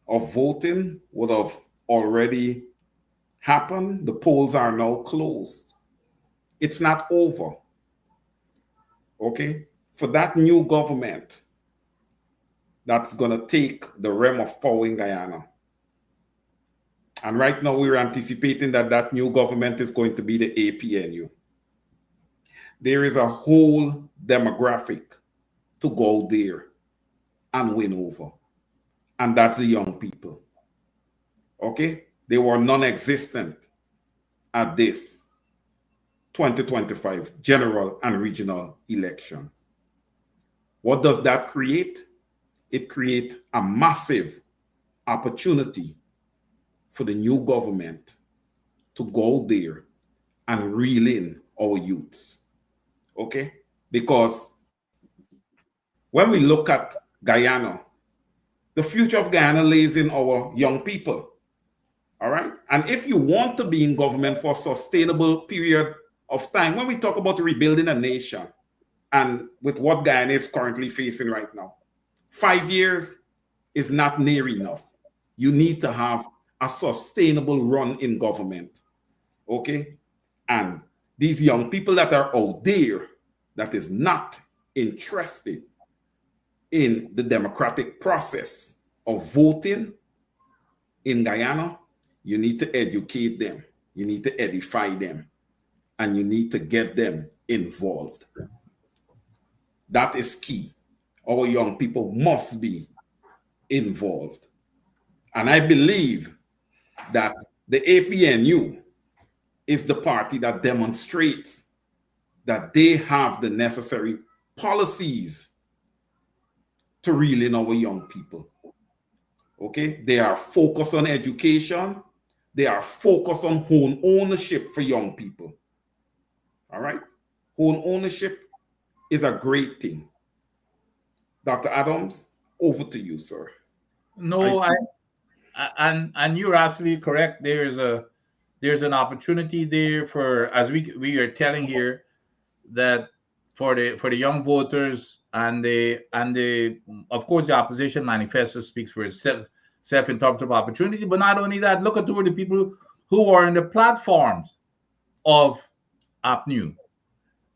of voting would have already happened. The polls are now closed. It's not over. Okay? For that new government that's going to take the realm of power in Guyana. And right now we're anticipating that new government is going to be the APNU. There is a whole demographic to go there and win over. And that's the young people. Okay? They were non-existent at this 2025 general and regional elections. What does that create? It creates a massive opportunity for the new government to go there and reel in our youths. Okay? Because when we look at Guyana, the future of Guyana lays in our young people. All right? And if you want to be in government for a sustainable period of time, when we talk about rebuilding a nation, and with what Guyana is currently facing right now, 5 years is not near enough. You need to have a sustainable run in government. Okay? And these young people that are out there that is not interested in the democratic process of voting in Guyana, you need to educate them. You need to edify them. And you need to get them involved. That is key. Our young people must be involved. And I believe that the APNU is the party that demonstrates that they have the necessary policies to reel in our young people. Okay? They are focused on education. They are focused on home ownership for young people. All right? Home ownership is a great thing. Dr. Adams, over to you, sir. No, and you're absolutely correct. There's an opportunity there for, as we are telling here, that for the young voters, and the of course the opposition manifesto speaks for itself. self in terms of opportunity. But not only that, look at who are the people who are in the platforms of APNU.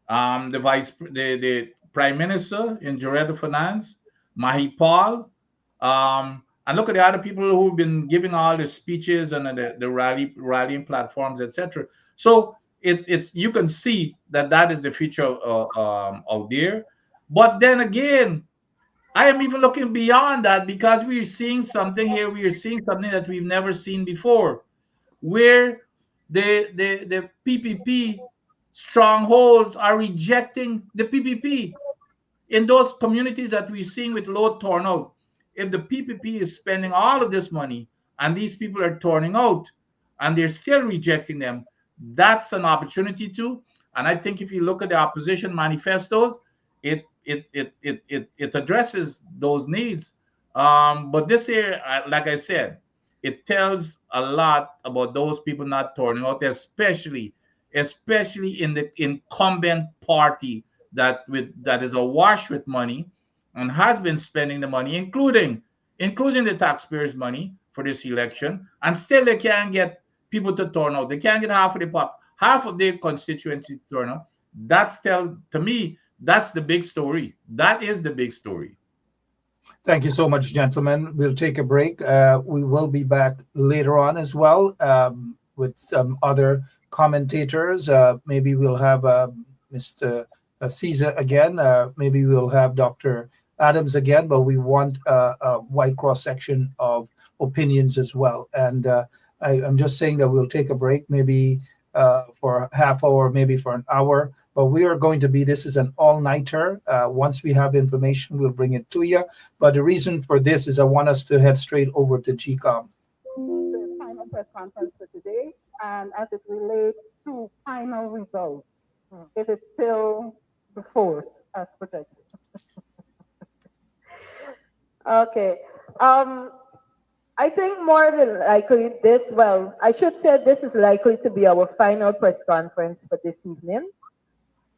The Prime Minister in Director of Finance, Mahi Paul, and look at the other people who've been giving all the speeches and the rallying platforms, etc. So you can see that is the future out there. But then again, I am even looking beyond that, because we are seeing something here. We are seeing something that we've never seen before, where the PPP strongholds are rejecting the PPP in those communities that we're seeing with low turnout. If the PPP is spending all of this money and these people are turning out and they're still rejecting them, that's an opportunity too. And I think if you look at the opposition manifestos, it addresses those needs. But this here, like I said, it tells a lot about those people not turning out, especially in the incumbent party that is awash with money and has been spending the money, including the taxpayers' money for this election, and still they can't get people to turn out. They can't get half of their constituency to turn out. To me, that's the big story. That is the big story. Thank you so much, gentlemen. We'll take a break. We will be back later on as well with some other commentators. Maybe we'll have Mr. Caesar again. Maybe we'll have Dr. Adams again, but we want a wide cross-section of opinions as well. And I'm just saying that we'll take a break, maybe for a half hour, maybe for an hour. But this is an all-nighter. Once we have information, we'll bring it to you. But the reason for this is I want us to head straight over to Gecom. The final press conference for today, and as it relates to final results, is it still the 4th as projected? Okay. I think more than likely I should say this is likely to be our final press conference for this evening.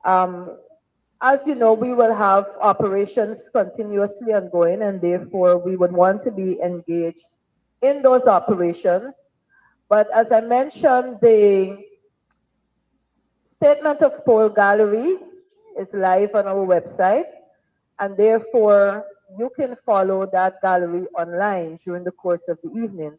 As you know, we will have operations continuously ongoing, and therefore we would want to be engaged in those operations. But as I mentioned, the statement of poll gallery is live on our website, and therefore you can follow that gallery online during the course of the evening.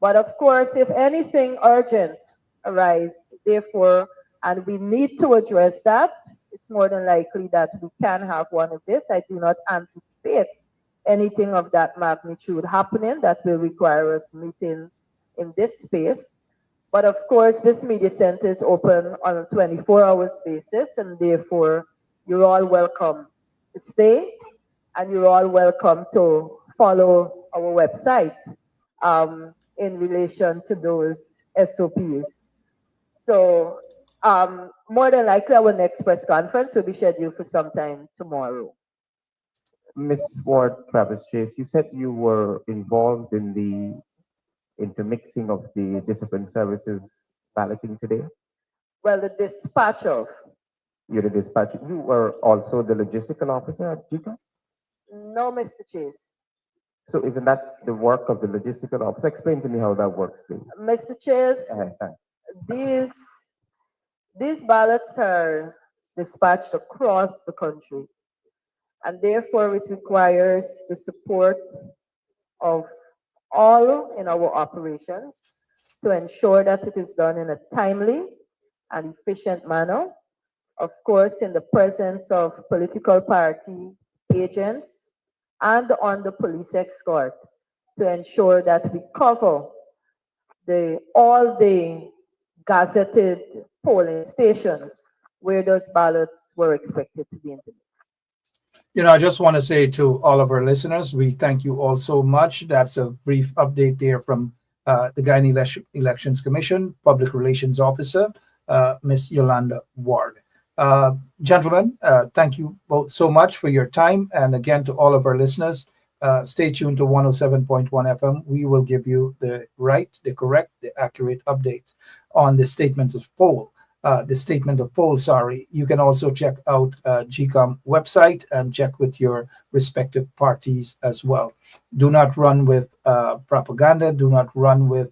But of course, if anything urgent arises, therefore, and we need to address that, it's more than likely that we can have one of this. I do not anticipate anything of that magnitude happening that will require us meeting in this space. But of course, this media center is open on a 24-hour basis, and therefore, you're all welcome to stay, and you're all welcome to follow our website in relation to those SOPs. So more than likely, our next press conference will be scheduled for sometime tomorrow. Ms. Ward Travis Chase, you said you were involved in the intermixing of the discipline services balloting today? Well, the dispatch of. You're the dispatch. You were also the logistical officer at Gecom? No, Mr. Chase. So isn't that the work of the logistical officer? Explain to me how that works, please. Mr. Chase, these ballots are dispatched across the country, and therefore it requires the support of all in our operations to ensure that it is done in a timely and efficient manner, of course in the presence of political party agents and on the police escort, to ensure that we cover all the gazetted polling stations where those ballots were expected to be implemented. I just want to say to all of our listeners, we thank you all so much. That's a brief update there from the Guyana Elections Commission, Public Relations Officer, Ms. Yolanda Ward. Gentlemen, thank you both so much for your time. And again, to all of our listeners, stay tuned to 107.1 FM. We will give you the correct, the accurate updates on the statement of poll. You can also check out Gecom website and check with your respective parties as well. Do not run with propaganda. Do not run with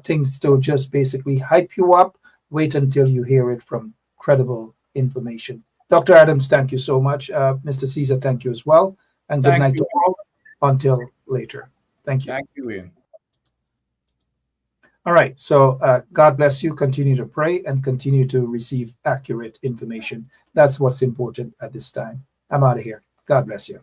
things to just basically hype you up. Wait until you hear it from credible information. Dr. Adams, thank you so much. Mr. Caesar, thank you as well. And good night to all until later. Thank you. Thank you, Ian. All right. So God bless you. Continue to pray and continue to receive accurate information. That's what's important at this time. I'm out of here. God bless you.